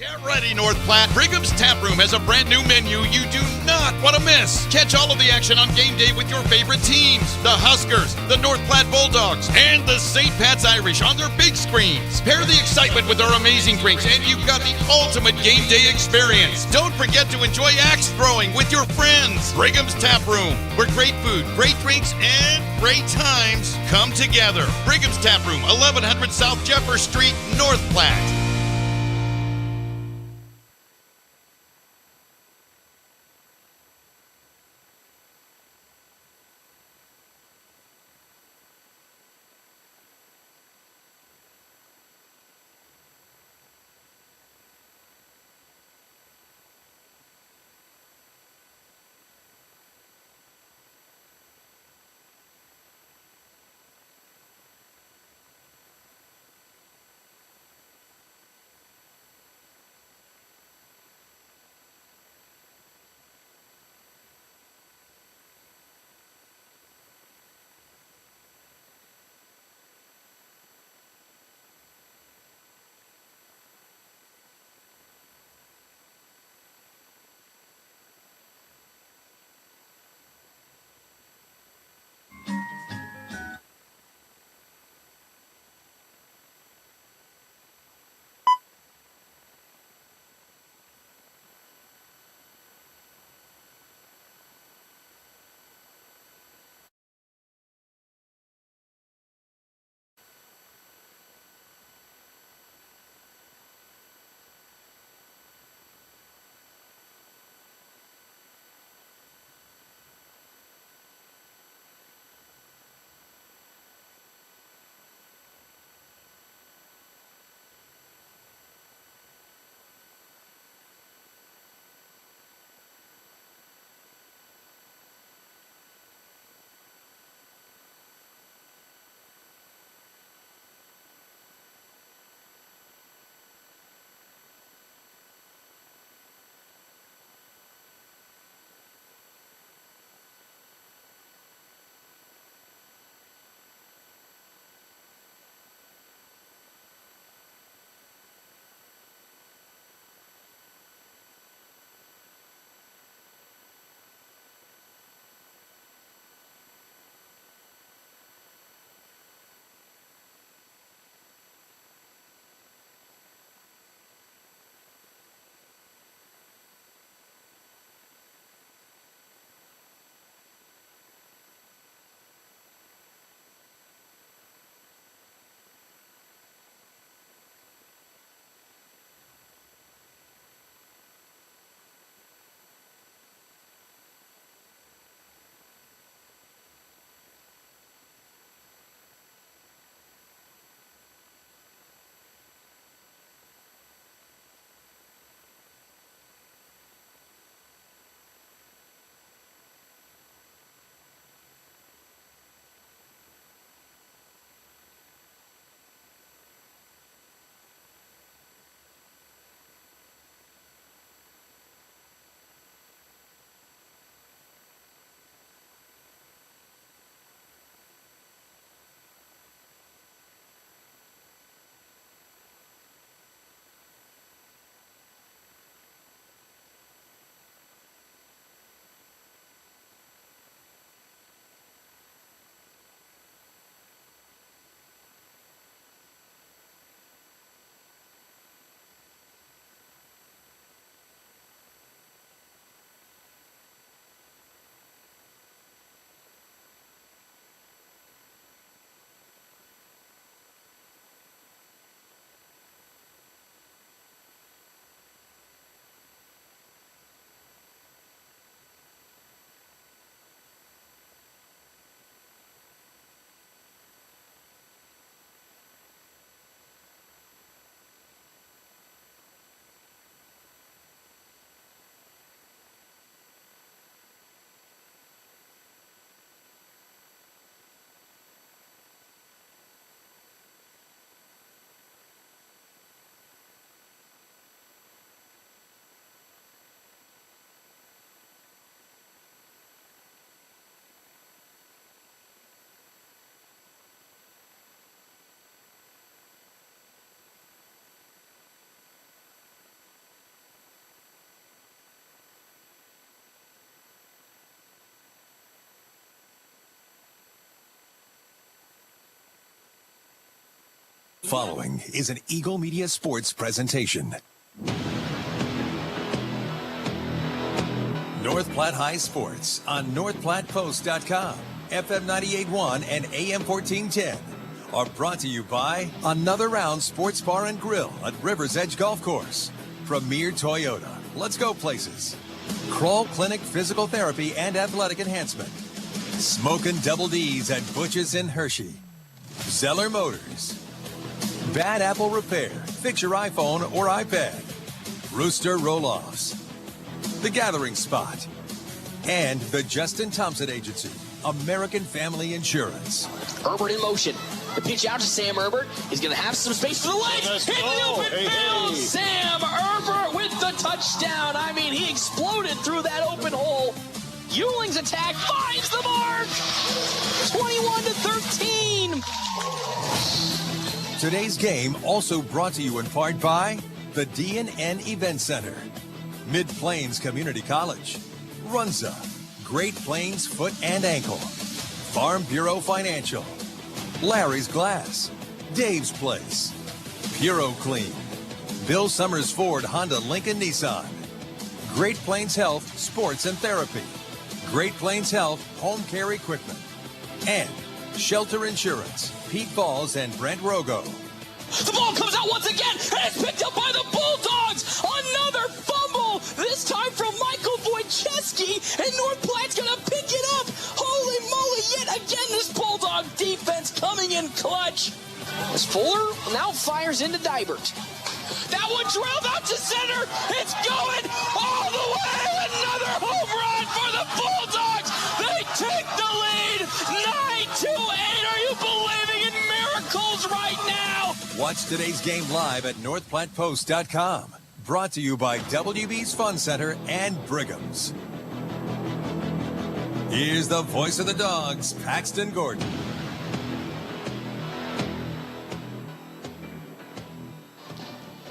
Get ready, North Platte. Pregame Tap Room has a brand new menu you do not want to miss. Catch all of the action on game day with your favorite teams. The Huskers, the North Platte Bulldogs, and the St. Pat's Irish on their big screens. Pair the excitement with our amazing drinks, and you've got the ultimate game day experience. Don't forget to enjoy axe throwing with your friends. Pregame Tap Room, where great food, great drinks, and great times come together. Pregame Tap Room, 1100 South Jefferson Street, North Platte. following is an Eagle Media Sports presentation. North Platte High Sports on NorthPlattePost.com, FM 98.1 and AM 1410 are brought to you by Another Round Sports Bar and Grill at River's Edge Golf Course, Premier Toyota, Let's Go Places, Kroll Clinic Physical Therapy and Athletic Enhancement, Smokin' Double D's at Butch's in Hershey, Zeller Motors, Bad Apple Repair, fix your iPhone or iPad, Rooster Roll-Offs, The Gathering Spot, and the Justin Thompson Agency, American Family Insurance. Herbert in motion. The pitch out to Sam Herbert. He's going to have some space for the legs. Hit the open field. Sam Herbert with the touchdown. I mean, he exploded through that open hole. Ewing's attack finds the mark. 21-13. Today's game also brought to you in part by the D&N Event Center, Mid-Plains Community College, Runza, Great Plains Foot and Ankle, Farm Bureau Financial, Larry's Glass, Dave's Place, Puro Clean, Bill Summers Ford Honda Lincoln Nissan, Great Plains Health Sports and Therapy, Great Plains Health Home Care Equipment, and Shelter Insurance, Pete Falls and Brent Rogo. The ball comes out once again, and it's picked up by the Bulldogs. Another fumble, this time from Michael Wojcicki, and North Platte's going to pick it up. Holy moly, yet again this Bulldog defense coming in clutch. As Fuller now fires into Dibert. That one drilled out to center. It's going all the way. Another home run for the Bulldogs. They take the lead, 9-8. Are you believing in miracles right now? Watch today's game live at NorthPlattePost.com. Brought to you by WB's Fun Center and Brigham's. Here's the voice of the Dogs, Paxton Gordon.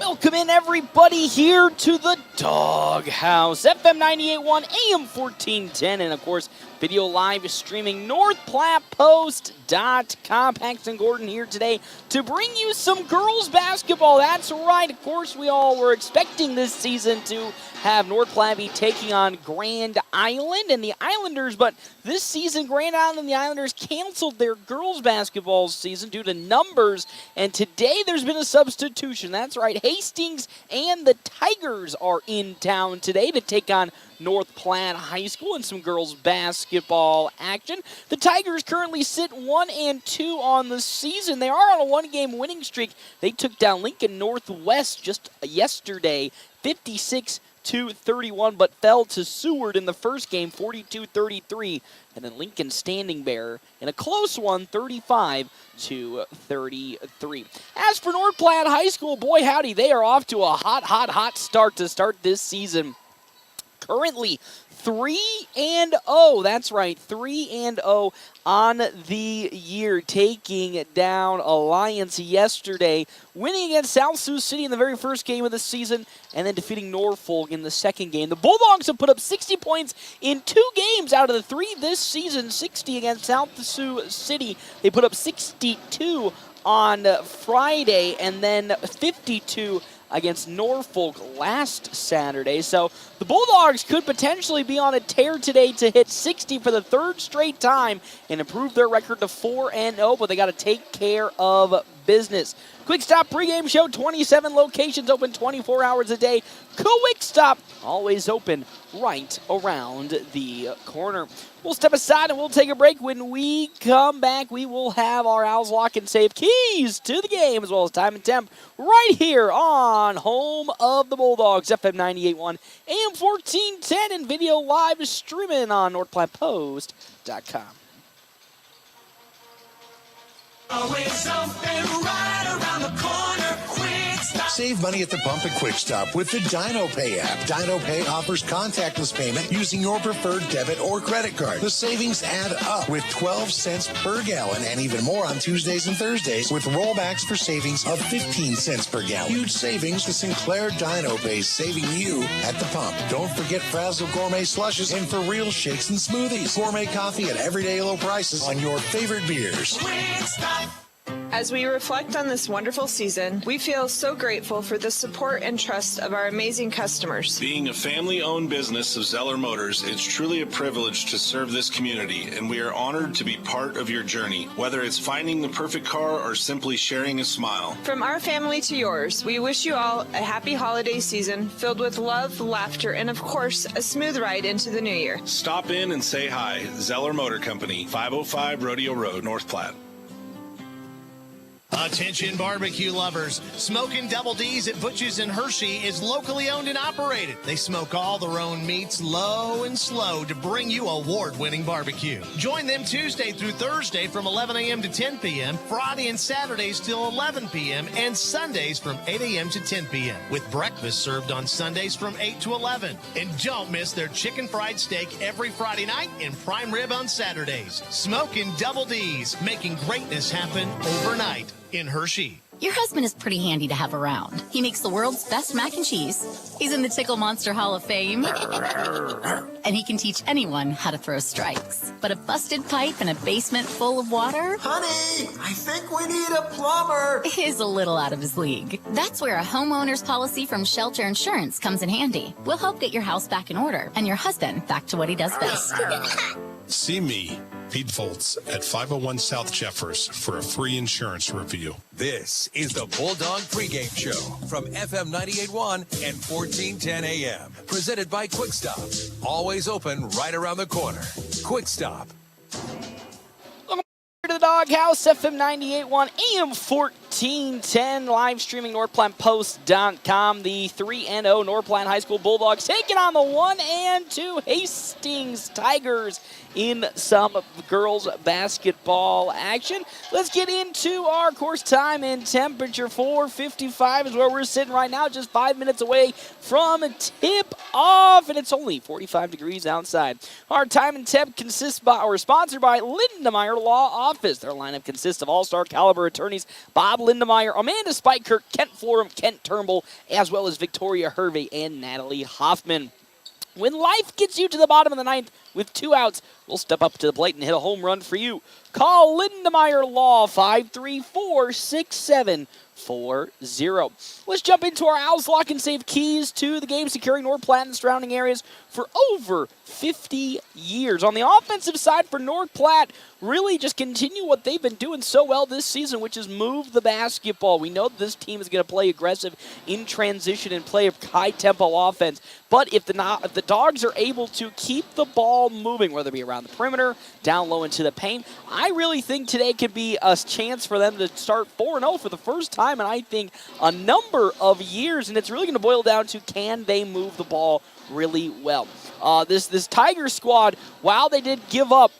Welcome in, everybody, here to the Doghouse. FM 98.1, AM 1410, and, of course, video live streaming NorthPlattePost.com. Paxton Gordon here today to bring you some girls basketball. That's right. Of course, we all were expecting this season to have North Platte be taking on Grand Island and the Islanders, but this season Grand Island and the Islanders canceled their girls basketball season due to numbers, and today there's been a substitution. That's right, Hastings and the Tigers are in town today to take on North Platte High School in some girls basketball action. The Tigers currently sit 1-2 on the season. They are on a one-game winning streak. They took down Lincoln Northwest just yesterday, 56-31, but fell to Seward in the first game, 42-33. And then Lincoln Standing Bear in a close one, 35-33. As for North Platte High School, boy howdy, they are off to a hot start to start this season. Currently 3-0. That's right, 3-0 on the year, taking down Alliance yesterday, winning against South Sioux City in the very first game of the season, and then defeating Norfolk in the second game. The Bulldogs have put up 60 points in 2 games out of the 3 this season, 60 against South Sioux City. They put up 62 on Friday, and then 52 against Norfolk last Saturday. So the Bulldogs could potentially be on a tear today to hit 60 for the 3rd straight time and improve their record to 4-0, but they got to take care of business. Quick Stop pregame show, 27 locations open 24 hours a day. Quick Stop, always open right around the corner. We'll step aside and we'll take a break. When we come back, we will have our Owls Lock and Save keys to the game, as well as time and temp, right here on home of the Bulldogs, FM 98.1, AM 1410, and video live streaming on NorthPlattePost.com. Always open right around the corner. Quick Stop. Save money at the pump at Quick Stop with the Dino Pay app. Dino Pay offers contactless payment using your preferred debit or credit card. The savings add up with 12 cents per gallon and even more on Tuesdays and Thursdays with rollbacks for savings of 15 cents per gallon. Huge savings to Sinclair Dino Pay, saving you at the pump. Don't forget Frazzle Gourmet Slushes and For Real Shakes and Smoothies. Gourmet coffee at everyday low prices on your favorite beers. Quick Stop. As we reflect on this wonderful season, we feel so grateful for the support and trust of our amazing customers. Being a family-owned business of Zeller Motors, it's truly a privilege to serve this community, and we are honored to be part of your journey, whether it's finding the perfect car or simply sharing a smile. From our family to yours, we wish you all a happy holiday season filled with love, laughter, and of course, a smooth ride into the new year. Stop in and say hi. Zeller Motor Company, 505 Rodeo Road, North Platte. Attention barbecue lovers. Smokin' Double D's at Butch's in Hershey is locally owned and operated. They smoke all their own meats low and slow to bring you award-winning barbecue. Join them Tuesday through Thursday from 11 a.m. to 10 p.m., Friday and Saturdays till 11 p.m., and Sundays from 8 a.m. to 10 p.m., with breakfast served on Sundays from 8 to 11. And don't miss their chicken fried steak every Friday night and prime rib on Saturdays. Smokin' Double D's, making greatness happen overnight in Hershey. Your husband is pretty handy to have around. He makes the world's best mac and cheese. He's in the Tickle Monster Hall of Fame. And he can teach anyone how to throw strikes. But a busted pipe in a basement full of water? Honey, I think we need a plumber. Is a little out of his league. That's where a homeowner's policy from Shelter Insurance comes in handy. We'll help get your house back in order and your husband back to what he does best. See me, Pete Foltz, at 501 South Jeffers for a free insurance review. This is the Bulldog Pregame Show from FM 98.1 and 1410 AM. Presented by Quick Stop. Always open right around the corner. Quick Stop. Welcome to the Doghouse, FM 98.1 AM 1410, live streaming NorthPlattePost.com. The 3-0 North Platte High School Bulldogs taking on the 1-2 Hastings Tigers in some girls basketball action. Let's get into our course time and temperature. 4:55 is where we're sitting right now, just 5 minutes away from tip off, and it's only 45 degrees outside. Our time and temp sponsored by Lindemeyer Law Office. Their lineup consists of all-star caliber attorneys Bob Lindemeyer, Amanda Spikirk, Kent Florum, Kent Turnbull, as well as Victoria Hervey and Natalie Hoffman. When life gets you to the bottom of the ninth with 2 outs, we'll step up to the plate and hit a home run for you. Call Lindemeyer Law, 534-6740. Let's jump into our Owls Lock and Save keys to the game, securing North Platte and surrounding areas for over 50 years. On the offensive side for North Platte, really just continue what they've been doing so well this season, which is move the basketball. We know this team is going to play aggressive in transition and play a high-tempo offense. But if the Dogs are able to keep the ball moving, whether it be around the perimeter, down low into the paint, I really think today could be a chance for them to start 4-0 for the first time in, I think, a number of years. And it's really going to boil down to, can they move the ball really well? This Tigers squad, while they did give up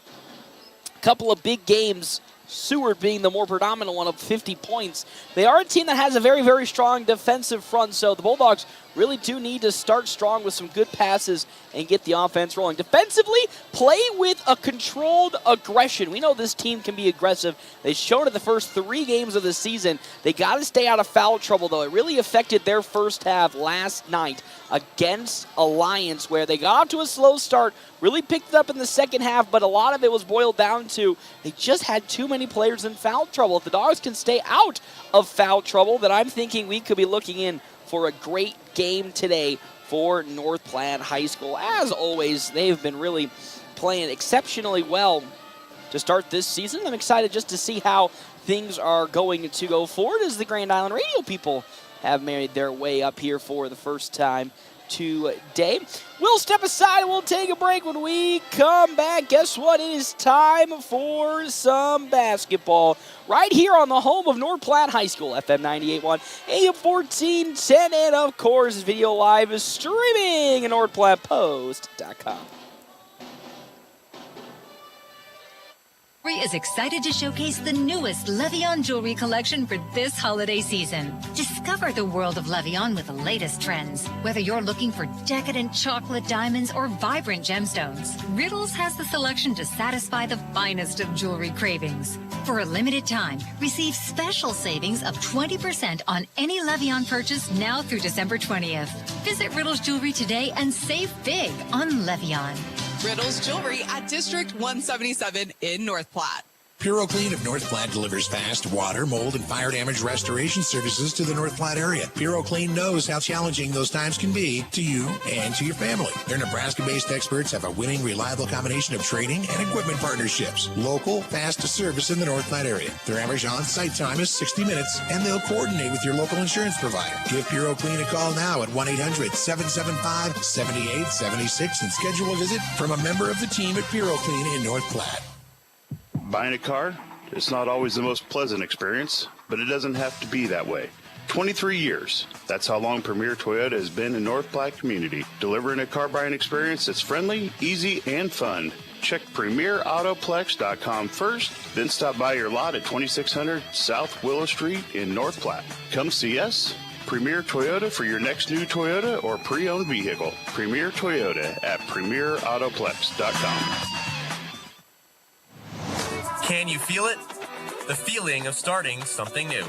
a couple of big games, Seward being the more predominant one of 50 points, they are a team that has a very, very strong defensive front, so the Bulldogs really do need to start strong with some good passes and get the offense rolling. Defensively, play with a controlled aggression. We know this team can be aggressive. They've shown it the first 3 games of the season. They got to stay out of foul trouble, though. It really affected their first half last night against Alliance, where they got off to a slow start, really picked it up in the second half, but a lot of it was boiled down to they just had too many players in foul trouble. If the Dogs can stay out of foul trouble, then I'm thinking we could be looking in for a great game today for North Platte High School. As always, they've been really playing exceptionally well to start this season. I'm excited just to see how things are going to go forward as the Grand Island Radio people have made their way up here for the first time today. We'll step aside and we'll take a break. When we come back, guess what? It is time for some basketball right here on the home of North Platte High School, FM 98.1, AM 1410, and of course, video live is streaming at NorthPlattePost.com. Is excited to showcase the newest Levion jewelry collection for this holiday season. Discover the world of Levion with the latest trends. Whether you're looking for decadent chocolate diamonds or vibrant gemstones, Riddles has the selection to satisfy the finest of jewelry cravings. For a limited time, receive special savings of 20% on any Levion purchase now through December 20th. Visit Riddles Jewelry today and save big on Levion. Riddles Jewelry at District 177 in North Platte. Puro Clean of North Platte delivers fast water, mold, and fire damage restoration services to the North Platte area. Puro Clean knows how challenging those times can be to you and to your family. Their Nebraska-based experts have a winning, reliable combination of training and equipment partnerships. Local, fast service in the North Platte area. Their average on-site time is 60 minutes, and they'll coordinate with your local insurance provider. Give Puro Clean a call now at 1-800-775-7876 and schedule a visit from a member of the team at Puro Clean in North Platte. Buying a car? It's not always the most pleasant experience, but it doesn't have to be that way. 23 years. That's how long Premier Toyota has been in North Platte community, delivering a car buying experience that's friendly, easy, and fun. Check PremierAutoplex.com first, then stop by your lot at 2600 South Willow Street in North Platte. Come see us. Premier Toyota for your next new Toyota or pre-owned vehicle. Premier Toyota at PremierAutoplex.com. Can you feel it? The feeling of starting something new.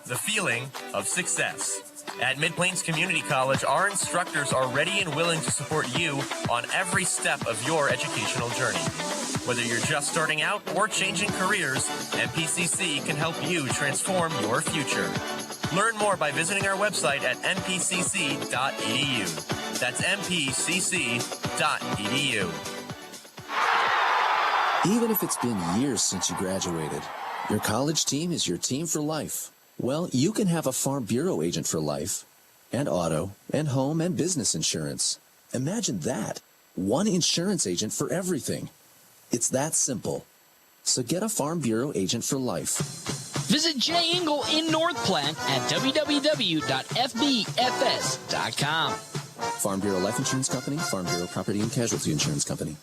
The feeling of success. At Mid-Plains Community College, our instructors are ready and willing to support you on every step of your educational journey. Whether you're just starting out or changing careers, MPCC can help you transform your future. Learn more by visiting our website at npcc.edu. That's npcc.edu. Even if it's been years since you graduated, your college team is your team for life. Well, you can have a Farm Bureau agent for life, and auto, and home, and business insurance. Imagine that. One insurance agent for everything. It's that simple. So get a Farm Bureau agent for life. Visit Jay Engel in North Platte at www.fbfs.com. Farm Bureau Life Insurance Company, Farm Bureau Property and Casualty Insurance Company.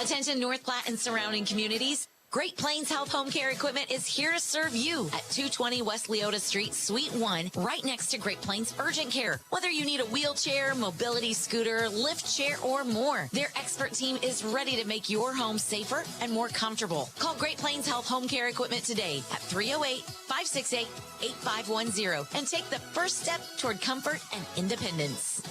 Attention North Platte and surrounding communities. Great Plains Health Home Care Equipment is here to serve you at 220 West Leota Street, Suite 1, right next to Great Plains Urgent Care. Whether you need a wheelchair, mobility scooter, lift chair, or more, their expert team is ready to make your home safer and more comfortable. Call Great Plains Health Home Care Equipment today at 308-568-8510 and take the first step toward comfort and independence.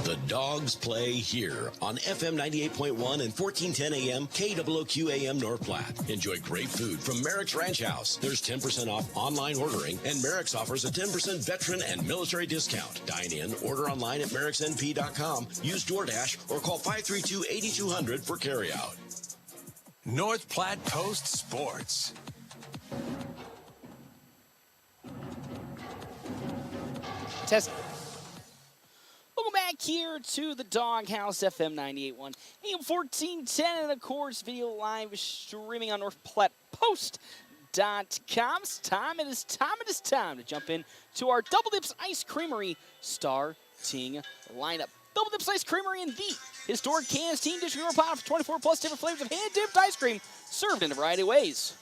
The Dogs play here on FM 98.1 and 1410 AM KWOQ AM North Platte. Enjoy great food from Merrick's Ranch House. There's 10% off online ordering, and Merrick's offers a 10% veteran and military discount. Dine in, order online at merricksnp.com, use DoorDash, or call 532-8200 for carryout. North Platte Post Sports. Test. Welcome back here to the Doghouse, FM 98.1, AM 1410, and of course, video live streaming on NorthPlattePost.com. It is time to jump in to our Double Dips Ice Creamery starting lineup. Double Dips Ice Creamery in the historic Kansas Team District North Platte for 24 plus different flavors of hand-dipped ice cream served in a variety of ways.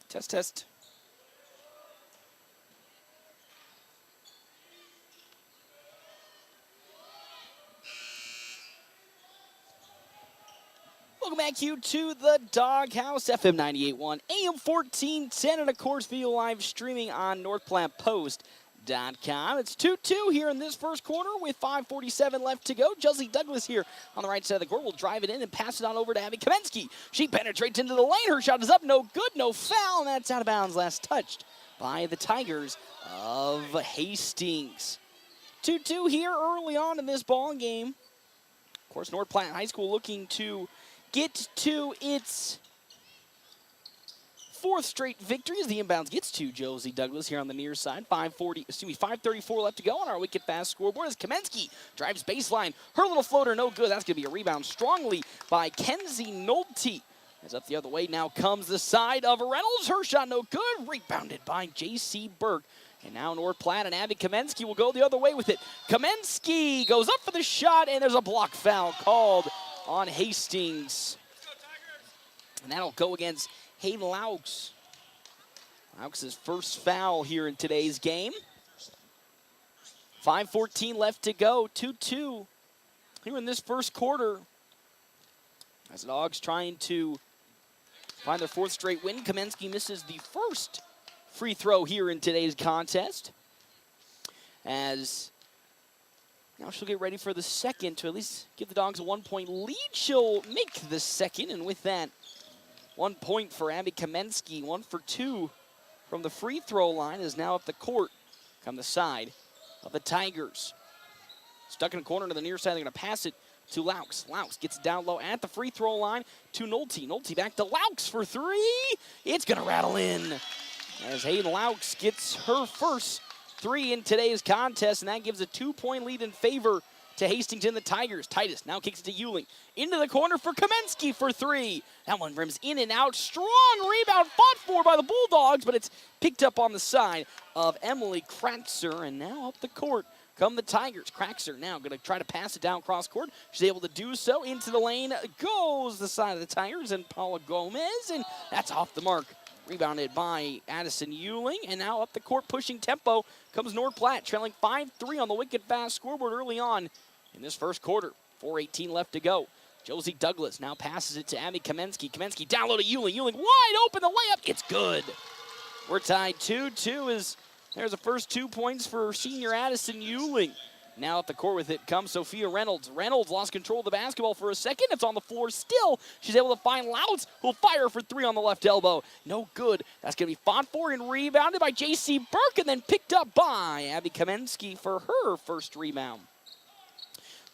Test, test. Welcome back here to the Doghouse, FM 98.1, AM 1410, and of course, video live streaming on NorthPlattePost.com. It's 2-2 here in this first quarter with 5:47 left to go. Chelsea Douglas here on the right side of the court will drive it in and pass it on over to Abby Kamensky. She penetrates into the lane. Her shot is up, no good, no foul, and that's out of bounds. Last touched by the Tigers of Hastings. 2-2 here early on in this ball game. Of course, North Platte High School looking to get to its fourth straight victory as the inbounds gets to Josie Douglas here on the near side. 5:34 left to go on our wicked fast scoreboard as Kamensky drives baseline. Her little floater, no good. That's going to be a rebound strongly by Kenzie Nolte. As up the other way now comes the side of Reynolds. Her shot, no good. Rebounded by J.C. Burke. And now North Platte and Abby Kamensky will go the other way with it. Kamensky goes up for the shot, and there's a block foul called on Hastings. And that'll go against Hayden Laux. Laux' first foul here in today's game. 5:14 left to go. 2-2 here in this first quarter. As the Dogs trying to find their fourth straight win. Kamensky misses the first free throw here in today's contest. As now she'll get ready for the second to at least give the Dogs a 1-point lead. She'll make the second, and with that, 1 point for Abby Kamensky. 1 for 2 from the free throw line is now up the court. Come the side of the Tigers. Stuck in a corner to the near side. They're going to pass it to Laux. Laux gets it down low at the free throw line to Nolte. Nolte back to Laux for 3. It's going to rattle in as Hayden Laux gets her first 3 in today's contest, and that gives a 2-point lead in favor to Hastings and the Tigers. Titus now kicks it to Euling. Into the corner for Kamensky for 3. That one rims in and out. Strong rebound fought for by the Bulldogs, but it's picked up on the side of Emily Kratzer, and now up the court come the Tigers. Kratzer now going to try to pass it down cross court. She's able to do so. Into the lane goes the side of the Tigers and Paula Gomez, and that's off the mark. Rebounded by Addison Euling, and now up the court pushing tempo comes North Platte, trailing 5-3 on the wicked fast scoreboard early on in this first quarter. 4:18 left to go. Josie Douglas now passes it to Abby Kamensky. Kamensky down low to Euling. Euling wide open, the layup, it's good. We're tied 2-2 as there's the first 2 points for senior Addison Euling. Now at the court with it comes Sophia Reynolds. Reynolds lost control of the basketball for a second. It's on the floor still. She's able to find Laux, who'll fire for 3 on the left elbow. No good. That's going to be fought for and rebounded by J.C. Burke and then picked up by Abby Kamensky for her first rebound.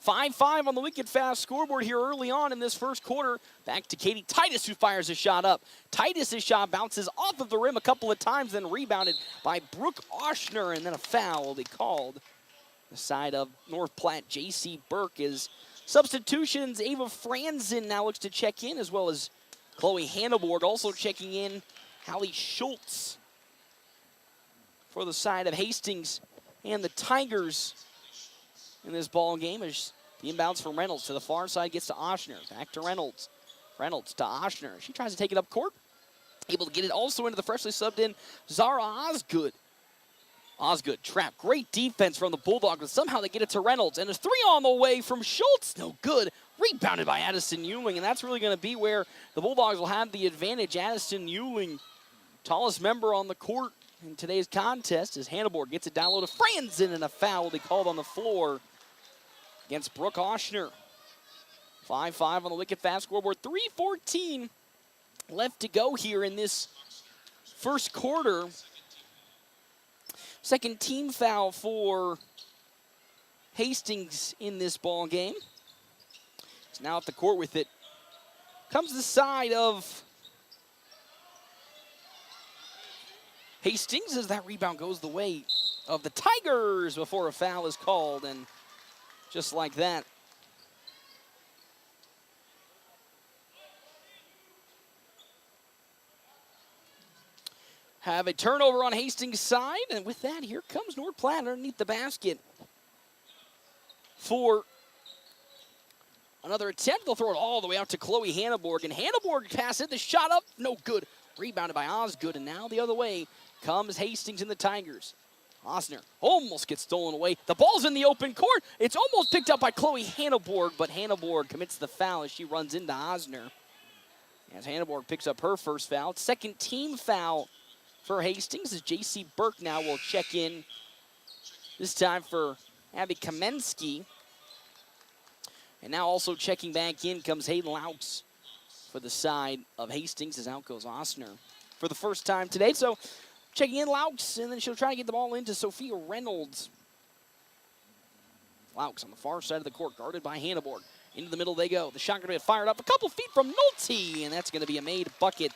5-5 on the wicked fast scoreboard here early on in this first quarter. Back to Katie Titus, who fires a shot up. Titus' shot bounces off of the rim a couple of times, then rebounded by Brooke Oshner, and then a foul will be called. The side of North Platte, J.C. Burke is substitutions. Ava Franzen now looks to check in, as well as Chloe Hanneborg also checking in. Hallie Schultz for the side of Hastings and the Tigers in this ball game as the inbounds from Reynolds to the far side gets to Oshner. Back to Reynolds. Reynolds to Oshner. She tries to take it up court. Able to get it also into the freshly subbed in Zara Osgood. Osgood trapped. Great defense from the Bulldogs, but somehow they get it to Reynolds. And there's 3 on the way from Schultz. No good. Rebounded by Addison Euling, and that's really going to be where the Bulldogs will have the advantage. Addison Euling, tallest member on the court in today's contest, as Hanneborg gets it down low to Franzen, and a foul will be called on the floor against Brooke Oshner. 5-5 on the wicked fast scoreboard. 3:14 left to go here in this first quarter. Second team foul for Hastings in this ball game. It's now at the court with it. Comes the side of Hastings as that rebound goes the way of the Tigers before a foul is called, and just like that, have a turnover on Hastings' side, and with that, here comes North Platte underneath the basket for another attempt. They'll throw it all the way out to Chloe Hanneborg, and Hanneborg passes it, the shot up, no good. Rebounded by Osgood, and now the other way comes Hastings and the Tigers. Osner almost gets stolen away. The ball's in the open court. It's almost picked up by Chloe Hanneborg, but Hanneborg commits the foul as she runs into Osner. As Hanneborg picks up her first foul. Second team foul for Hastings as J.C. Burke now will check in. This time for Abby Kamensky. And now also checking back in comes Hayden Laux for the side of Hastings as out goes Osner for the first time today. So checking in Laux, and then she'll try to get the ball into Sophia Reynolds. Laux on the far side of the court, guarded by Hanneborg. Into the middle they go. The shot going to get fired up a couple feet from Nolte, and that's going to be a made bucket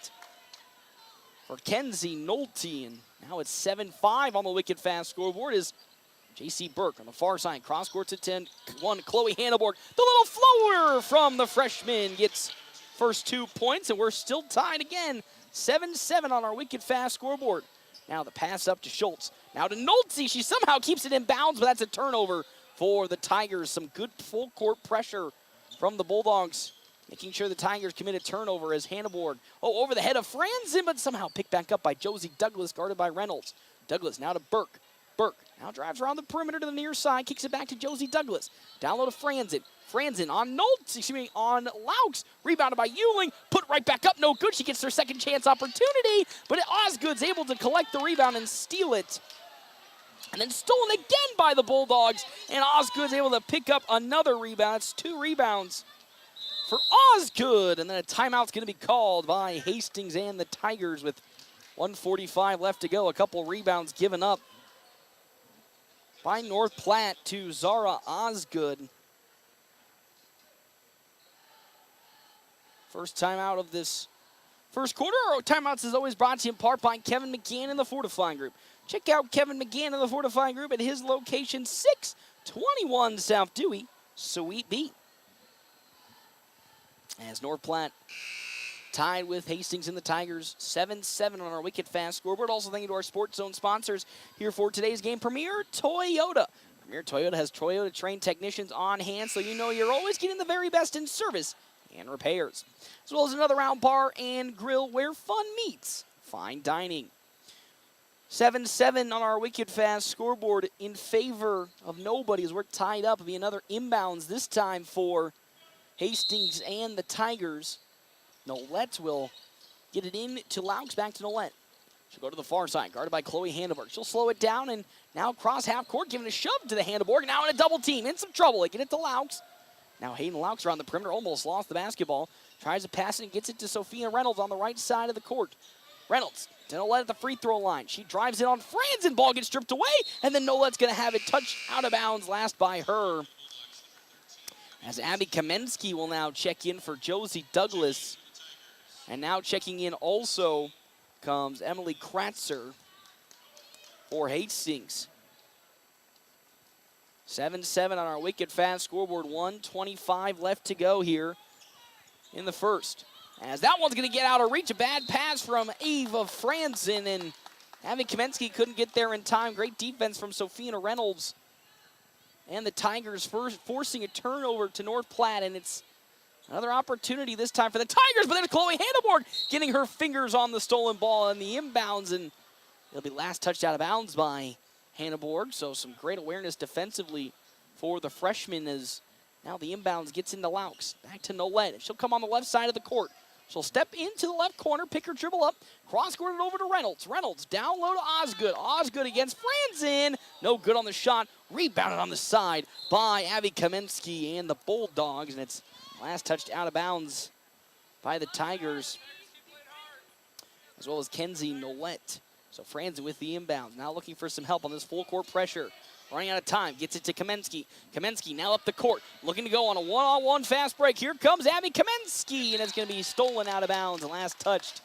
for Kenzie Nolte. And now it's 7-5 on the wicked fast scoreboard is J.C. Burke on the far side. Cross court to 10-1. Chloe Hanneborg. The little floater from the freshman gets first 2 points, and we're still tied again. 7-7 on our wicked fast scoreboard. Now the pass up to Schultz. Now to Nolte. She somehow keeps it in bounds, but that's a turnover for the Tigers. Some good full court pressure from the Bulldogs, making sure the Tigers commit a turnover as Hanneborg. Oh, over the head of Franzen, but somehow picked back up by Josie Douglas, guarded by Reynolds. Douglas now to Burke. Burke now drives around the perimeter to the near side, kicks it back to Josie Douglas. Down low to Franzen. Franzen on on Laux. Rebounded by Euling. Put right back up, no good. She gets her second chance opportunity, but Osgood's able to collect the rebound and steal it. And then stolen again by the Bulldogs, and Osgood's able to pick up another rebound. It's 2 rebounds for Osgood, and then a timeout's going to be called by Hastings and the Tigers with 1:45 left to go. A couple rebounds given up by North Platte to Zara Osgood. First timeout of this first quarter. Timeouts is always brought to you in part by Kevin McGann and the Fortifying Group. Check out Kevin McGann and the Fortifying Group at his location, 621 South Dewey, Suite B. As North Platte tied with Hastings and the Tigers, 7-7 on our wicked fast scoreboard. Also thank you to our Sports Zone sponsors here for today's game, Premier Toyota. Premier Toyota has Toyota-trained technicians on hand, so you know you're always getting the very best in service and repairs. As well as another round bar and grill where fun meets fine dining. 7-7 on our wicked fast scoreboard in favor of nobody as we're tied up. It'll be another inbounds this time for Hastings and the Tigers. Nolette will get it in to Laux, back to Nolette. She'll go to the far side, guarded by Chloe Hanneborg. She'll slow it down and now cross half court, giving a shove to the Hanneborg. Now in a double team, in some trouble. They get it to Laux. Now Hayden Laux around the perimeter, almost lost the basketball. Tries to pass it and gets it to Sophia Reynolds on the right side of the court. Reynolds to Nolette at the free throw line. She drives it on Franzen. Ball gets stripped away, and then Nolette's going to have it touched out of bounds, last by her. As Abby Kamensky will now check in for Josie Douglas. And now checking in also comes Emily Kratzer for Hastings. 7-7 on our wicked fast scoreboard. 1:25 left to go here in the first. As that one's going to get out of reach. A bad pass from Ava Franzen, and Abby Kamensky couldn't get there in time. Great defense from Sophia Reynolds. And the Tigers forcing a turnover to North Platte, and it's another opportunity this time for the Tigers, but then Chloe Hanneborg getting her fingers on the stolen ball and the inbounds, and it'll be last touched out of bounds by Hanneborg. So some great awareness defensively for the freshman as now the inbounds gets into Laux. Back to Nolette. She'll come on the left side of the court. She'll step into the left corner, pick her dribble up, cross-court it over to Reynolds. Reynolds down low to Osgood. Osgood against Franzen. No good on the shot. Rebounded on the side by Abby Kamensky and the Bulldogs, and it's last touched out of bounds by the Tigers, as well as Kenzie Nolette. So Franzen with the inbound. Now looking for some help on this full court pressure. Running out of time, gets it to Kamensky. Kamensky now up the court, looking to go on a one-on-one fast break. Here comes Abby Kamensky, and it's going to be stolen out of bounds and last touched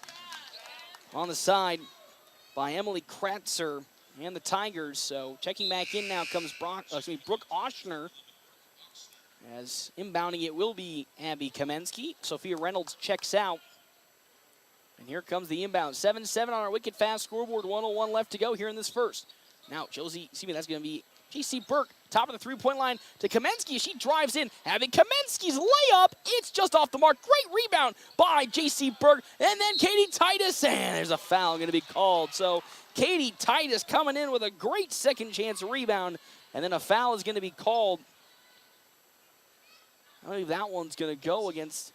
on the side by Emily Kratzer and the Tigers. So checking back in now comes Brooke Oshner. As inbounding it will be Abby Kamensky. Sophia Reynolds checks out. And here comes the inbound. 7-7 on our wicked fast scoreboard. 1:01 left to go here in this first. Now, that's going to be J.C. Burke, top of the three-point line to Kamensky. She drives in, having Kamensky's layup. It's just off the mark. Great rebound by J.C. Burke. And then Katie Titus, and there's a foul going to be called. So Katie Titus coming in with a great second-chance rebound, and then a foul is going to be called. I believe that one's going to go against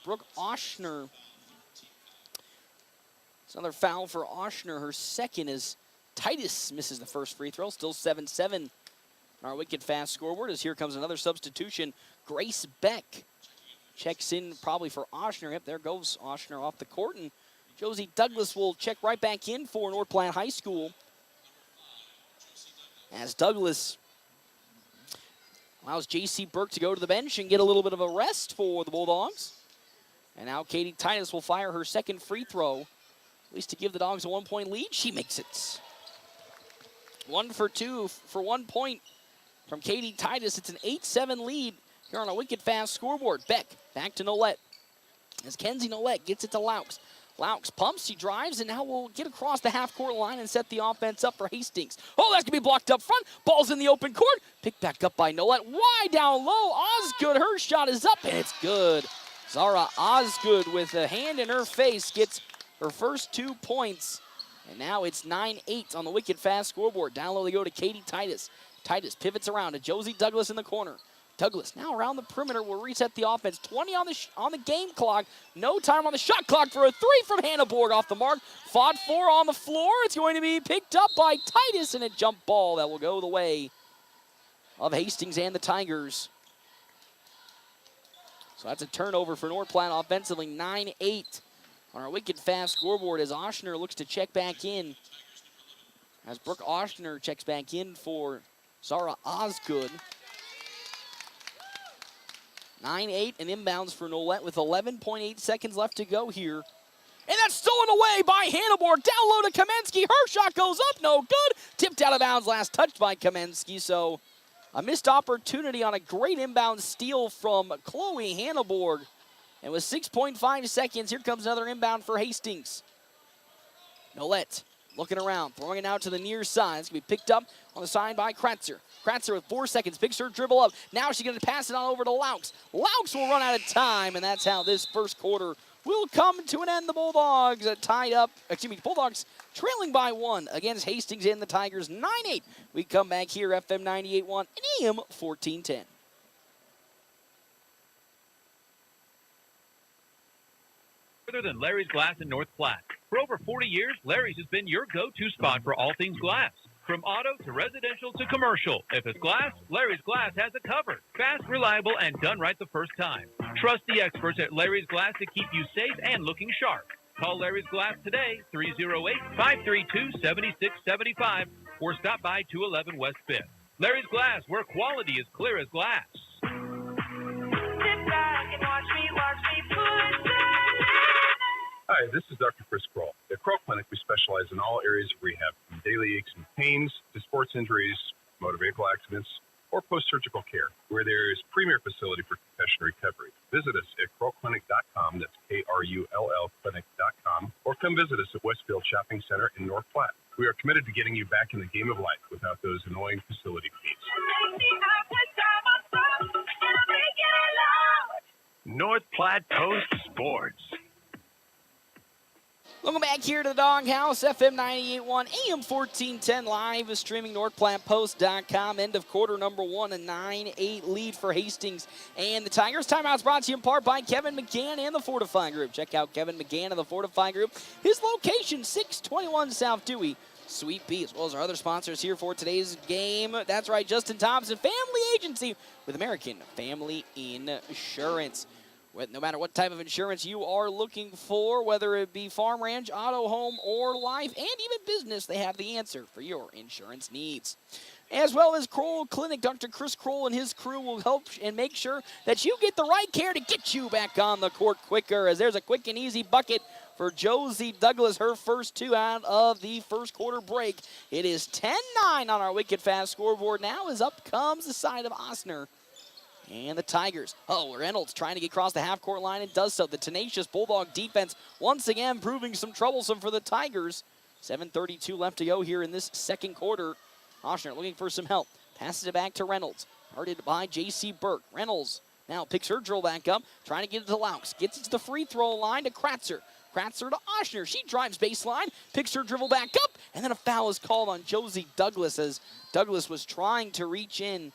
Brooke Oshner. It's another foul for Oshner. Her second is Titus misses the first free throw. Still 7-7 on our wicked fast scoreboard as here comes another substitution. Grace Beck checks in probably for Oshner. Yep, there goes Oshner off the court. And Josie Douglas will check right back in for North Platte High School. As Douglas allows J.C. Burke to go to the bench and get a little bit of a rest for the Bulldogs. And now Katie Titus will fire her second free throw, at least to give the Dogs a 1-point lead. She makes it. 1 for 2 for 1 point from Katie Titus. It's an 8-7 lead here on a wicked fast scoreboard. Beck back to Nolette as Kenzie Nolette gets it to Laux. Laux pumps, she drives, and now will get across the half-court line and set the offense up for Hastings. Oh, that's going to be blocked up front. Ball's in the open court. Picked back up by Nolette. Wide down low. Osgood, her shot is up, and it's good. Zara Osgood with a hand in her face gets her first 2 points. And now it's 9-8 on the wicked fast scoreboard. Down low they go to Katie Titus. Titus pivots around to Josie Douglas in the corner. Douglas now around the perimeter will reset the offense. 20 on the game clock. No time on the shot clock for a three from Hannah Borg off the mark. Fought for on the floor. It's going to be picked up by Titus and a jump ball that will go the way of Hastings and the Tigers. So that's a turnover for North Platte offensively. 9-8 on our wicked fast scoreboard as Oshner looks to check back in. As Brooke Oshner checks back in for Zara Osgood. 9-8 and inbounds for Nolette with 11.8 seconds left to go here. And that's stolen away by Hannah Borg. Down low to Kamensky. Her shot goes up. No good. Tipped out of bounds. Last touched by Kamensky. So a missed opportunity on a great inbound steal from Chloe Hannah Borg. And with 6.5 seconds, here comes another inbound for Hastings. Nolette looking around, throwing it out to the near side. It's going to be picked up on the side by Kratzer. Kratzer with 4 seconds, picks her dribble up. Now she's going to pass it on over to Laux. Laux will run out of time, and that's how this first quarter will come to an end. The Bulldogs Bulldogs trailing by 1 against Hastings and the Tigers, 9-8. We come back here, FM 98.1 and AM 1410. Further than Larry's Glass in North Platte. For over 40 years, Larry's has been your go-to spot for all things glass. From auto to residential to commercial, if it's glass, Larry's Glass has it covered. Fast, reliable, and done right the first time. Trust the experts at Larry's Glass to keep you safe and looking sharp. Call Larry's Glass today, 308-532-7675, or stop by 211 West 5th. Larry's Glass, where quality is clear as glass. Sit back and watch me put Hi, this is Dr. Chris Kroll. At Kroll Clinic, we specialize in all areas of rehab, from daily aches and pains to sports injuries, motor vehicle accidents, or post-surgical care. We're the area's premier facility for concussion recovery. Visit us at KrollClinic.com, that's K-R-U-L-L Clinic.com, or come visit us at Westfield Shopping Center in North Platte. We are committed to getting you back in the game of life without those annoying facility fees. North Platte Post Sports. Welcome back here to the Doghouse, FM 98.1, AM 1410 live, streaming NorthPlattePost.com. End of quarter number 1, a 9-8 lead for Hastings and the Tigers. Timeout's brought to you in part by Kevin McGann and the Fortify Group. Check out Kevin McGann and the Fortify Group. His location, 621 South Dewey, Suite B, as well as our other sponsors here for today's game. That's right, Justin Thompson, Family Agency with American Family Insurance. No matter what type of insurance you are looking for, whether it be farm, ranch, auto, home, or life, and even business, they have the answer for your insurance needs. As well as Kroll Clinic, Dr. Chris Kroll and his crew will help and make sure that you get the right care to get you back on the court quicker, as there's a quick and easy bucket for Josie Douglas, her first 2 out of the first quarter break. It is 10-9 on our wicked fast scoreboard now, as up comes the side of Osner. And the Tigers. Reynolds trying to get across the half-court line and does so. The tenacious Bulldog defense once again proving some troublesome for the Tigers. 7:32 left to go here in this second quarter. Oshner looking for some help. Passes it back to Reynolds. Guarded by J.C. Burke. Reynolds now picks her drill back up, trying to get it to Laux. Gets it to the free throw line to Kratzer. Kratzer to Oshner. She drives baseline, picks her dribble back up, and then a foul is called on Josie Douglas as Douglas was trying to reach in,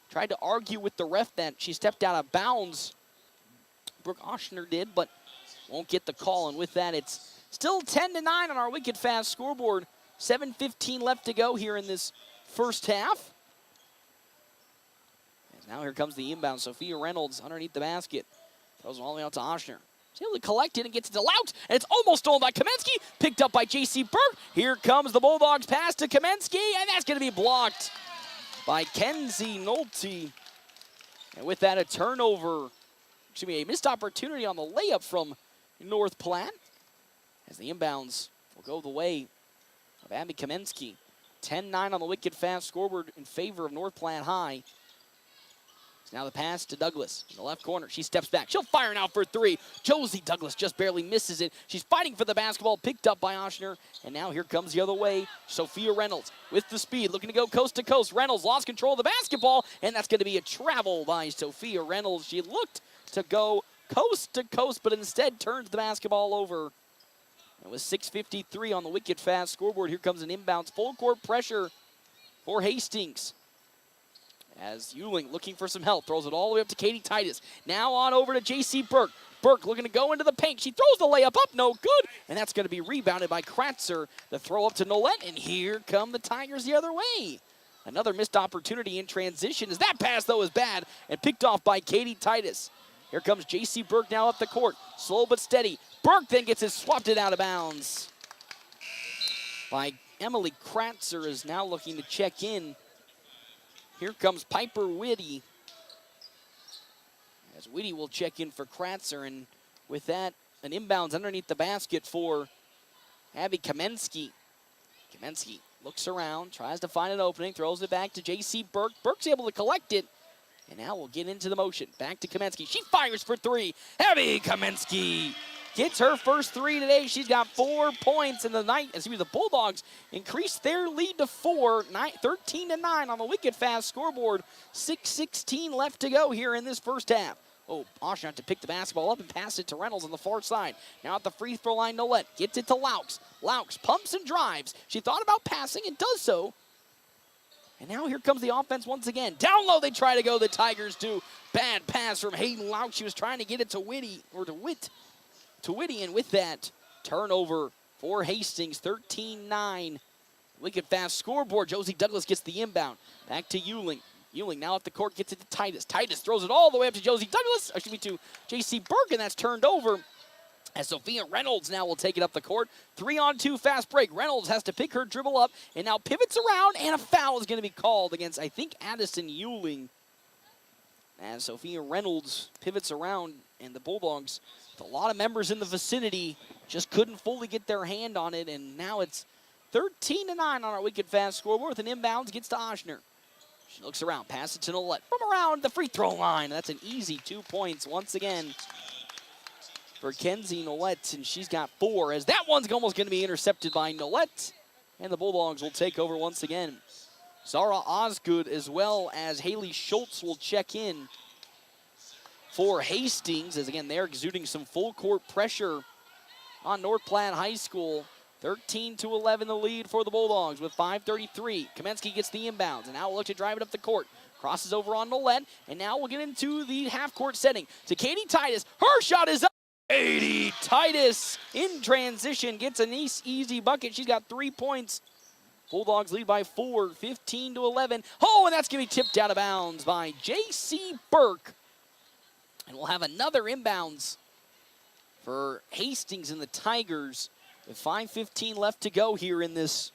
tried to argue with the ref that she stepped out of bounds. Brooke Oshner did, but won't get the call. And with that, it's still 10-9 on our Wicked Fast scoreboard. 7:15 left to go here in this first half. And now here comes the inbound. Sophia Reynolds underneath the basket. Throws it all the way out to Oshner. She's able to collect it and gets it to Lout, and it's almost stolen by Kamensky. Picked up by J.C. Burke. Here comes the Bulldogs pass to Kamensky, and that's going to be blocked by Kenzie Nolte. And with that, a turnover. A missed opportunity on the layup from North Platte. As the inbounds will go the way of Abby Kamensky. 10-9 on the Wicked Fast scoreboard in favor of North Platte High. Now the pass to Douglas in the left corner. She steps back. She'll fire now for three. Josie Douglas just barely misses it. She's fighting for the basketball, picked up by Oshner. And now here comes the other way, Sophia Reynolds with the speed, looking to go coast to coast. Reynolds lost control of the basketball, and that's going to be a travel by Sophia Reynolds. She looked to go coast to coast, but instead turns the basketball over. And with 6:53 on the Wicked Fast scoreboard, here comes an inbounds full court pressure for Hastings. As Ewing looking for some help, throws it all the way up to Katie Titus. Now on over to J.C. Burke. Burke looking to go into the paint. She throws the layup up, no good. And that's going to be rebounded by Kratzer. The throw up to Nolette, and here come the Tigers the other way. Another missed opportunity in transition as that pass, though, is bad and picked off by Katie Titus. Here comes J.C. Burke now up the court. Slow but steady. Burke then gets it swapped it out of bounds by Emily Kratzer, is now looking to check in. Here comes Piper Whitty. As Whitty will check in for Kratzer, and with that, an inbounds underneath the basket for Abby Kamensky. Kamensky looks around, tries to find an opening, throws it back to J.C. Burke. Burke's able to collect it, and now we'll get into the motion. Back to Kamensky. She fires for three. Abby Kamensky gets her first three today. She's got 4 points in the night. The Bulldogs increased their lead to 4, 13-9 on the Wicked Fast scoreboard. 6:16 left to go here in this first half. Oh, Oshner had to pick the basketball up and pass it to Reynolds on the far side. Now at the free throw line, Nolette gets it to Laux. Laux pumps and drives. She thought about passing and does so. And now here comes the offense once again. Down low they try to go, the Tigers do. Bad pass from Hayden Laux. She was trying to get it to Whitty, and with that, turnover for Hastings, 13-9. Wicked Fast scoreboard. Josie Douglas gets the inbound. Back to Ewing. Ewing now at the court gets it to Titus. Titus throws it all the way up to Josie Douglas, to J.C. Burke, and that's turned over. As Sophia Reynolds now will take it up the court. 3-on-2 fast break. Reynolds has to pick her dribble up and now pivots around, and a foul is going to be called against, I think, Addison Ewing. As Sophia Reynolds pivots around, and the Bulldogs, with a lot of members in the vicinity, just couldn't fully get their hand on it, and now it's 13-9 on our Wicked Fast scoreboard with an inbounds, gets to Oshner. She looks around, passes it to Nolette from around the free throw line. That's an easy 2 points once again for Kenzie Nolette, and she's got 4, as that one's almost going to be intercepted by Nolette, and the Bulldogs will take over once again. Zara Osgood as well as Haley Schultz will check in for Hastings, as again they're exuding some full court pressure on North Platte High School. 13-11 the lead for the Bulldogs with 5:33. Kamensky gets the inbounds, and now we'll look to drive it up the court. Crosses over on Nolette, and now we'll get into the half-court setting to Katie Titus. Her shot is up. Katie Titus in transition gets a nice, easy bucket. She's got 3 points. Bulldogs lead by 4, 15-11. Oh, and that's going to be tipped out of bounds by J.C. Burke. And we'll have another inbounds for Hastings and the Tigers with 5:15 left to go here in this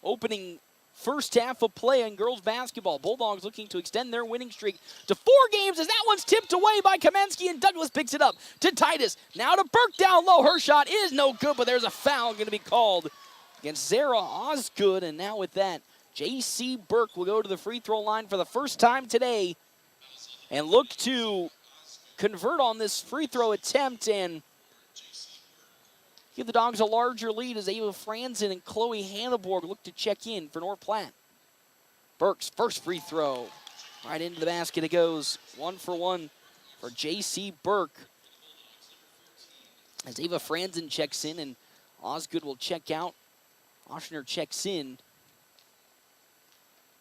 opening first half of play in girls basketball. Bulldogs looking to extend their winning streak to 4 games as that one's tipped away by Kamensky, and Douglas picks it up to Titus. Now to Burke down low. Her shot is no good, but there's a foul going to be called against Zara Osgood. And now with that, J.C. Burke will go to the free throw line for the first time today and look to convert on this free throw attempt and give the Dogs a larger lead as Ava Franzen and Chloe Hanneborg look to check in for North Platte. Burke's first free throw. Right into the basket it goes. 1 for 1 for J.C. Burke. As Ava Franzen checks in and Osgood will check out. Oshner checks in.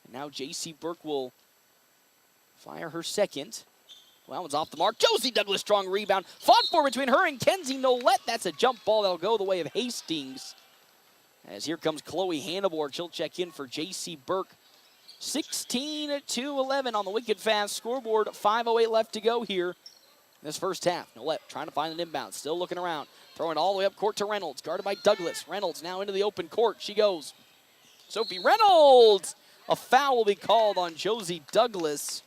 And now J.C. Burke will fire her second. Well, that one's off the mark. Josie Douglas, strong rebound. Fought for between her and Kenzie Nolette. That's a jump ball that'll go the way of Hastings. As here comes Chloe Hanneborg. She'll check in for J.C. Burke. 16-11 on the wicked fast scoreboard. 5:08 left to go here in this first half. Nolette trying to find an inbound. Still looking around. Throwing all the way up court to Reynolds. Guarded by Douglas. Reynolds now into the open court. She goes. Sophie Reynolds. A foul will be called on Josie Douglas.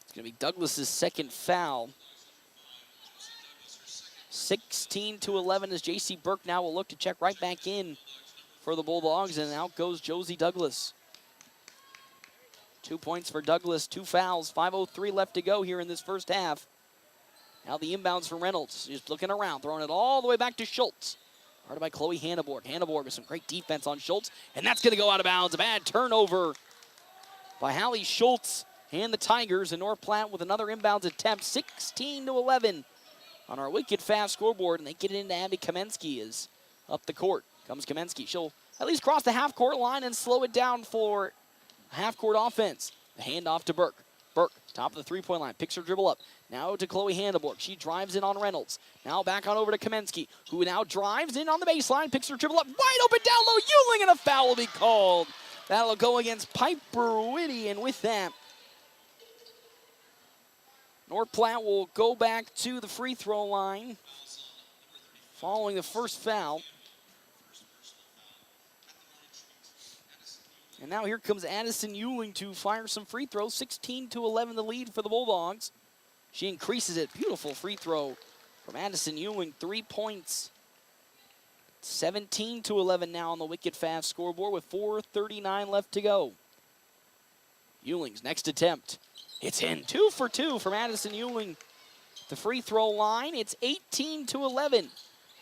It's going to be Douglas's second foul. 16-11 as J.C. Burke now will look to check right back in for the Bulldogs, and out goes Josie Douglas. 2 points for Douglas, 2 fouls, 5:03 left to go here in this first half. Now the inbounds for Reynolds, just looking around, throwing it all the way back to Schultz. Guarded by Chloe Hanneborg. Hanneborg with some great defense on Schultz, and that's going to go out of bounds. A bad turnover by Hallie Schultz and the Tigers, and North Platte with another inbounds attempt. 16-11 on our wicked fast scoreboard, and they get it into Abby Kamensky is up the court. Comes Kamensky. She'll at least cross the half-court line and slow it down for a half-court offense. The handoff to Burke. Burke, top of the three-point line, picks her dribble up. Now to Chloe Hanneborg. She drives in on Reynolds. Now back on over to Kamensky, who now drives in on the baseline, picks her dribble up, wide open down low, Euling, and a foul will be called. That'll go against Piper Whitty, and with that, North Platte will go back to the free throw line following the first foul. And now here comes Addison Euling to fire some free throws. 16-11 the lead for the Bulldogs. She increases it. Beautiful free throw from Addison Euling. 3 points. 17-11 now on the wicked fast scoreboard with 4:39 left to go. Euling's next attempt. It's in. 2 for 2 from Addison Euling. The free throw line. It's 18-11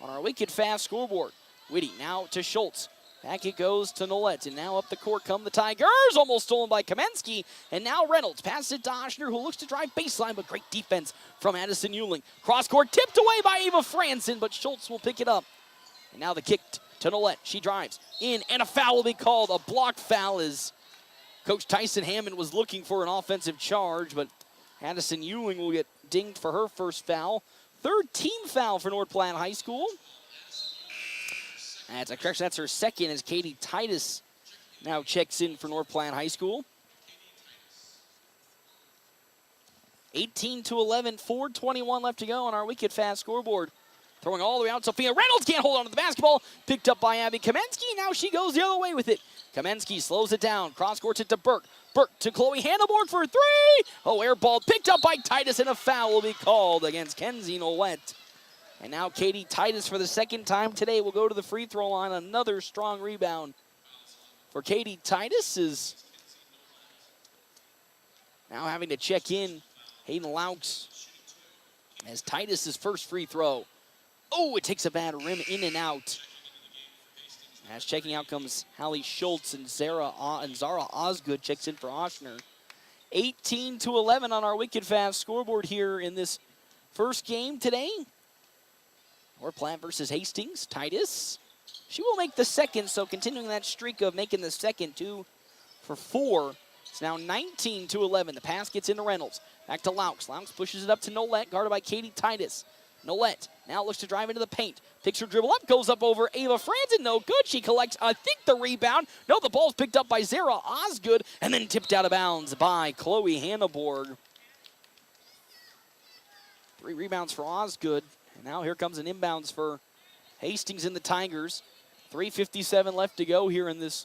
on our wicked fast scoreboard. Whitty now to Schultz. Back it goes to Nolette, and now up the court come the Tigers. Almost stolen by Kamensky, and now Reynolds passes it to Oshner, who looks to drive baseline, but great defense from Addison Euling. Cross court tipped away by Ava Franzen, but Schultz will pick it up. And now the kick to Nolette. She drives in, and a foul will be called. A block foul as Coach Tyson Hammond was looking for an offensive charge, but Addison Euling will get dinged for her first foul. Third team foul for North Platte High School. That's a correction. That's her second as Katie Titus now checks in for North Platte High School. 18-11, 4:21 left to go on our wicked fast scoreboard. Throwing all the way out, Sophia Reynolds can't hold on to the basketball. Picked up by Abby Kamensky. Now she goes the other way with it. Kamensky slows it down. Cross courts it to Burke. Burke to Chloe Hanneborg for 3. Oh, air ball picked up by Titus, and a foul will be called against Kenzie Nolette. And now Katie Titus for the second time today will go to the free throw line. Another strong rebound for Katie Titus is now having to check in Hayden Laux as Titus's first free throw. Oh, it takes a bad rim in and out. As checking out comes Hallie Schultz, and Zara Osgood checks in for Oshner. 18-11 on our wicked fast scoreboard here in this first game today. North Platte versus Hastings. Titus. She will make the second, so continuing that streak of making the second, 2 for 4. It's now 19-11. The pass gets into Reynolds. Back to Laux. Laux pushes it up to Nolette, guarded by Katie Titus. Nolette now looks to drive into the paint. Picks her dribble up, goes up over Ava Franzen. No good. She collects, I think, the rebound. No, the ball's picked up by Zara Osgood and then tipped out of bounds by Chloe Hanneborg. 3 rebounds for Osgood. And now here comes an inbounds for Hastings and the Tigers. 3:57 left to go here in this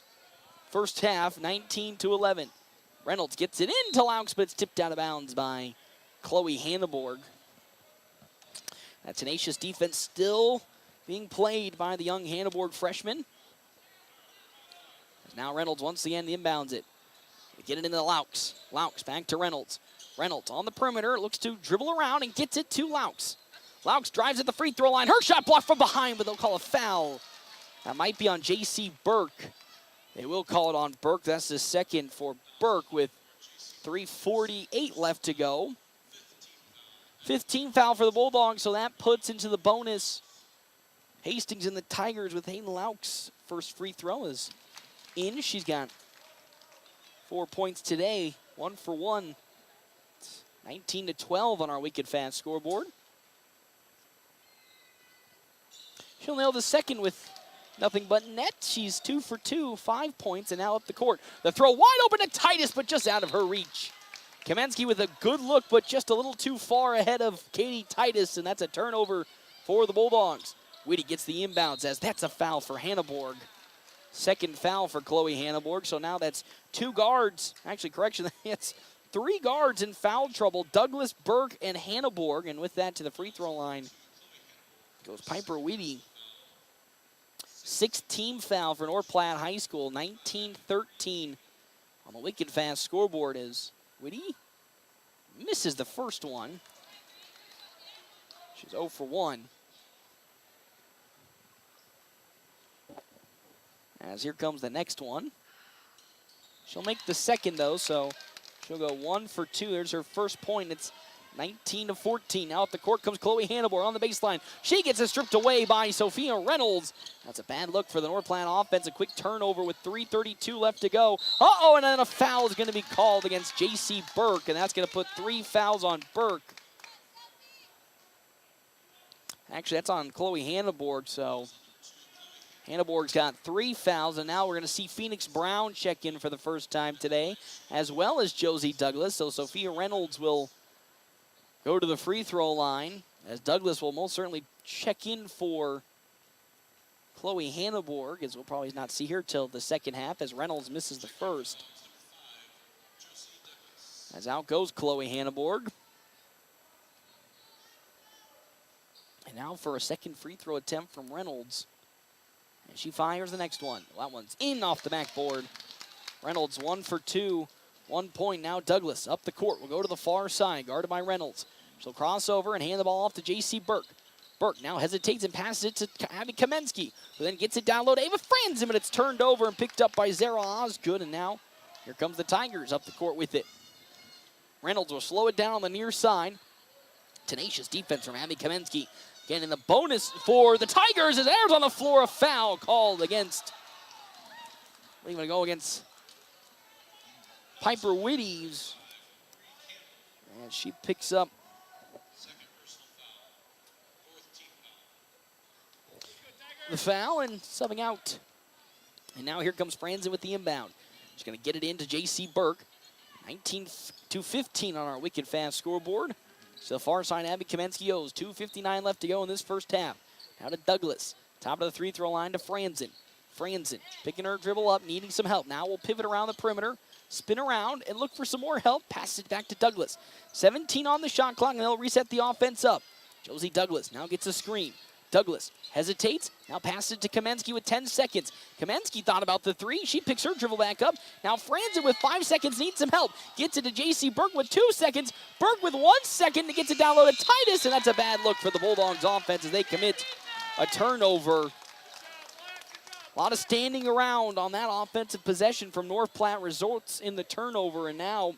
first half, 19-11. Reynolds gets it into Laux, but it's tipped out of bounds by Chloe Hanneborg. That tenacious defense still being played by the young Hanneborg freshman. Now Reynolds once again inbounds it. They get it into Laux. Laux back to Reynolds. Reynolds on the perimeter, looks to dribble around and gets it to Laux. Laux drives at the free throw line. Her shot blocked from behind, but they'll call a foul. That might be on J.C. Burke They will call it on Burke. That's the second for Burke with 3:48 left to go. 15 foul for the Bulldogs, so that puts into the bonus Hastings and the Tigers with Hayden Laux. First free throw is in. She's got 4 points today, 1 for 1. 19-12 on our Wicked Fast scoreboard. She'll nail the second with nothing but net. She's 2 for 2, 5 points, and now up the court. The throw wide open to Titus, but just out of her reach. Kamensky with a good look, but just a little too far ahead of Katie Titus, and that's a turnover for the Bulldogs. Whitty gets the inbounds as that's a foul for Hanneborg. Second foul for Chloe Hanneborg, so now that's 2 guards. Actually, correction, it's 3 guards in foul trouble. Douglas, Burke, and Hanneborg, and with that to the free throw line goes Piper Whitty. 6-team foul for North Platte High School, 19-13 on the Wicked Fast scoreboard as Whitty misses the first one. She's 0 for 1. As here comes the next one. She'll make the second, though, so she'll go 1 for 2. There's her first point. It's 19-14. Now at the court comes Chloe Hanneborg on the baseline. She gets it stripped away by Sophia Reynolds. That's a bad look for the North Platte offense. A quick turnover with 3:32 left to go. Uh-oh, and then a foul is going to be called against J.C. Burke, and that's going to put 3 fouls on Burke. Actually, that's on Chloe Hanneborg, so Hanneborg's got 3 fouls, and now we're going to see Phoenix Brown check in for the first time today, as well as Josie Douglas. So Sophia Reynolds will go to the free throw line, as Douglas will most certainly check in for Chloe Hanneborg, as we'll probably not see her till the second half, as Reynolds misses the first. As out goes Chloe Hanneborg. And now for a second free throw attempt from Reynolds. And she fires the next one. Well, that one's in off the backboard. Reynolds 1 for 2. 1 point. Now Douglas up the court. Will go to the far side, guarded by Reynolds. She'll cross over and hand the ball off to J.C. Burke. Burke now hesitates and passes it to Abby Kamensky, who then gets it down low to Ava Franzen, but it's turned over and picked up by Zara Osgood, and now here comes the Tigers up the court with it. Reynolds will slow it down on the near side. Tenacious defense from Abby Kamensky. Again, in the bonus for the Tigers, as Ayers on the floor, a foul called against, I believe going to go against Piper Whitty's, and she picks up the foul and subbing out. And now here comes Franzen with the inbound. She's going to get it into J.C. Burke. 19-15 on our Wicked Fast scoreboard. So far side, Abby Kamensky owes. 2:59 left to go in this first half. Now to Douglas. Top of the free throw line to Franzen. Franzen picking her dribble up, needing some help. Now we'll pivot around the perimeter, spin around, and look for some more help. Pass it back to Douglas. 17 on the shot clock, and they'll reset the offense up. Josie Douglas now gets a screen. Douglas hesitates, now passes it to Kamensky with 10 seconds. Kamensky thought about the 3. She picks her dribble back up. Now Franzen with 5 seconds needs some help. Gets it to J.C. Burke with 2 seconds. Burke with 1 second to get it down low to Titus, and that's a bad look for the Bulldogs offense as they commit a turnover. A lot of standing around on that offensive possession from North Platte results in the turnover, and now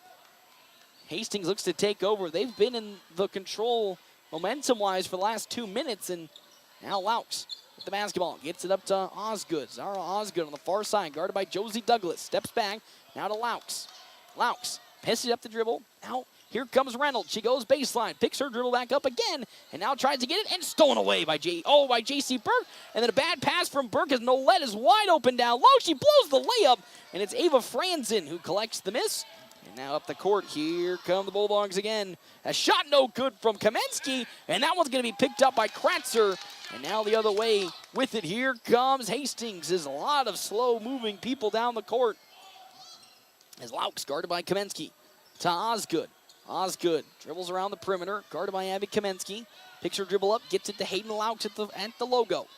Hastings looks to take over. They've been in the control momentum-wise for the last 2 minutes, and now Laux with the basketball. Gets it up to Osgood. Zara Osgood on the far side, guarded by Josie Douglas. Steps back, now to Laux. Laux pisses up the dribble. Now here comes Reynolds. She goes baseline, picks her dribble back up again, and now tries to get it, and stolen away by J.C. Burke. And then a bad pass from Burke as Nolette is wide open down low. She blows the layup, and it's Ava Franzen who collects the miss. And now up the court, here come the Bulldogs again. A shot no good from Kamensky, and that one's going to be picked up by Kratzer. And now the other way with it, here comes Hastings. There's a lot of slow-moving people down the court. As Laux, guarded by Kamensky, to Osgood. Osgood dribbles around the perimeter, guarded by Abby Kamensky. Picks her dribble up, gets it to Hayden Laux at the logo.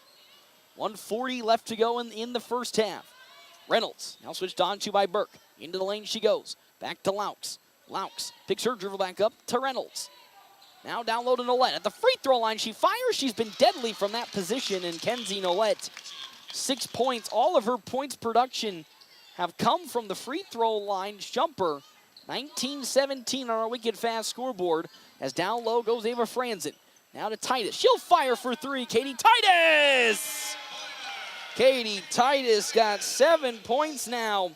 1:40 left to go in the first half. Reynolds, now switched on to by Burke. Into the lane she goes. Back to Laux. Laux picks her dribble back up to Reynolds. Now down low to Nolette. At the free throw line, she fires. She's been deadly from that position, and Kenzie Nolette, 6 points. All of her points production have come from the free throw line jumper. 19-17 on our wicked fast scoreboard as down low goes Ava Franzen. Now to Titus. She'll fire for three. Katie Titus! Katie Titus got 7 points now.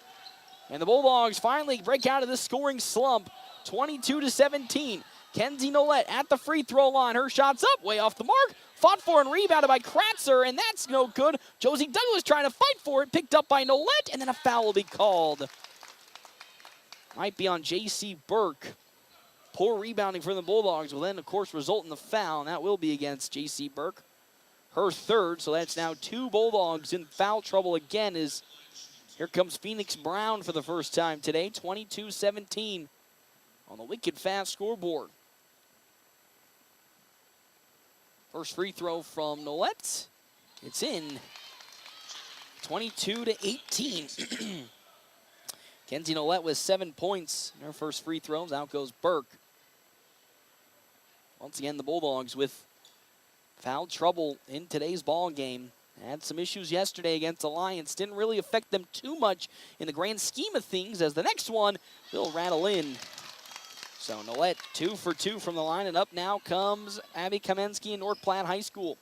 And the Bulldogs finally break out of this scoring slump. 22-17. Kenzie Nolet at the free throw line. Her shot's up, way off the mark. Fought for and rebounded by Kratzer, and that's no good. Josie Douglas trying to fight for it. Picked up by Nolet, and then a foul will be called. Might be on J.C. Burke. Poor rebounding for the Bulldogs will then, of course, result in the foul, and that will be against J.C. Burke. Her third, so that's now 2 Bulldogs in foul trouble again as here comes Phoenix Brown for the first time today. 22-17 on the wicked fast scoreboard. First free throw from Nolet. It's in. 22-18. Kenzie Nolet with 7 points in her first free throws. Out goes Burke. Once again, the Bulldogs with foul trouble in today's ball game. Had some issues yesterday against Alliance. Didn't really affect them too much in the grand scheme of things, as the next one will rattle in. So Nolet 2 for 2 from the line, and up now comes Abby Kamensky in North Platte High School.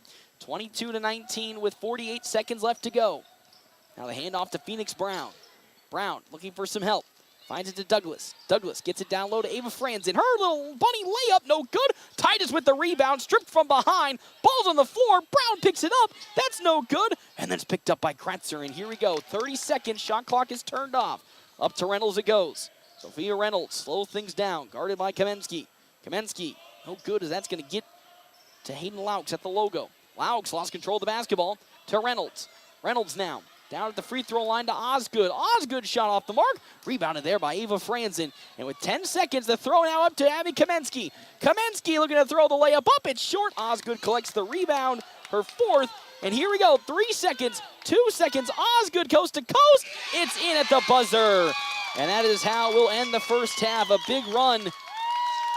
22-19 with 48 seconds left to go. Now the handoff to Phoenix Brown. Brown looking for some help. Finds it to Douglas. Douglas gets it down low to Ava Franzen. Her little bunny layup, no good. Titus with the rebound, stripped from behind. Ball's on the floor. Brown picks it up. That's no good. And then it's picked up by Kratzer. And here we go. 30 seconds. Shot clock is turned off. Up to Reynolds it goes. Sophia Reynolds slows things down. Guarded by Kamensky. Kamensky, no good as that's going to get to Hayden Laux at the logo. Laux lost control of the basketball to Reynolds. Reynolds now. Down at the free throw line to Osgood. Osgood shot off the mark. Rebounded there by Ava Franzen. And with 10 seconds, the throw now up to Abby Kamensky. Kamensky looking to throw the layup up. It's short. Osgood collects the rebound. Her fourth. And here we go. 3 seconds. 2 seconds. Osgood coast to coast. It's in at the buzzer. And that is how we'll end the first half. A big run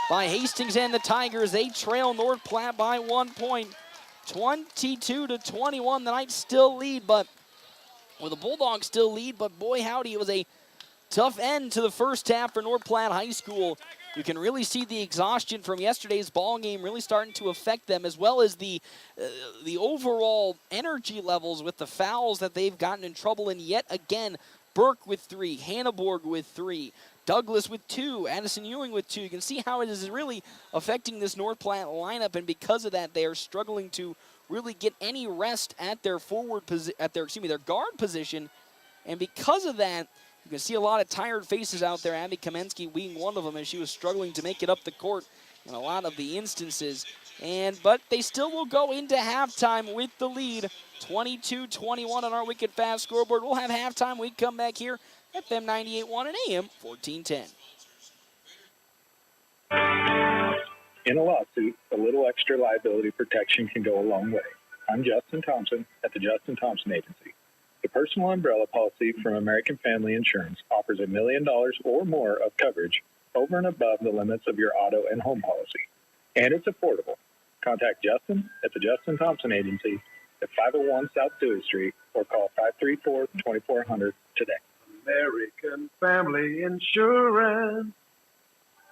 by Hastings and the Tigers. They trail North Platte by 1 point. 22-21. The Knights still lead, but the Bulldogs still lead, but boy howdy, it was a tough end to the first half for North Platte High School. You can really see the exhaustion from yesterday's ball game really starting to affect them, as well as the overall energy levels with the fouls that they've gotten in trouble in yet again. Burke with 3, Hannah Borg with 3, Douglas with 2, Addison Ewing with 2. You can see how it is really affecting this North Platte lineup, and because of that, they are struggling to really get any rest at their their guard position. And because of that, you can see a lot of tired faces out there. Abby Kamensky being one of them, as she was struggling to make it up the court in a lot of the instances. But they still will go into halftime with the lead, 22-21 on our wicked fast scoreboard. We'll have halftime. We come back here, FM 98.1 and AM 1410. In a lawsuit, a little extra liability protection can go a long way. I'm Justin Thompson at the Justin Thompson Agency. The personal umbrella policy from American Family Insurance offers $1 million or more of coverage over and above the limits of your auto and home policy. And it's affordable. Contact Justin at the Justin Thompson Agency at 501 South Dewey Street or call 534-2400 today. American Family Insurance.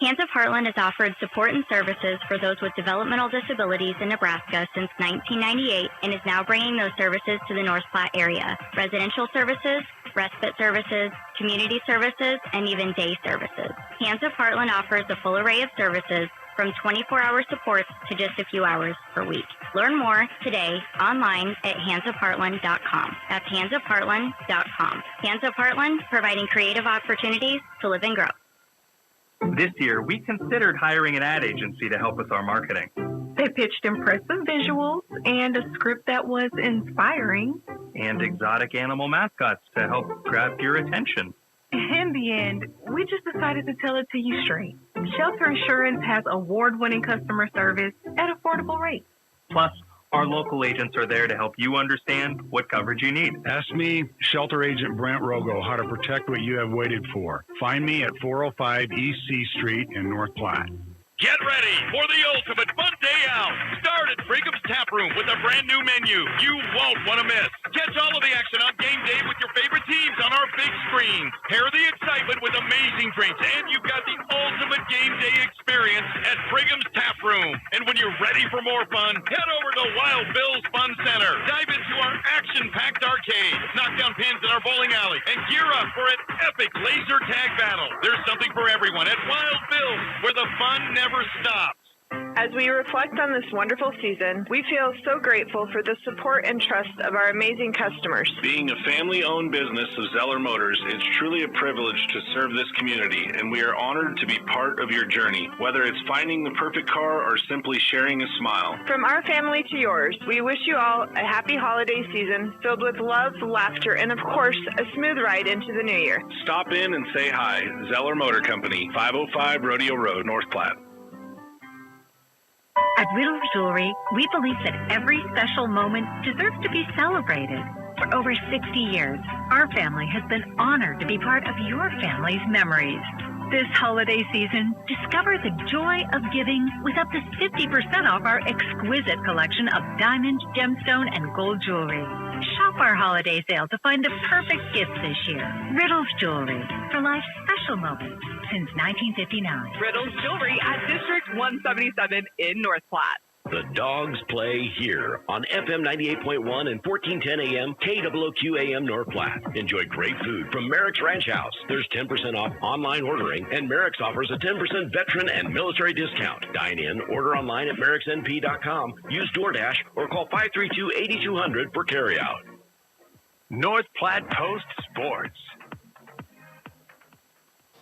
Hands of Heartland has offered support and services for those with developmental disabilities in Nebraska since 1998 and is now bringing those services to the North Platte area. Residential services, respite services, community services, and even day services. Hands of Heartland offers a full array of services from 24-hour support to just a few hours per week. Learn more today online at handsofheartland.com. That's handsofheartland.com. Hands of Heartland, providing creative opportunities to live and grow. This year, we considered hiring an ad agency to help with our marketing. They pitched impressive visuals and a script that was inspiring. And exotic animal mascots to help grab your attention. In the end, we just decided to tell it to you straight. Shelter Insurance has award-winning customer service at affordable rates. Plus, our local agents are there to help you understand what coverage you need. Ask me, Shelter Agent Brent Rogo, how to protect what you have waited for. Find me at 405 East C Street in North Platte. Get ready for the ultimate fun day out. Start at Pregame's Tap Room with a brand new menu you won't want to miss. Get Catch all of the action on game day with your favorite teams on our big screens. Pair the excitement with amazing drinks, and you've got the ultimate game day experience at Pregame's Tap Room. And when you're ready for more fun, head over to Wild Bill's Fun Center. Dive into our action-packed arcade, knock down pins in our bowling alley, and gear up for an epic laser tag battle. There's something for everyone at Wild Bill's, where the fun never stops. As we reflect on this wonderful season, we feel so grateful for the support and trust of our amazing customers. Being a family-owned business of Zeller Motors, it's truly a privilege to serve this community, and we are honored to be part of your journey, whether it's finding the perfect car or simply sharing a smile. From our family to yours, we wish you all a happy holiday season filled with love, laughter, and of course, a smooth ride into the new year. Stop in and say hi. Zeller Motor Company, 505 Rodeo Road, North Platte. At Riddle Jewelry, we believe that every special moment deserves to be celebrated. For over 60 years, our family has been honored to be part of your family's memories. This holiday season, discover the joy of giving with up to 50% off our exquisite collection of diamond, gemstone, and gold jewelry. Shop our holiday sale to find the perfect gift this year. Riddle's Jewelry, for life's special moments since 1959. Riddle's Jewelry at District 177 in North Platte. The Dogs play here on FM 98.1 and 1410 AM, KOOQ AM North Platte. Enjoy great food from Merrick's Ranch House. There's 10% off online ordering, and Merrick's offers a 10% veteran and military discount. Dine in, order online at merricksnp.com, use DoorDash, or call 532-8200 for carryout. North Platte Post Sports.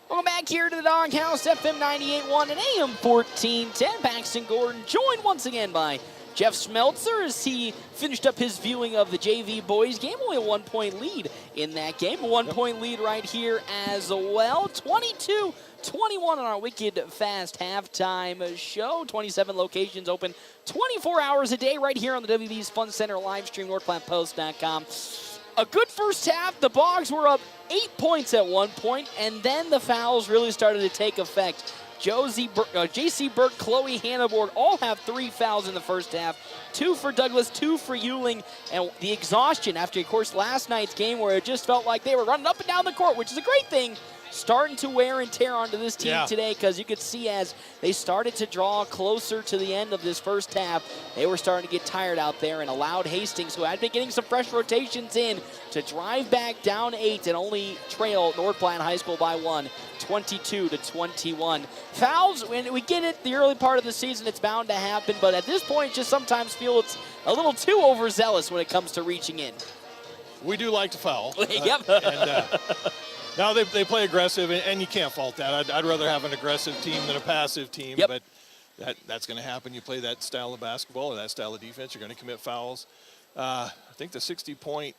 Welcome back here to the Doghouse, FM 98.1 and AM 1410. Paxton Gordon joined once again by Jeff Schmeltzer as he finished up his viewing of the JV boys game. Only a 1-point lead in that game. A 1-point lead right here as well. 22-21 on our wicked fast halftime show. 27 locations open 24 hours a day right here on the WB's Fun Center live stream, NorthPlattePost.com. A good first half. The Bogs were up 8 points at one point, and then the fouls really started to take effect. J.C. Burke, Chloe Hannibord all have 3 fouls in the first half. 2 for Douglas, 2 for Ewing, and the exhaustion after, of course, last night's game where it just felt like they were running up and down the court, which is a great thing. Starting to wear and tear onto this team today, because you could see as they started to draw closer to the end of this first half, they were starting to get tired out there and allowed Hastings, who had been getting some fresh rotations in, to drive back down 8 and only trail North Platte High School by 1, 22-21. Fouls, when we get it the early part of the season, it's bound to happen, but at this point, just sometimes feel it's a little too overzealous when it comes to reaching in. We do like to foul. Yep. Now they play aggressive, and you can't fault that. I'd rather have an aggressive team than a passive team, but that's going to happen. You play that style of basketball or that style of defense, you're going to commit fouls. I think the 60-point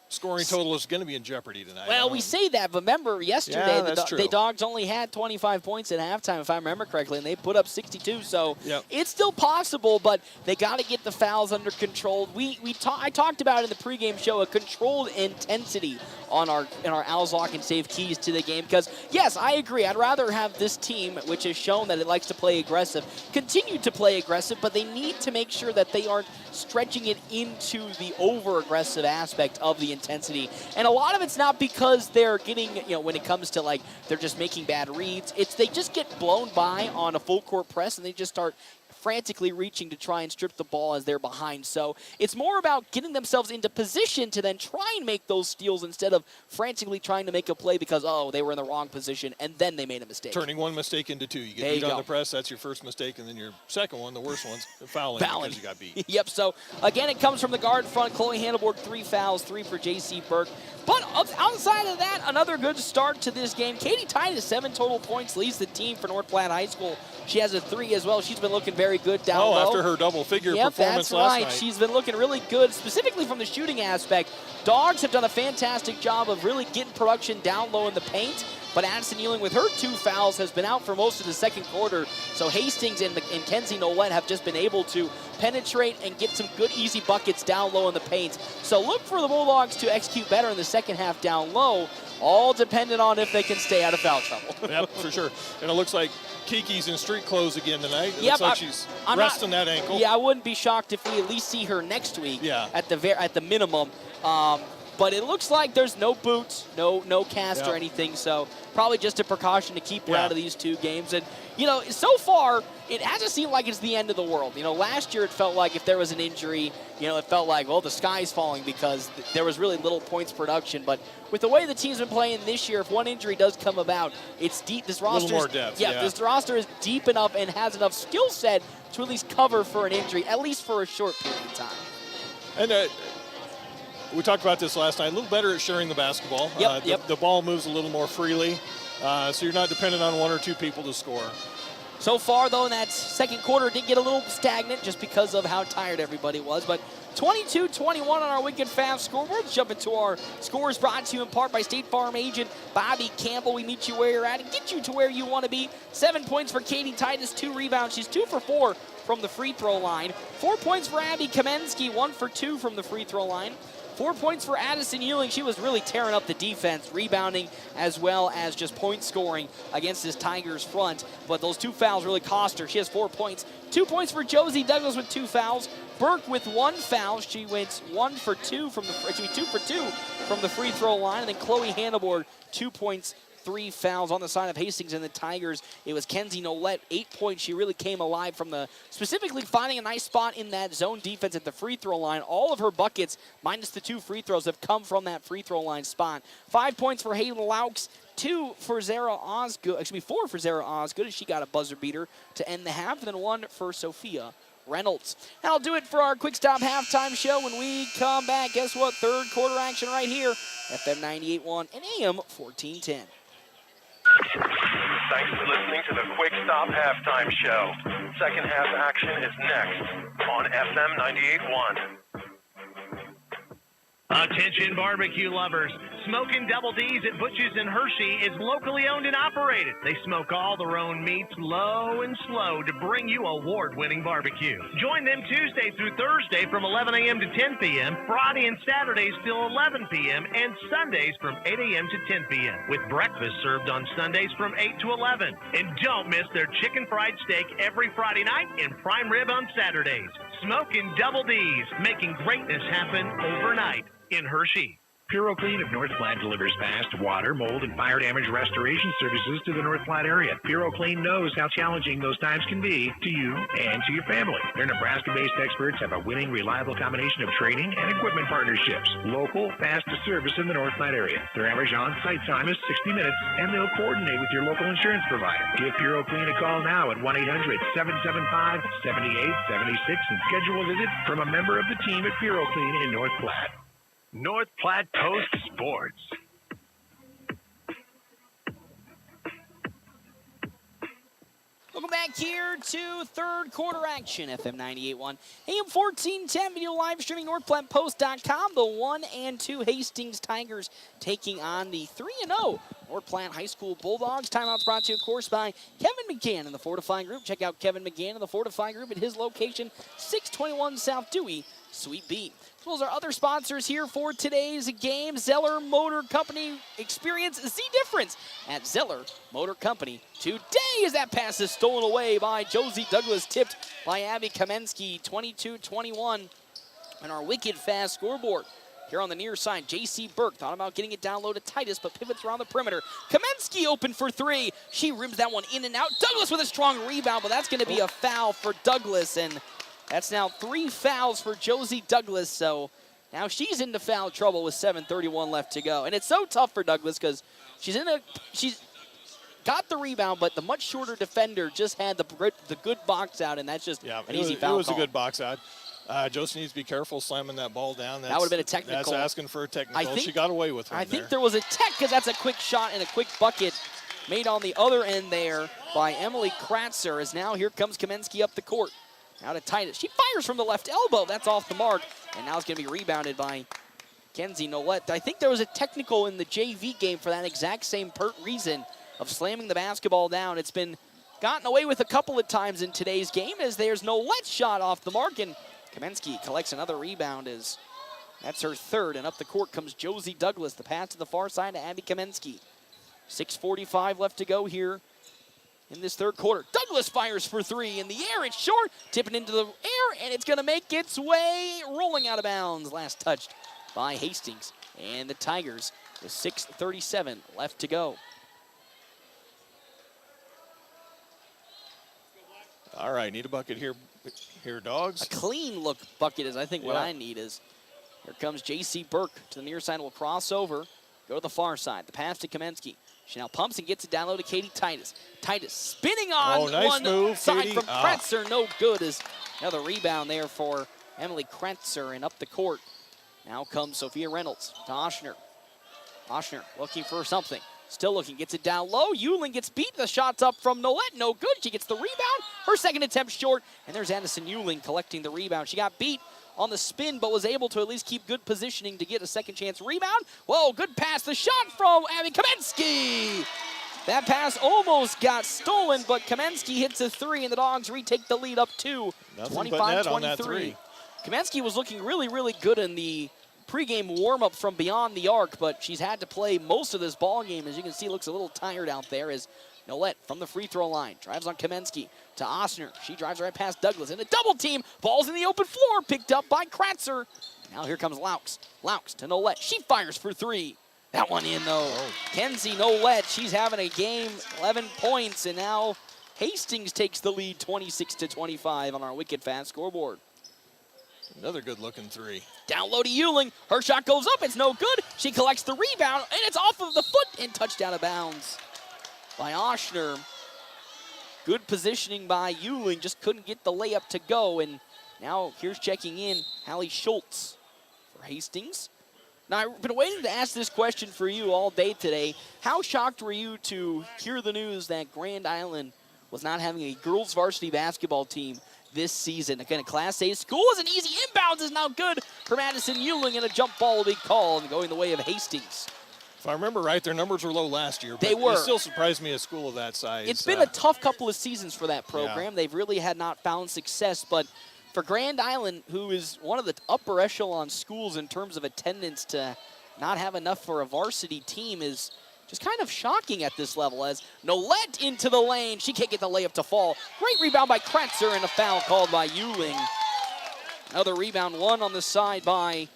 scoring total is going to be in jeopardy tonight. Well, we say that, but remember yesterday the Dogs only had 25 points at halftime, if I remember correctly, and they put up 62. So it's still possible, but they got to get the fouls under control. I talked about in the pregame show a controlled intensity on our Owls Lock and Save keys to the game, because yes, I agree. I'd rather have this team, which has shown that it likes to play aggressive, continue to play aggressive, but they need to make sure that they aren't stretching it into the over-aggressive aspect of the intensity. And a lot of it's not because they're getting, when it comes to like they're just making bad reads, it's they just get blown by on a full court press and they just start frantically reaching to try and strip the ball as they're behind. So it's more about getting themselves into position to then try and make those steals instead of frantically trying to make a play because, they were in the wrong position and then they made a mistake. Turning one mistake into 2. You get beat on the press, that's your first mistake, and then your second one, the worst one's fouling because you got beat. Yep, so again, it comes from the guard front. Chloe Hannibord, 3 fouls, 3 for J.C. Burke. But outside of that, another good start to this game. Katie Titus, 7 total points, leads the team for North Platte High School. She has a 3 as well. She's been looking very good down low. After her double-figure performance last night. She's been looking really good, specifically from the shooting aspect. Dogs have done a fantastic job of really getting production down low in the paint. but Addison Ewing with her 2 fouls has been out for most of the second quarter. So Hastings and Kenzie Nolette have just been able to penetrate and get some good easy buckets down low in the paint. So look for the Bulldogs to execute better in the second half down low, all dependent on if they can stay out of foul trouble. Yep, for sure. And it looks like Kiki's in street clothes again tonight. It Yep, looks like she's resting that ankle. Yeah, I wouldn't be shocked if we at least see her next week at the minimum. But it looks like there's no boots, no cast or anything, so probably just a precaution to keep her out of these 2 games. And, you know, so far, it hasn't seemed like it's the end of the world. You know, last year it felt like if there was an injury, you know, it felt like, well, the sky's falling because there was really little points production. But with the way the team's been playing this year, if one injury does come about, it's deep. This roster, a little more depth. This roster is deep enough and has enough skill set to at least cover for an injury, at least for a short period of time. And we talked about this last night. A little better at sharing the basketball. The ball moves a little more freely, so you're not dependent on 1 or 2 people to score. So far, though, in that second quarter, it did get a little stagnant just because of how tired everybody was. But 22-21 on our Wicked Fast scoreboard. Let's jump into our scores brought to you in part by State Farm agent Bobby Campbell. We meet you where you're at and get you to where you want to be. 7 points for Katie Titus, 2 rebounds. She's 2 for 4 from the free throw line. 4 points for Abby Kamensky, 1 for 2 from the free throw line. 4 points for Addison Ewing. She was really tearing up the defense, rebounding as well as just point scoring against this Tigers front. But those 2 fouls really cost her. She has 4 points. 2 points for Josie Douglas with 2 fouls. Burke with 1 foul. She went 2 for 2 from the free throw line. And then Chloe Handelborg, 2 points, 3 fouls on the side of Hastings and the Tigers. It was Kenzie Nolette, 8 points. She really came alive from specifically finding a nice spot in that zone defense at the free throw line. All of her buckets, minus the 2 free throws, have come from that free throw line spot. 5 points for Hayden Laux, 4 for Zara Osgood, as she got a buzzer beater to end the half, and then 1 for Sophia Reynolds. That'll do it for our Quick Stop halftime show. When we come back, guess what? Third quarter action right here, FM 98.1 and AM 1410. Thanks for listening to the Quick Stop Halftime Show. Second half action is next on FM 98.1. Attention barbecue lovers. Smoking Double D's at Butch's in Hershey is locally owned and operated. They smoke all their own meats low and slow to bring you award-winning barbecue. Join them Tuesday through Thursday from 11 a.m. to 10 p.m., Friday and Saturdays till 11 p.m., and Sundays from 8 a.m. to 10 p.m., with breakfast served on Sundays from 8 to 11. And don't miss their chicken fried steak every Friday night and prime rib on Saturdays. Smoking Double D's, making greatness happen overnight in Hershey. Puro Clean of North Platte delivers fast water, mold, and fire damage restoration services to the North Platte area. Puro Clean knows how challenging those times can be to you and to your family. Their Nebraska-based experts have a winning, reliable combination of training and equipment partnerships. Local, fast to service in the North Platte area. Their average on-site time is 60 minutes, and they'll coordinate with your local insurance provider. Give Puro Clean a call now at 1-800-775-7876 and schedule a visit from a member of the team at Puro Clean in North Platte. North Platte Post Sports. Welcome back here to third quarter action, FM 98.1, AM 1410, video live streaming, NorthPlattePost.com. The 1 and 2 Hastings Tigers taking on the 3-0 North Platte High School Bulldogs. Timeouts brought to you, of course, by Kevin McGann and the Fortifying Group. Check out Kevin McGann and the Fortifying Group at his location, 621 South Dewey, Suite B. As well as our other sponsors here for today's game, Zeller Motor Company. Experience the difference at Zeller Motor Company today, as that pass is stolen away by Josie Douglas, tipped by Abby Kamensky, 22-21 on our wicked fast scoreboard. Here on the near side, J.C. Burke thought about getting it down low to Titus, but pivots around the perimeter. Kamensky open for 3. She rims that one in and out. Douglas with a strong rebound, but that's going to be a foul for Douglas, and that's now 3 fouls for Josie Douglas, so now she's into foul trouble with 7:31 left to go. And it's so tough for Douglas because she's got the rebound, but the much shorter defender just had the good box out, and that's just an easy foul. It was call. a good box out. Josie needs to be careful slamming that ball down. That would have been a technical. That's asking for a technical. She got away with one. I think there was a tech because that's a quick shot and a quick bucket made on the other end there by Emily Kratzer, as now here comes Kamensky up the court. Now to Titus. She fires from the left elbow. That's off the mark. And now it's going to be rebounded by Kenzie Nolette. I think there was a technical in the JV game for that exact same reason of slamming the basketball down. It's been gotten away with a couple of times in today's game as there's Nolette's shot off the mark, and Kamensky collects another rebound as that's her third, and up the court comes Josie Douglas. The pass to the far side to Abby Kamensky. 6:45 left to go here in this third quarter. Douglas fires for three in the air. It's short, tipping into the air, and it's going to make its way rolling out of bounds. Last touched by Hastings and the Tigers with 6:37 left to go. All right, need a bucket here, dogs. A clean look bucket is, I think, what I need is. Here comes J.C. Burke to the near side. Will cross over, go to the far side. The pass to Kamensky. She now pumps and gets it down low to Katie Titus. Titus spinning on nice one move, side Katie. from Kretzer. No good as another rebound there for Emily Kretzer, and up the court. Now comes Sophia Reynolds to Oshner. Oshner looking for something. Still looking, gets it down low. Euling gets beat. The shot's up from Nolette. No good. She gets the rebound. Her second attempt short. And there's Addison Euling collecting the rebound. She got beat on the spin, but was able to at least keep good positioning to get a second chance rebound. Whoa, good pass. The shot from Abby Kamensky. That pass almost got stolen, but Kamensky hits a three, and the Dogs retake the lead up to 25-23. Kamensky was looking really, really good in the pregame warm-up from beyond the arc, but she's had to play most of this ball game. As you can see, looks a little tired out there as Nolette from the free throw line drives on Kamensky to Osner. She drives right past Douglas in a double team. Ball's in the open floor, picked up by Kratzer. Now here comes Laux. Laux to Nolette. She fires for three. That one in though. Kenzie Nolette, she's having a game, 11 points, and now Hastings takes the lead 26-25 on our wicked fast scoreboard. Another good-looking three. Down low to Euling. Her shot goes up. It's no good. She collects the rebound, and it's off of the foot and touched out of bounds by Oshner. Good positioning by Euling. Just couldn't get the layup to go. And now here's checking in Hallie Schultz for Hastings. Now, I've been waiting to ask this question for you all day today. How shocked were you to hear the news that Grand Island was not having a girls varsity basketball team this season? Again, a Class A school is an easy inbounds is now good for Madison Euling, and a jump ball will be called going the way of Hastings. If I remember right, their numbers were low last year. But they were. It still surprised me a school of that size. It's been a tough couple of seasons for that program. Yeah. They've really had not found success, but for Grand Island, who is one of the upper echelon schools in terms of attendance, to not have enough for a varsity team is just kind of shocking at this level. As Nolette into the lane. She can't get the layup to fall. Great rebound by Kratzer, and a foul called by Euling. Another rebound, one on the side by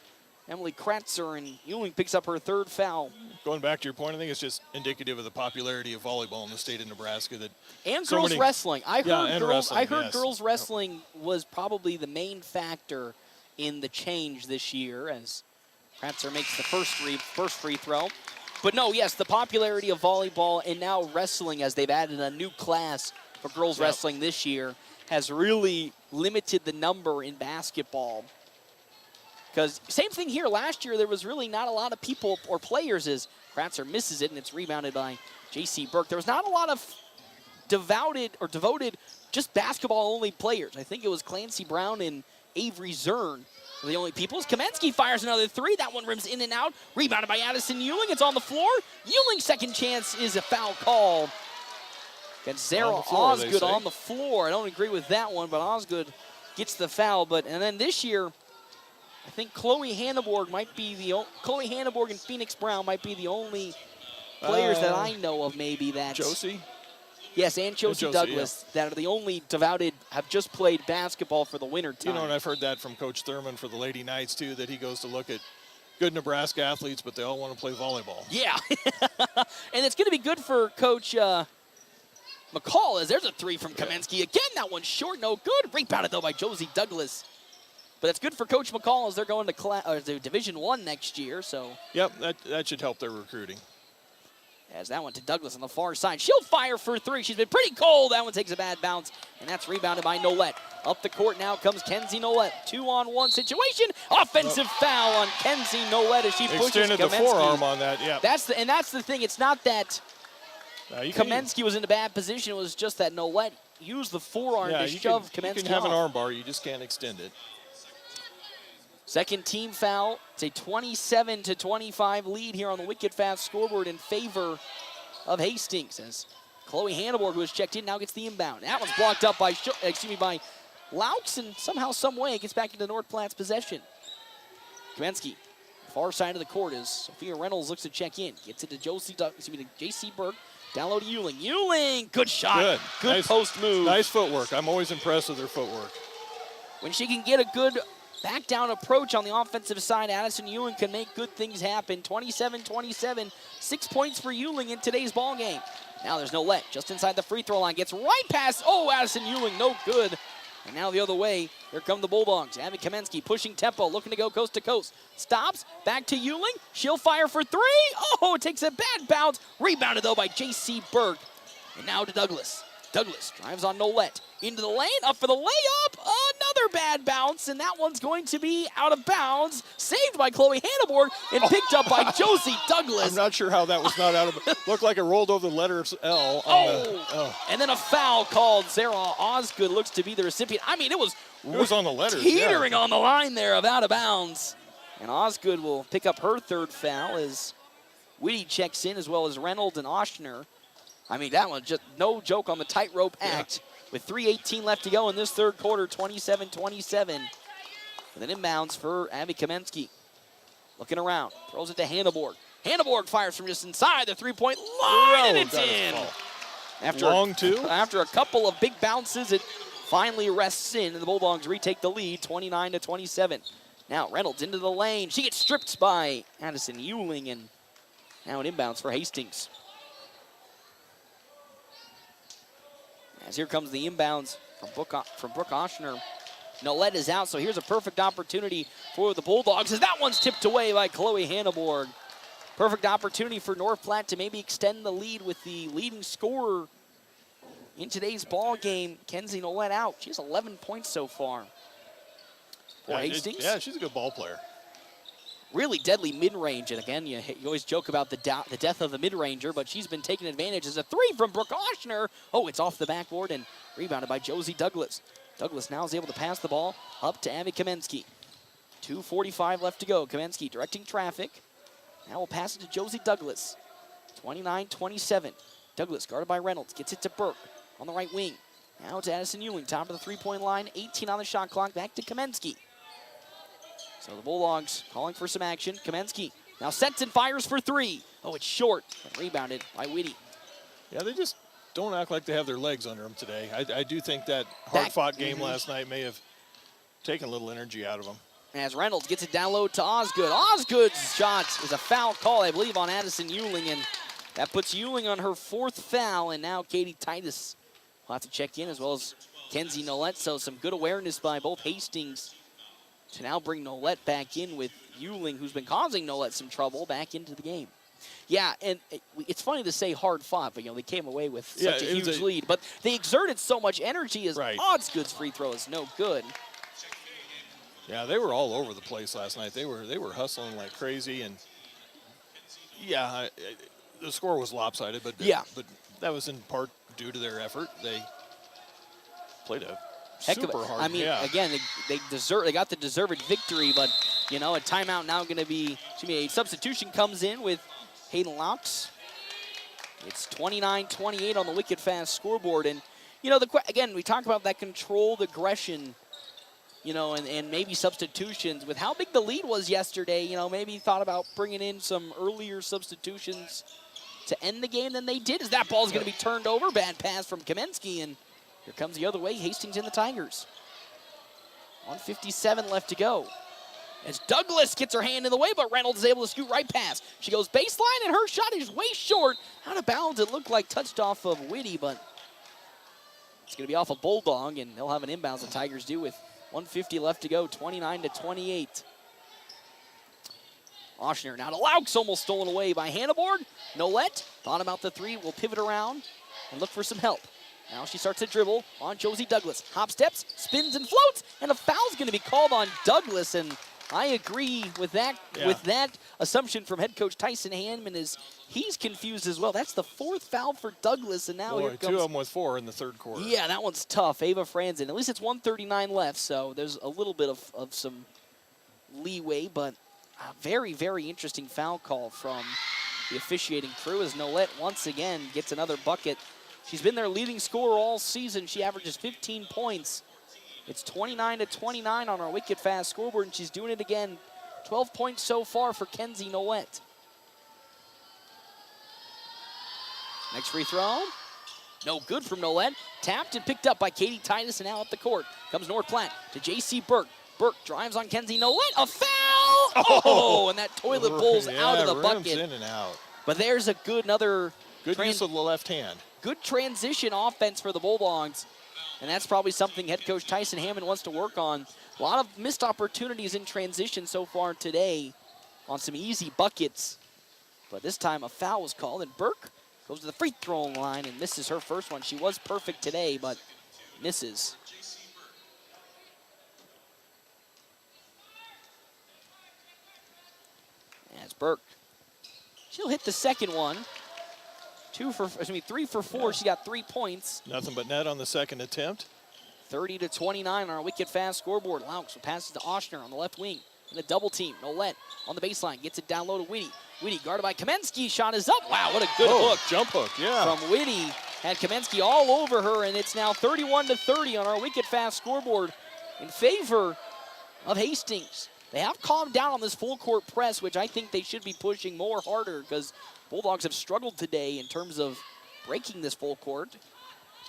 Emily Kratzer, and Euling picks up her third foul. Going back to your point, I think it's just indicative of the popularity of volleyball in the state of Nebraska. And so girls wrestling. I heard yes. girls wrestling was probably the main factor in the change this year, as Kratzer makes the first free throw. But no, yes, the popularity of volleyball and now wrestling, as they've added a new class for girls wrestling this year, has really limited the number in basketball. Because same thing here, last year there was really not a lot of people or players, as Kratzer misses it, and it's rebounded by J.C. Burke. There was not a lot of devoted just basketball-only players. I think it was Clancy Brown and Avery Zern were the only people. As Kamensky fires another three. That one rims in and out. Rebounded by Addison Euling. It's on the floor. Euling's second chance is a foul call. Against Sarah Osgood on the floor. I don't agree with that one, but Osgood gets the foul. And then this year, I think Chloe Hanneborg and Phoenix Brown might be the only players that I know of maybe that. Josie? Yes, and Josie Douglas, that are the only devoted, have just played basketball for the winter time. You know, and I've heard that from Coach Thurman for the Lady Knights, too, that he goes to look at good Nebraska athletes, but they all want to play volleyball. Yeah. And it's going to be good for Coach McCall, as there's a three from Kamensky. Again, that one's short, no good. Rebounded, though, by Josie Douglas. But it's good for Coach McCall as they're going to Division I next year. So. Yep, that should help their recruiting. As that one to Douglas on the far side. She'll fire for three. She's been pretty cold. That one takes a bad bounce, and that's rebounded by Nolette. Up the court now comes Kenzie Nolette. 2-on-1 situation. Offensive foul on Kenzie Nolette as she pushes Extended Kamensky. the forearm on that, yeah. That's the thing. It's not that Kamensky was in a bad position. It was just that Nolette used the forearm to shove Kamensky off. You can have an arm bar. You just can't extend it. Second team foul. It's a 27-25 lead here on the Wicked Fast scoreboard in favor of Hastings. As Chloe Hanneborg, who has checked in, now gets the inbound. That one's blocked up by Laux, and somehow, some way, it gets back into North Platte's possession. Kamensky, far side of the court as Sophia Reynolds looks to check in. Gets it to J.C. Burke. Down low to Euling. Euling, good shot. Good nice, post move. Nice footwork. I'm always impressed with her footwork. When she can get a good back down approach on the offensive side, Addison Euling can make good things happen. 27-27, 6 points for Euling in today's ball game. Now there's Nolette just inside the free throw line. Gets right past, Addison Euling, no good. And now the other way, here come the Bulldogs. Abby Kamensky pushing tempo, looking to go coast to coast. Stops, back to Euling. She'll fire for three. It takes a bad bounce. Rebounded, though, by J.C. Burke. And now to Douglas. Douglas drives on Nolette. Into the lane, up for the layup. Another bad bounce, and that one's going to be out of bounds. Saved by Chloe Hanneborg and picked up by Josie Douglas. I'm not sure how that was not out of looked like it rolled over the letter L. And then a foul called. Sarah Osgood looks to be the recipient. I mean, it was on the letters. Teetering on the line there of out of bounds. And Osgood will pick up her third foul as Whitty checks in, as well as Reynolds and Oshner. I mean, that one just no joke on the tightrope act. With 3:18 left to go in this third quarter, 27-27. With an inbounds for Abby Kamensky. Looking around, throws it to Hanneborg. Hanneborg fires from just inside the three-point line, and it's in. After a couple of big bounces, it finally rests in, and the Bulldogs retake the lead, 29-27. Now Reynolds into the lane. She gets stripped by Addison Euling, and now an inbounds for Hastings. As here comes the inbounds from Brooke Oshner. Nolette is out, so here's a perfect opportunity for the Bulldogs as that one's tipped away by Chloe Hanneborg. Perfect opportunity for North Platte to maybe extend the lead with the leading scorer in today's ball game, Kenzie Nolette out. She has 11 points so far for Hastings. She's a good ball player. Really deadly mid-range, and again, you always joke about the death of the mid-ranger, but she's been taking advantage. As a three from Brooke Oshner. It's off the backboard and rebounded by Josie Douglas. Douglas now is able to pass the ball up to Abby Kamensky. 2:45 left to go. Kamensky directing traffic. Now we'll pass it to Josie Douglas. 29-27. Douglas guarded by Reynolds. Gets it to Burke on the right wing. Now to Addison Euling, top of the three-point line. 18 on the shot clock. Back to Kamensky. So the Bulldogs calling for some action. Kamensky now sets and fires for three. It's short. Rebounded by Whitty. Yeah, they just don't act like they have their legs under them today. I do think that hard-fought game last night may have taken a little energy out of them. As Reynolds gets it down low to Osgood. Osgood's shot is a foul call, I believe, on Addison Euling, and that puts Euling on her fourth foul, and now Katie Titus will have to check in, as well as Kenzie Nolette. So some good awareness by both Hastings to now bring Nolette back in with Euling, who's been causing Nolette some trouble, back into the game. Yeah, and it's funny to say hard fought, but they came away with such a huge lead. But they exerted so much energy as Osgood's free throw is no good. Yeah, they were all over the place last night. They were hustling like crazy, and the score was lopsided, but that was in part due to their effort. They played a super hard. I mean, again, they got the deserved victory, but a timeout now going to be. A substitution comes in with Hayden Laux. It's 29-28 on the Wicked Fast scoreboard, and again, we talk about that controlled aggression, and maybe substitutions. With how big the lead was yesterday, maybe thought about bringing in some earlier substitutions to end the game than they did. As that ball is going to be turned over, bad pass from Kamensky, and here comes the other way, Hastings and the Tigers. 1:57 left to go. As Douglas gets her hand in the way, but Reynolds is able to scoot right past. She goes baseline, and her shot is way short. Out of bounds, it looked like touched off of Whitty, but it's going to be off of Bulldog, and they'll have an inbounds, the Tigers do, with 1:50 left to go, 29-28. Oshner now to Laux, almost stolen away by Hanneborg. Nolette thought about the three, will pivot around and look for some help. Now she starts to dribble on Josie Douglas. Hop steps, spins and floats, and a foul's going to be called on Douglas, and I agree with that assumption from head coach Tyson Hanman, is he's confused as well. That's the fourth foul for Douglas, and now here comes... Two of them with 4 in the third quarter. Yeah, that one's tough. Ava Franzen. At least it's 1:39 left, so there's a little bit of some leeway, but a very, very interesting foul call from the officiating crew as Nolette once again gets another bucket. She's been their leading scorer all season. She averages 15 points. It's 29-29 on our wicked fast scoreboard, and she's doing it again. 12 points so far for Kenzie Nolette. Next free throw. No good from Nolette. Tapped and picked up by Katie Titus, and now up the court comes North Platte to J.C. Burke. Burke drives on Kenzie Nolette. A foul! Oh, and that toilet bowls out of the bucket. In and out. But there's a good Good use of the left hand. Good transition offense for the Bulldogs. And that's probably something head coach Tyson Hammond wants to work on. A lot of missed opportunities in transition so far today on some easy buckets. But this time a foul was called, and Burke goes to the free throw line and misses her first one. She was perfect today, but misses. That's Burke. She'll hit the second one. 3 for 4. Yeah. She got 3 points. Nothing but net on the second attempt. 30-29 on our wicked fast scoreboard. Laux passes to Oshner on the left wing in a double team. Nolette on the baseline gets it down low to Whitty. Whitty guarded by Kamensky. Shot is up. Wow, what a good hook. Jump hook, yeah. From Whitty. Had Kamensky all over her, and it's now 31-30 on our wicked fast scoreboard in favor of Hastings. They have calmed down on this full court press, which I think they should be pushing more harder because Bulldogs have struggled today in terms of breaking this full court.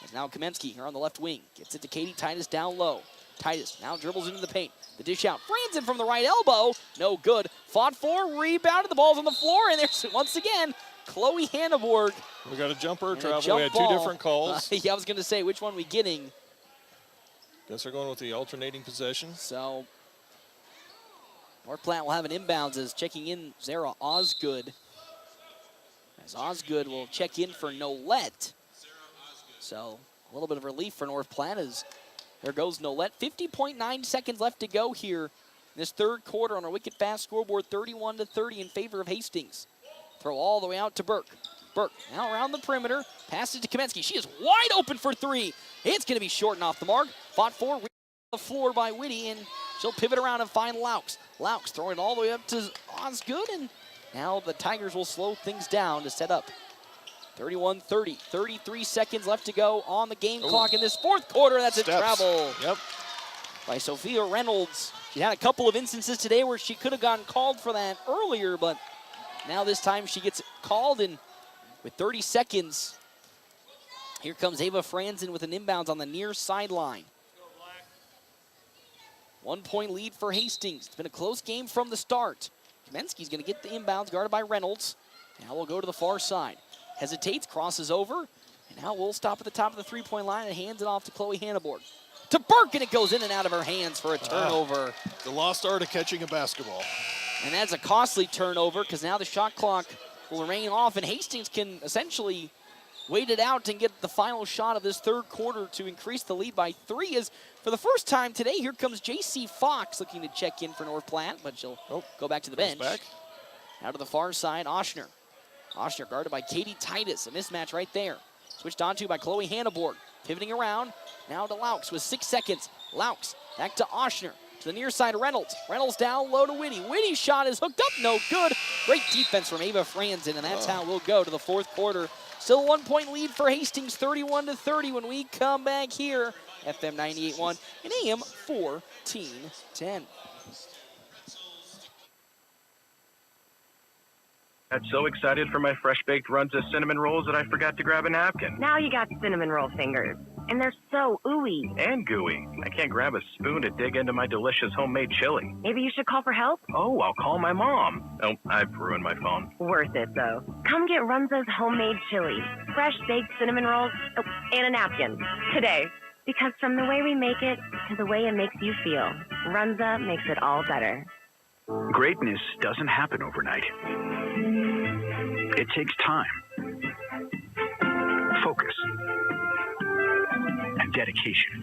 And now Kamensky here on the left wing. Gets it to Katie Titus down low. Titus now dribbles into the paint. The dish out. Franzen from the right elbow. No good. Fought for, rebounded. The ball's on the floor. And there's, once again, Chloe Hanneborg. We got a jumper travel. We had 2 different calls. Yeah, I was going to say, which one are we getting? Guess they're going with the alternating possession. So North Platte will have an inbounds as checking in Zara Osgood. As Osgood will check in for Nolette. So a little bit of relief for North Platte as there goes Nolette. 50.9 seconds left to go here in this third quarter on our wicked fast scoreboard. 31-30 in favor of Hastings. Throw all the way out to Burke. Burke now around the perimeter. Passes to Kamensky. She is wide open for 3. It's going to be short and off the mark. Fought for, the floor by Whitty, and she'll pivot around and find Laux. Laux throwing it all the way up to Osgood, and now the Tigers will slow things down to set up 31-30. 33 seconds left to go on the game clock in this fourth quarter. That's a travel by Sophia Reynolds. She had a couple of instances today where she could have gotten called for that earlier, but now this time she gets called, and with 30 seconds, here comes Ava Franzen with an inbounds on the near sideline. 1 point lead for Hastings. It's been a close game from the start. Kamensky's going to get the inbounds, guarded by Reynolds. Now we'll go to the far side. Hesitates, crosses over, and now we'll stop at the top of the three-point line and hands it off to Chloe Hanneborg. To Burke, and it goes in and out of her hands for a turnover. The lost art of catching a basketball. And that's a costly turnover because now the shot clock will remain off, and Hastings can essentially wait it out and get the final shot of this third quarter to increase the lead by 3. As for the first time today, here comes J.C. Fox looking to check in for North Platte, but she'll go back to the bench. Out to the far side, Oshner. Oshner guarded by Katie Titus. A mismatch right there. Switched onto by Chloe Hanneborg. Pivoting around. Now to Laux with 6 seconds. Laux back to Oshner. To the near side, Reynolds. Reynolds down low to Whitty. Whitty's shot is hooked up. No good. Great defense from Ava Franzen, and that's how we'll go to the fourth quarter. Still a 1 point lead for Hastings, 31-30 when we come back here. FM 98.1 and AM 1410. I'm so excited for my fresh baked Runza cinnamon rolls that I forgot to grab a napkin. Now you got cinnamon roll fingers, and they're so ooey. And gooey. I can't grab a spoon to dig into my delicious homemade chili. Maybe you should call for help? Oh, I'll call my mom. Oh, I've ruined my phone. Worth it, though. Come get Runza's homemade chili, fresh baked cinnamon rolls, and a napkin today. Because from the way we make it to the way it makes you feel, Runza makes it all better. Greatness doesn't happen overnight. It takes time, focus, and dedication.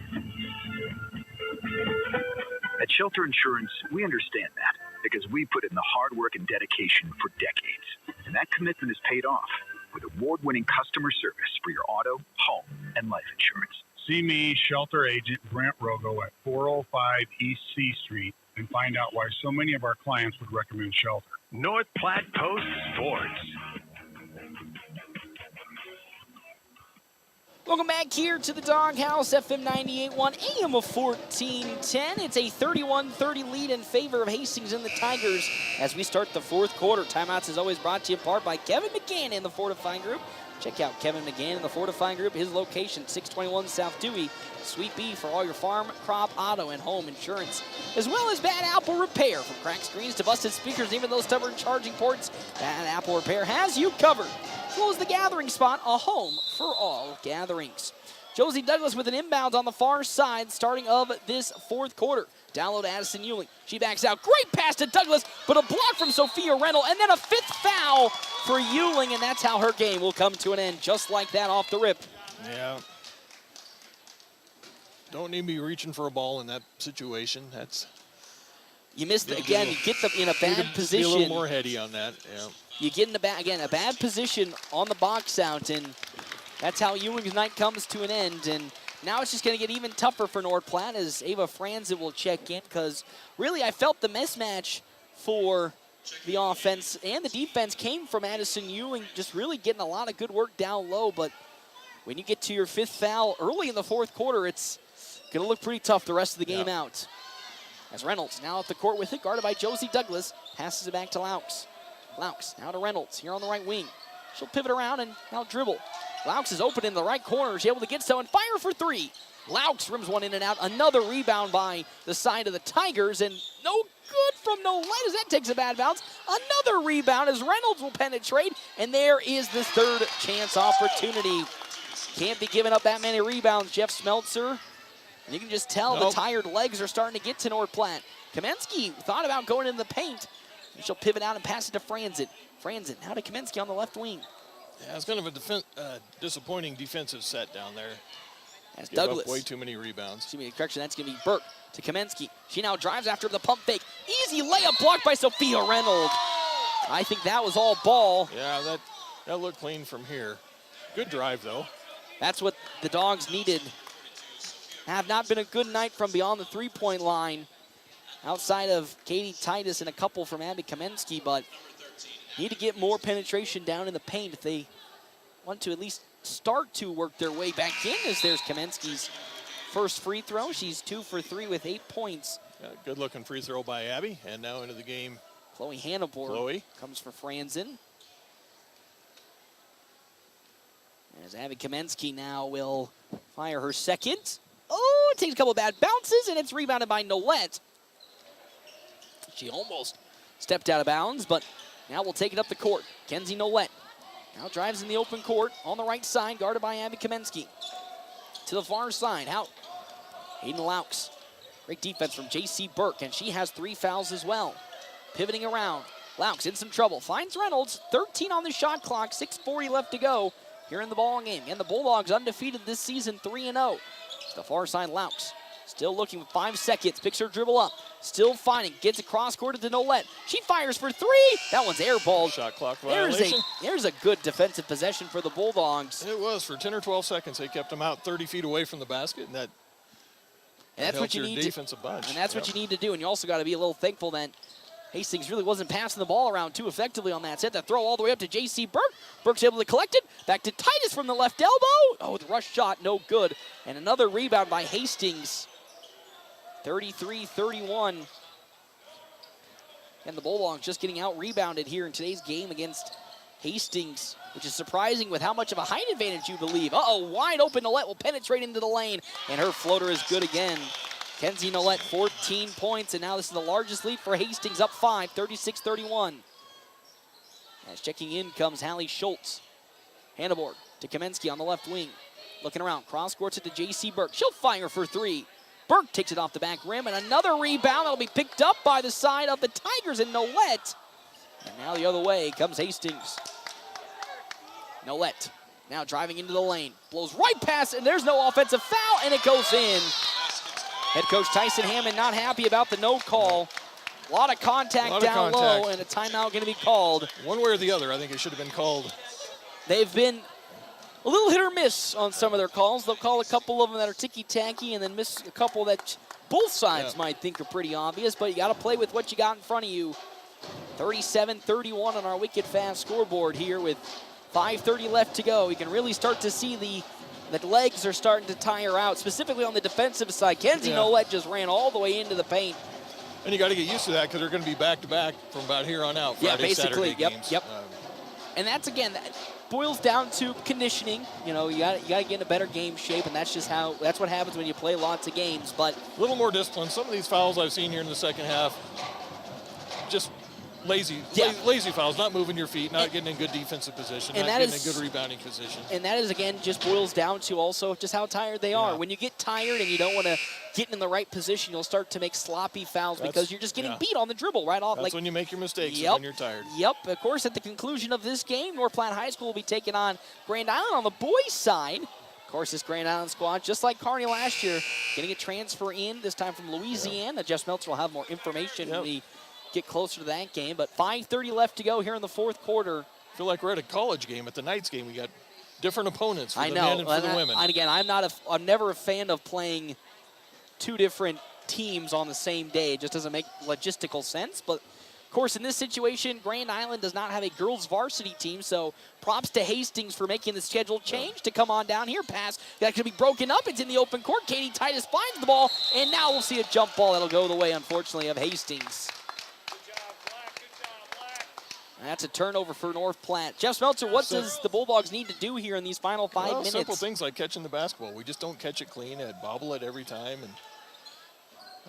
At Shelter Insurance, we understand that because we put in the hard work and dedication for decades. And that commitment is paid off with award-winning customer service for your auto, home, and life insurance. See me, Shelter Agent Brent Rogo, at 405 East C Street and find out why so many of our clients would recommend shelter. North Platte Post Sports. Welcome back here to the Doghouse, FM 98.1, AM of 1410. It's a 31-30 lead in favor of Hastings and the Tigers as we start the fourth quarter. Timeouts is always brought to you in part by Kevin McGann and the Fortifying Group. Check out Kevin McGann and the Fortifying Group. His location, 621 South Dewey, Suite B, for all your farm, crop, auto, and home insurance, as well as Bad Apple Repair. From cracked screens to busted speakers and even those stubborn charging ports, Bad Apple Repair has you covered. Close the gathering spot, a home for all gatherings. Josie Douglas with an inbound on the far side, starting of this fourth quarter. Down low to Addison Ewing. She backs out. Great pass to Douglas, but a block from Sophia Reynolds, and then a fifth foul for Ewing, and that's how her game will come to an end, just like that off the rip. Yeah. Don't need to be reaching for a ball in that situation. That's. You missed it again. You get them in a bad position. Be a little more heady on that. Yeah. You get in a bad position on the box out, and that's how Ewing's night comes to an end. And now it's just going to get even tougher for North Platte as Ava Franzen will check in, because really I felt the mismatch for the offense and the defense came from Addison Ewing, just really getting a lot of good work down low. But when you get to your fifth foul early in the fourth quarter, it's going to look pretty tough the rest of the game out. As Reynolds now at the court with it, guarded by Josie Douglas, passes it back to Laux. Laux now to Reynolds here on the right wing. She'll pivot around and now dribble. Laux is open in the right corner. She's able to get so and fire for three. Laux rims one in and out. Another rebound by the side of the Tigers, and no good from Nolette as that takes a bad bounce. Another rebound as Reynolds will penetrate, and there is the third chance opportunity. Can't be giving up that many rebounds, Jeff Smeltzer. And you can just tell the tired legs are starting to get to North Platte. Kamensky thought about going in the paint. And she'll pivot out and pass it to Franzen. Franzen now to Kamensky on the left wing. Yeah, it's kind of a disappointing defensive set down there. As Give Douglas. Up way too many rebounds. Excuse me, correction, that's going to be Burke to Kamensky. She now drives after the pump fake. Easy layup blocked by Sophia Reynolds. I think that was all ball. Yeah, that looked clean from here. Good drive, though. That's what the Dogs needed. Have not been a good night from beyond the three-point line, outside of Katie Titus and a couple from Abby Kamensky, but need to get more penetration down in the paint if they want to at least start to work their way back in, as there's Kamensky's first free throw. She's 2 for 3 with 8 points. Yeah, good-looking free throw by Abby, and now into the game. Chloe Hannibor comes for Franzen. As Abby Kamensky now will fire her second. Oh, it takes a couple bad bounces, and it's rebounded by Nolette. She almost stepped out of bounds, but now we'll take it up the court. Kenzie Nolette now drives in the open court on the right side, guarded by Abby Kamensky. To the far side, out. Hayden Laux. Great defense from J.C. Burke, and she has 3 fouls as well. Pivoting around. Laux in some trouble. Finds Reynolds. 13 on the shot clock. 6:40 left to go here in the ball game. And the Bulldogs undefeated this season, 3-0. To the far side, Laux. Still looking with 5 seconds. Picks her dribble up. Still fighting. Gets across court to Nolette. She fires for 3. That one's airballed. Shot clock violation. There's a good defensive possession for the Bulldogs. It was. For 10 or 12 seconds, they kept them out 30 feet away from the basket, and that's what you need defensive bunch. And that's what you need to do. And you also got to be a little thankful that Hastings really wasn't passing the ball around too effectively on that set. That throw all the way up to J.C. Burke. Burke's able to collect it. Back to Titus from the left elbow. Oh, the rush shot, no good. And another rebound by Hastings. 33-31. And the Bulldogs just getting out-rebounded here in today's game against Hastings, which is surprising with how much of a height advantage you believe. Uh-oh, wide open. Nolette will penetrate into the lane, and her floater is good again. Kenzie Nolette, 14 points, and now this is the largest lead for Hastings, up 5, 36-31. As checking in comes Hallie Schultz. Hannibor to Kamensky on the left wing. Looking around, cross courts it to J.C. Burke. She'll fire for 3. Burke takes it off the back rim, and another rebound that'll be picked up by the side of the Tigers and Nolette. And now the other way comes Hastings. Nolette now driving into the lane. Blows right past, and there's no offensive foul, and it goes in. Head coach Tyson Hammond not happy about the no call. A lot of contact down low, and a timeout going to be called. One way or the other, I think it should have been called. They've been a little hit or miss on some of their calls. They'll call a couple of them that are ticky-tacky and then miss a couple that both sides might think are pretty obvious, but you got to play with what you got in front of you. 37-31 on our wicked fast scoreboard here with 5:30 left to go. You can really start to see the legs are starting to tire out, specifically on the defensive side. Kenzie Nolet just ran all the way into the paint. And you got to get used to that because they're going to be back-to-back from about here on out. Friday, basically. Saturday games. Yep. And that's, again, that boils down to conditioning. You know, you got to get in a better game shape, and that's what happens when you play lots of games. But a little more discipline. Some of these fouls I've seen here in the second half, just lazy fouls, not moving your feet, not getting in good defensive position, not getting in good rebounding position. And that is, again, just boils down to also just how tired they are. When you get tired and you don't want to get in the right position, you'll start to make sloppy fouls because you're just getting beat on the dribble right off. That's when you make your mistakes, is when you're tired. Yep. Of course, at the conclusion of this game, North Platte High School will be taking on Grand Island on the boys' side. Of course, this Grand Island squad, just like Kearney last year, getting a transfer in, this time from Louisiana. Jeff Smeltzer will have more information when we get closer to that game, but 5:30 left to go here in the fourth quarter. I feel like we're at a college game. At the Knights game, we got different opponents for the men and for the women. And again, I'm never a fan of playing two different teams on the same day. It just doesn't make logistical sense. But of course, in this situation, Grand Island does not have a girls varsity team, so props to Hastings for making the schedule change to come on down here. Pass that could be broken up. It's in the open court. Katie Titus finds the ball, and now we'll see a jump ball that'll go the way, unfortunately, of Hastings. That's a turnover for North Platte. Jeff Smeltzer, what does the Bulldogs need to do here in these final 5 minutes? Simple things like catching the basketball. We just don't catch it clean. Bobble it every time. And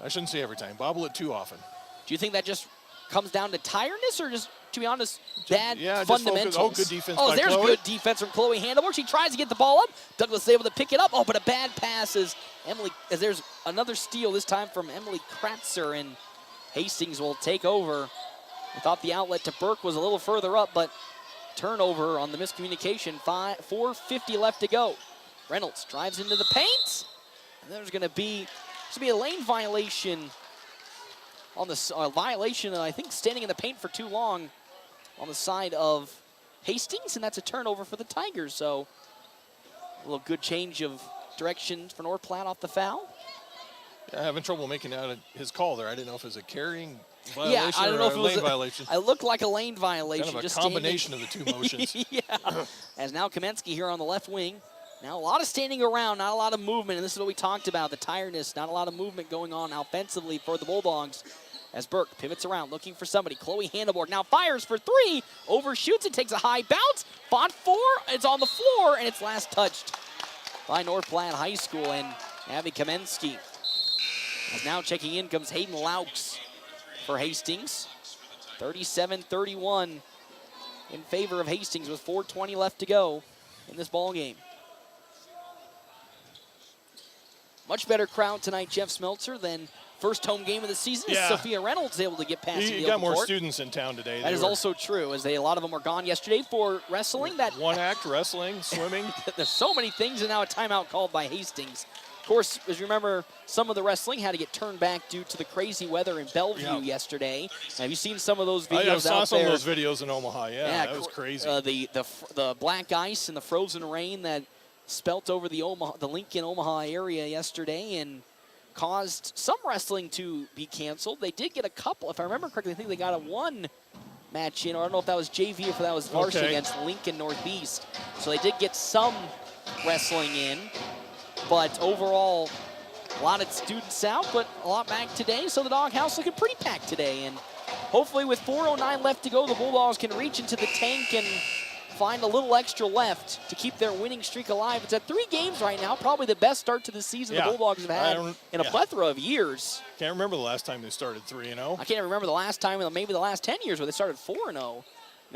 I shouldn't say every time. Bobble it too often. Do you think that just comes down to tiredness or just, to be honest, bad fundamentals? Good defense by there's Chloe. Good defense from Chloe Handelborg. She tries to get the ball up. Douglas is able to pick it up. Oh, but a bad pass as there's another steal, this time from Emily Kratzer, and Hastings will take over. I thought the outlet to Burke was a little further up, but turnover on the miscommunication. 4:50 left to go. Reynolds drives into the paint, and there's going to be a lane violation on the violation. I think standing in the paint for too long on the side of Hastings, and that's a turnover for the Tigers. So a little good change of direction for North Platte off the foul. Yeah, having trouble making out his call there. I didn't know if it was a carrying violation I don't know if it was lane violation. It looked like a lane violation. Kind of just a combination of the two motions. As now Kamensky here on the left wing. Now a lot of standing around, not a lot of movement, and this is what we talked about, the tiredness, not a lot of movement going on offensively for the Bulldogs. As Burke pivots around, looking for somebody. Chloe Handelborg now fires for three, overshoots it, takes a high bounce, fought for, it's on the floor, and it's last touched by North Platte High School and Abby Kamensky. As now checking in comes Hayden Laux for Hastings. 37-31 in favor of Hastings with 4:20 left to go in this ball game. Much better crowd tonight, Jeff Smeltzer, than first home game of the season. Yeah. Sophia Reynolds able to get past the You got more court. students in town today. That is also true, as a lot of them were gone yesterday for wrestling. One act, wrestling, swimming. There's so many things, and now a timeout called by Hastings. Of course, as you remember, some of the wrestling had to get turned back due to the crazy weather in Bellevue yesterday. Have you seen some of those videos out there? I saw some of those videos in Omaha, that was crazy. The black ice and the frozen rain that spelt over the Lincoln, Omaha area yesterday and caused some wrestling to be canceled. They did get a couple, if I remember correctly, I think they got one match in, or I don't know if that was JV or if that was varsity against Lincoln Northeast. So they did get some wrestling in. But overall, a lot of students out, but a lot back today. So the doghouse looking pretty packed today. And hopefully with 4:09 left to go, the Bulldogs can reach into the tank and find a little extra left to keep their winning streak alive. It's at 3 games right now, probably the best start to the season the Bulldogs have had in a plethora of years. Can't remember the last time they started 3-0. I can't remember the last time, maybe the last 10 years where they started 4-0.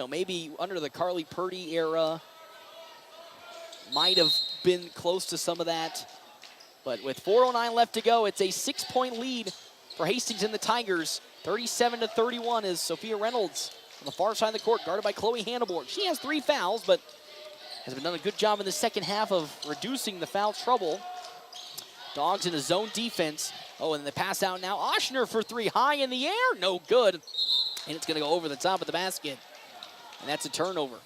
Maybe under the Carly Purdy era. Might have been close to some of that. But with 4:09 left to go, it's a 6-point lead for Hastings and the Tigers. 37-31 is Sophia Reynolds on the far side of the court, guarded by Chloe Handelborg. She has 3 fouls, but has been done a good job in the second half of reducing the foul trouble. Dogs in a zone defense. Oh, and the pass out now. Oshner for 3, high in the air, no good. And it's going to go over the top of the basket. And that's a turnover.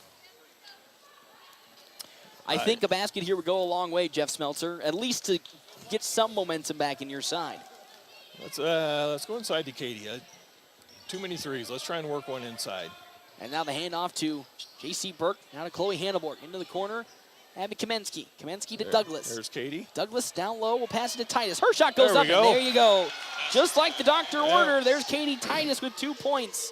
I think a basket here would go a long way, Jeff Smeltzer, at least to get some momentum back in your side. Let's go inside to Katie. Too many threes. Let's try and work one inside. And now the handoff to J.C. Burke. Now to Chloe Hanneborg. Into the corner. Abby Kamensky. Kamensky to Douglas. There's Katie. Douglas down low. Will pass it to Titus. Her shot goes There up, we and go. there you go. Just like the doctor ordered, there's Katie Titus with 2 points.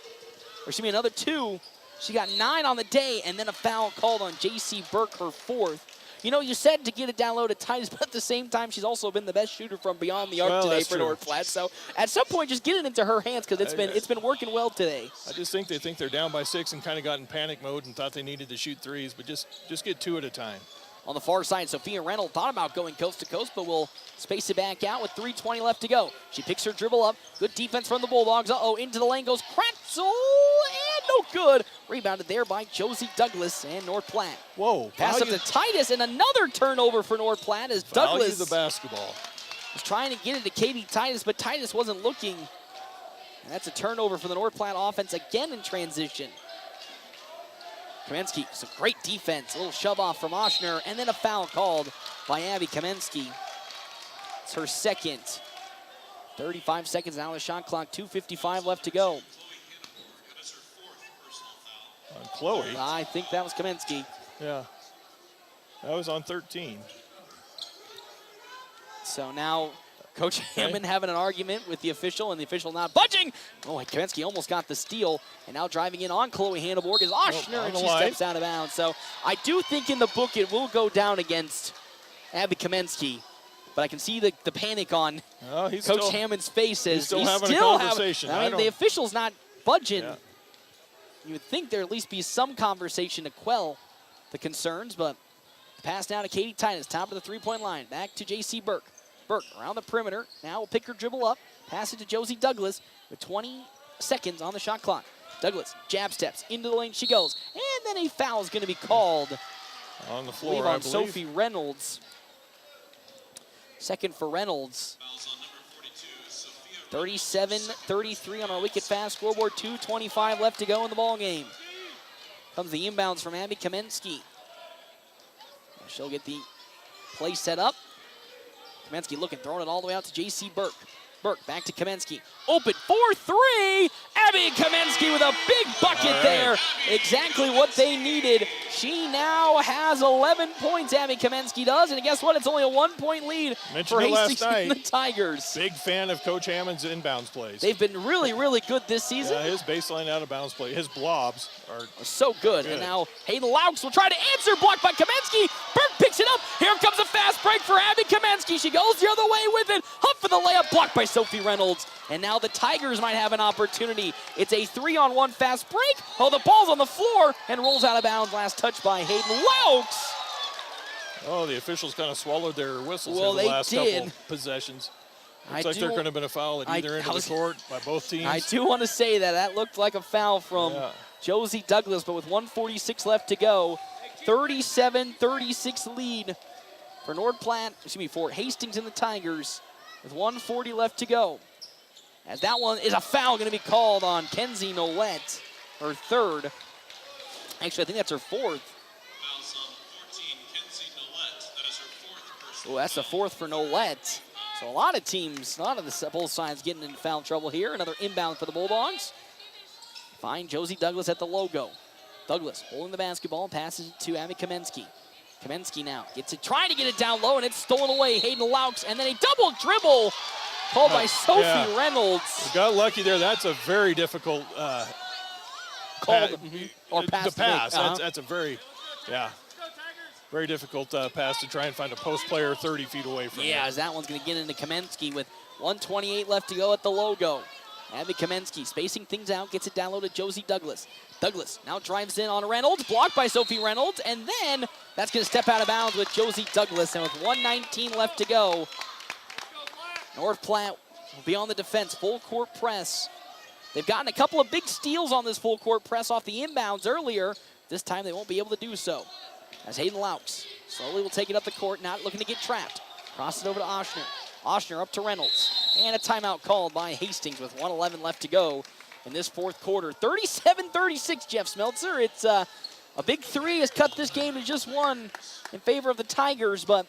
Or excuse me, another 2. She got 9 on the day, and then a foul called on J.C. Burke, her 4th. You know, you said to get it down low to Titus, but at the same time, she's also been the best shooter from beyond the arc today for North Platte. So at some point, just get it into her hands because it's been working well today. I just think they're down by 6 and kind of got in panic mode and thought they needed to shoot threes, but just get 2 at a time. On the far side, Sophia Reynolds thought about going coast to coast, but will space it back out with 3:20 left to go. She picks her dribble up. Good defense from the Bulldogs. Into the lane goes Kratzel, and no good. Rebounded there by Josie Douglas and North Platte. Whoa. Pass up to Titus, and another turnover for North Platte as Douglas the basketball. was trying to get it to Katie Titus, but Titus wasn't looking. And that's a turnover for the North Platte offense again in transition. Kamensky, some great defense. A little shove off from Oshner, and then a foul called by Abby Kamensky. It's her second. 35 seconds out of the shot clock, 2:55 left to go. On Chloe. I think that was Kamensky. Yeah. That was on 13. So now Coach Hammond having an argument with the official, and the official not budging. Oh, Kamensky almost got the steal, and now driving in on Chloe Hanneborg is Oshner, and she steps out of bounds. So I do think in the book it will go down against Abby Kamensky, but I can see the panic on Coach Hammond's face as he's still having a conversation. I mean, the official's not budging. Yeah. You would think there at least be some conversation to quell the concerns, but pass now to Katie Titus, top of the three-point line. Back to J.C. Burke. Burke around the perimeter. Now will pick her dribble up. Pass it to Josie Douglas with 20 seconds on the shot clock. Douglas jab steps into the lane. She goes. And then a foul is going to be called on the floor, on Sophie Reynolds. Second for Reynolds. 37-33 on our wicket fast scoreboard. 2:25 left to go in the ball game. Comes the inbounds from Abby Kamensky. She'll get the play set up. Kamensky looking, throwing it all the way out to J.C. Burke. Burke back to Kamensky. Open 4-3. Abby Kamensky with a big bucket there. Exactly what they needed. She now has 11 points, Abby Kamensky does. And guess what? It's only a 1-point lead for Hastings and the Tigers. Big fan of Coach Hammond's inbounds plays. They've been really, really good this season. Yeah, his baseline out of bounds play, his blobs are so good. And now Hayden Laux will try to answer, blocked by Kamensky. Burke picks it up. Here comes a fast break for Abby Kamensky. She goes the other way with it. Hunt for the layup, blocked by Sophie Reynolds. And now the Tigers might have an opportunity. It's a 3-on-1 fast break. Oh, the ball's on the floor and rolls out of bounds. Last touch by Hayden Laux. Oh, the officials kind of swallowed their whistles in the last couple possessions. Looks like there could have been a foul at either end of the court by both teams. I do want to say that looked like a foul from Josie Douglas, but with 1:46 left to go, 37-36 lead for for Hastings and the Tigers with 1:40 left to go. As that one is a foul going to be called on Kenzie Nolette, her third. Actually, I think that's her fourth. Oh, that's the fourth for Nolette. So a lot of teams, both sides getting into foul trouble here. Another inbound for the Bulldogs. Find Josie Douglas at the logo. Douglas holding the basketball, passes it to Abby Kamensky. Kamensky now gets it, trying to get it down low, and it's stolen away. Hayden Laux, and then a double dribble called by Sophie Reynolds. We got lucky there. That's a very difficult pass. The pass. That's a very difficult pass to try and find a post player 30 feet away from as that one's going to get into Kamensky with 1:28 left to go at the logo. Abby Kamensky spacing things out, gets it down low to Josie Douglas. Douglas now drives in on Reynolds, blocked by Sophie Reynolds, and then that's going to step out of bounds with Josie Douglas. And with 1:19 left to go, North Platte will be on the defense, full court press. They've gotten a couple of big steals on this full court press off the inbounds earlier. This time they won't be able to do so. As Hayden Laux slowly will take it up the court, not looking to get trapped. Cross it over to Oshner. Oshner up to Reynolds. And a timeout called by Hastings with 1:11 left to go in this fourth quarter. 37-36, Jeff Smeltzer. It's a big three has cut this game to just one in favor of the Tigers, but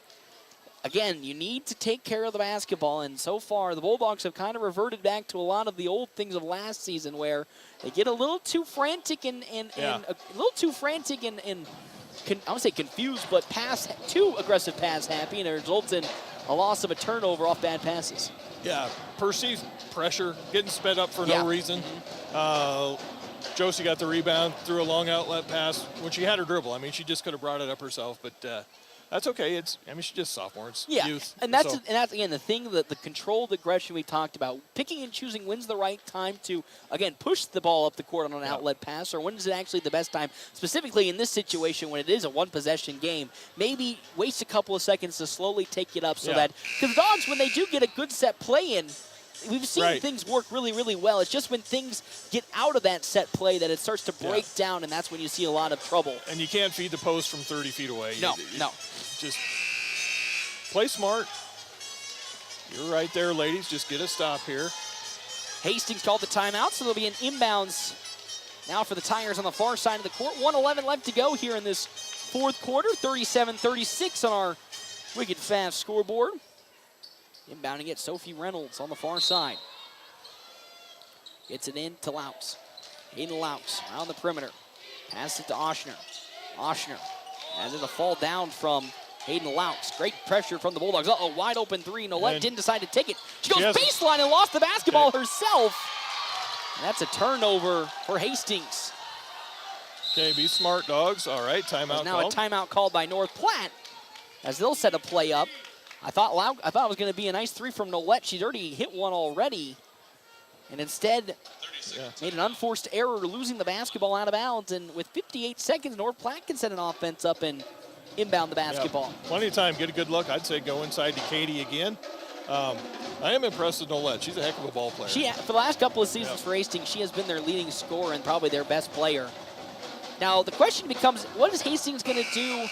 again, you need to take care of the basketball, and so far the Bulldogs have kind of reverted back to a lot of the old things of last season where they get a little too frantic and I would say confused, but too aggressive pass happy, and it results in a loss of a turnover off bad passes. Yeah, perceived pressure, getting sped up for no reason. Josie got the rebound, threw a long outlet pass when she had her dribble. I mean, she just could have brought it up herself, but that's okay. She's just sophomore. It's youth. And that's again the thing, that the controlled aggression we talked about. Picking and choosing when's the right time to, again, push the ball up the court on an outlet pass, or when is it actually the best time, specifically in this situation when it is a one-possession game. Maybe waste a couple of seconds to slowly take it up so that, because the Dogs, when they do get a good set play in, we've seen things work really, really well. It's just when things get out of that set play that it starts to break down, and that's when you see a lot of trouble. And you can't feed the post from 30 feet away. No. Just play smart. You're right there, ladies. Just get a stop here. Hastings called the timeout, so there'll be an inbounds now for the Tigers on the far side of the court. 1:11 left to go here in this fourth quarter. 37-36 on our Wicked Fast scoreboard. Inbounding it, Sophie Reynolds on the far side. Gets it in to Laux. Hayden Laux around the perimeter. Passes it to Oshner. Oshner has it a fall down from Hayden Laux. Great pressure from the Bulldogs. Uh-oh, wide open three. Nolette didn't decide to take it. She goes baseline and lost the basketball herself. And that's a turnover for Hastings. Okay, be smart, Dogs. All right, timeout now called. A timeout called by North Platte as they'll set a play up. I thought it was going to be a nice three from Nolette. She's already hit one already. And instead made an unforced error, losing the basketball out of bounds. And with 58 seconds, North Platte can set an offense up and inbound the basketball. Yeah, plenty of time. Get a good look. I'd say go inside to Katie again. I am impressed with Nolette. She's a heck of a ball player. For the last couple of seasons for Hastings, she has been their leading scorer and probably their best player. Now, the question becomes, what is Hastings going to do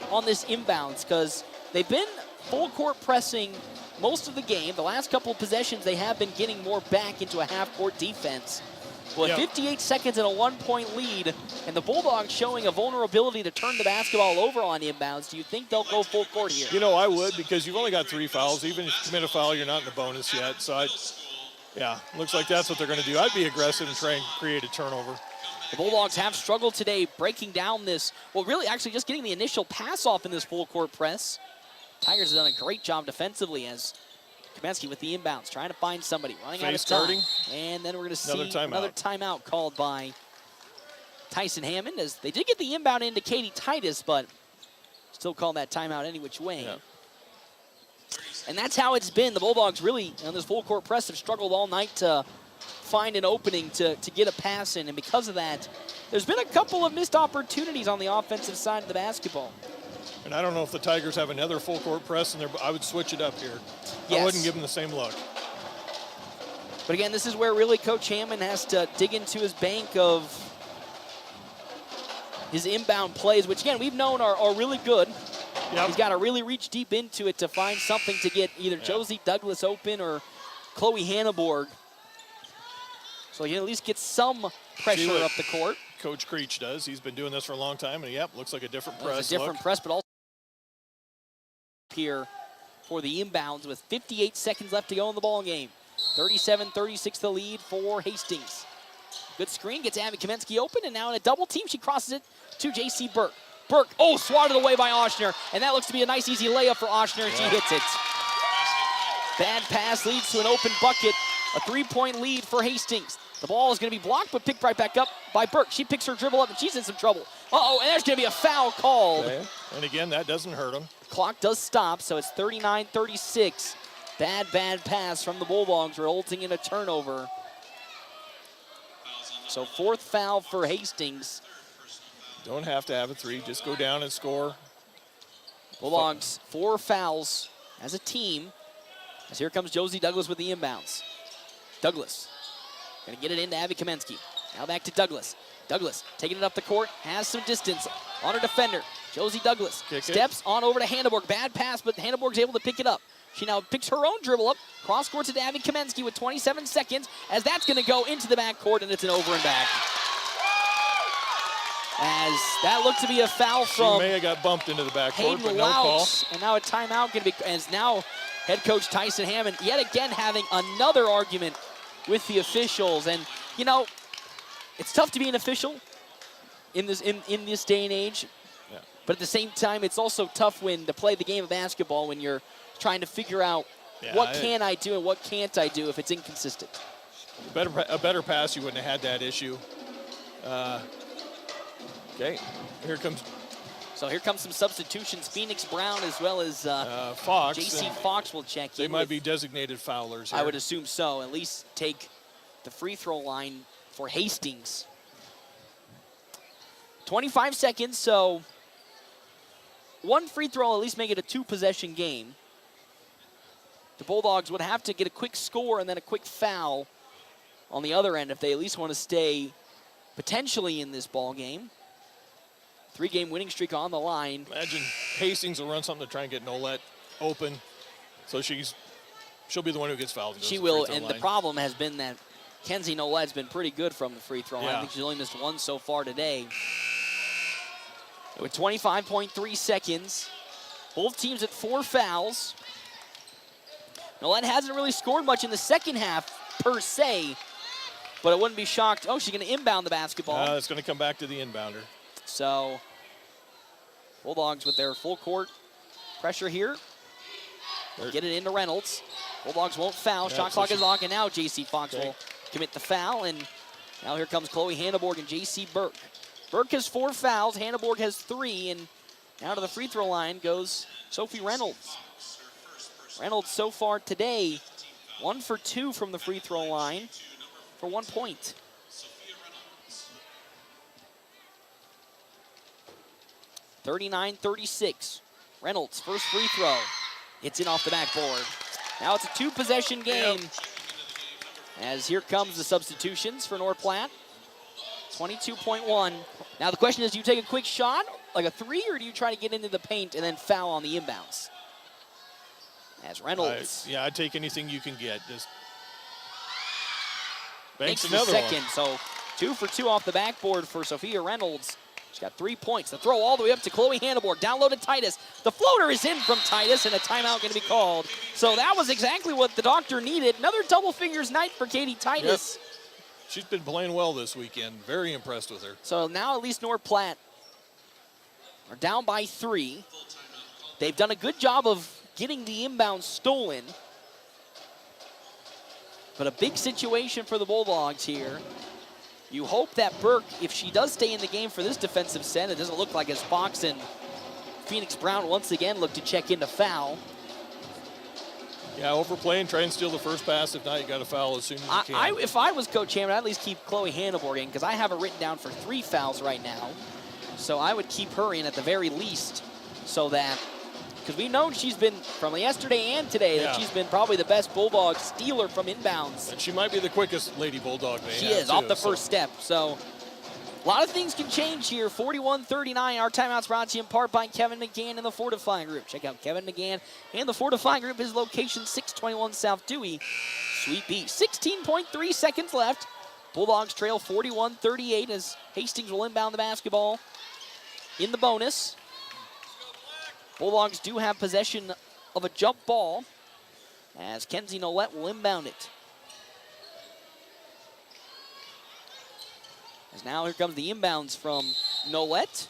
on this inbounds? Because they've been full court pressing most of the game. The last couple of possessions, they have been getting more back into a half-court defense. Well, 58 seconds and a 1-point lead, and the Bulldogs showing a vulnerability to turn the basketball over on inbounds. Do you think they'll go full court here? You know, I would, because you've only got 3 fouls. Even if you commit a foul, you're not in the bonus yet. So, looks like that's what they're going to do. I'd be aggressive and try and create a turnover. The Bulldogs have struggled today breaking down this, really actually just getting the initial pass off in this full court press. Tigers have done a great job defensively as Kaminsky with the inbounds, trying to find somebody, running out of time. And then we're going to see another timeout called by Tyson Hammond, as they did get the inbound into Katie Titus, but still call that timeout any which way. Yeah. And that's how it's been. The Bulldogs really, on this full court press, have struggled all night to find an opening to get a pass in, and because of that, there's been a couple of missed opportunities on the offensive side of the basketball. And I don't know if the Tigers have another full court press, and I would switch it up here. Yes. I wouldn't give them the same look. But again, this is where really Coach Hammond has to dig into his bank of his inbound plays, which again, we've known are really good. Yep. He's got to really reach deep into it to find something to get either Josie Douglas open or Chloe Hanneborg. So you can at least get some pressure up the court. Coach Creech does. He's been doing this for a long time, and looks like a different press. It's a different press, but also here for the inbounds with 58 seconds left to go in the ball game. 37-36 the lead for Hastings. Good screen, gets Abby Kaminsky open, and now in a double team, she crosses it to J.C. Burke. Burke, swatted away by Oshner, and that looks to be a nice, easy layup for Oshner, and she hits it. Bad pass leads to an open bucket, a 3-point lead for Hastings. The ball is going to be blocked, but picked right back up by Burke. She picks her dribble up, and she's in some trouble. And there's going to be a foul called. Okay. And again, that doesn't hurt them. Clock does stop, so it's 39-36. Bad pass from the Bulldogs, resulting in a turnover. So 4th foul for Hastings. Don't have to have a 3, just go down and score. Bulldogs, 4 fouls as a team. As here comes Josie Douglas with the inbounds. Douglas going to get it into Abby Kaminsky. Now back to Douglas. Douglas taking it up the court, has some distance on her defender. Josie Douglas steps on over to Hanneborg. Bad pass, but Hanneborg's able to pick it up. She now picks her own dribble up, cross court to Abby Kaminsky with 27 seconds, as that's going to go into the backcourt, and it's an over and back. As that looked to be a foul from She may have got bumped into the backboard, Hayden but no call. Laux. And now a timeout going to be, as now head coach Tyson Hammond yet again having another argument with the officials. And, you know, it's tough to be an official in this day and age. Yeah. But at the same time, it's also tough to play the game of basketball when you're trying to figure out what can I do and what can't I do if it's inconsistent. A better pass, you wouldn't have had that issue. Okay, here comes. So here comes some substitutions. Phoenix Brown as well as Fox. J.C. Fox will check in. They might be designated foulers here. I would assume so. At least take the free throw line for Hastings. 25 seconds, so one free throw will at least make it a two-possession game. The Bulldogs would have to get a quick score and then a quick foul on the other end if they at least want to stay potentially in this ball game. 3-game winning streak on the line. Imagine Hastings will run something to try and get Nolette open. So she'll be the one who gets fouled. She will, and the problem has been that Kenzie Nolette's been pretty good from the free throw line. I think she's only missed one so far today. With 25.3 seconds, both teams at 4 fouls. Nolette hasn't really scored much in the second half per se, but I wouldn't be shocked. Oh, she's going to inbound the basketball. It's going to come back to the inbounder. So, Bulldogs with their full court pressure here. Get it into Reynolds. Bulldogs won't foul. Shot clock is on, and now J.C. Fox will commit the foul. And now here comes Chloe Hanneborg and J.C. Burke. Burke has 4 fouls. Hanneborg has 3. And now to the free throw line goes Sophie Reynolds. Reynolds so far today, 1 for 2 from the free throw line for 1 point. (39-36). Reynolds, first free throw. It's in off the backboard. Now it's a 2-possession game. As here comes the substitutions for North Platte. 22.1. Now the question is, do you take a quick shot, like a 3, or do you try to get into the paint and then foul on the inbounds? As Reynolds. I'd take anything you can get. Just makes another the second. One. So 2 for 2 off the backboard for Sophia Reynolds. She's got 3 points. The throw all the way up to Chloe Hanneborg. Down low to Titus. The floater is in from Titus, and a timeout going to be called. So that was exactly what the doctor needed. Another double figures night for Katie Titus. Yep. She's been playing well this weekend. Very impressed with her. So now at least North Platte are down by 3. They've done a good job of getting the inbound stolen. But a big situation for the Bulldogs here. You hope that Burke, if she does stay in the game for this defensive set, it doesn't look like as Fox and Phoenix Brown once again look to check into foul. Yeah, overplaying, try and steal the first pass. If not, you got to foul as soon as you can. If I was Coach Hammond, I'd at least keep Chloe Hanneborg in, because I have her written down for 3 fouls right now. So I would keep her in at the very least, so that, because we've known she's been, from yesterday and today, that she's been probably the best Bulldog stealer from inbounds. And she might be the quickest Lady Bulldog they She have, is, off the first step. So a lot of things can change here. 41-39. Our timeout's brought to you in part by Kevin McGann and the Fortifying Group. Check out Kevin McGann and the Fortifying Group. His location, 621 South Dewey, Suite B. 16.3 seconds left. Bulldogs trail 41-38 as Hastings will inbound the basketball in the bonus. Bulldogs do have possession of a jump ball as Kenzie Nolette will inbound it. As now here comes the inbounds from Nolette.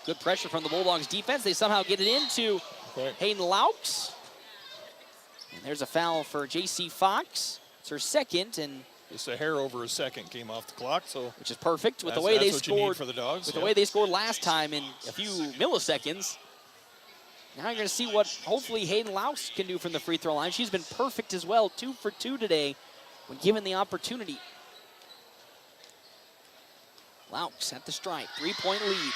Good pressure from the Bulldogs defense. They somehow get it into Hayden Laux. And there's a foul for J.C. Fox. It's her second, and just a hair over a second came off the clock, so which is perfect with the way they scored for the Dogs. With the way they scored last time in a few milliseconds. Now you're going to see what hopefully Hayden Laux can do from the free throw line. She's been perfect as well, 2 for 2 today when given the opportunity. Laux at the stripe, 3-point lead.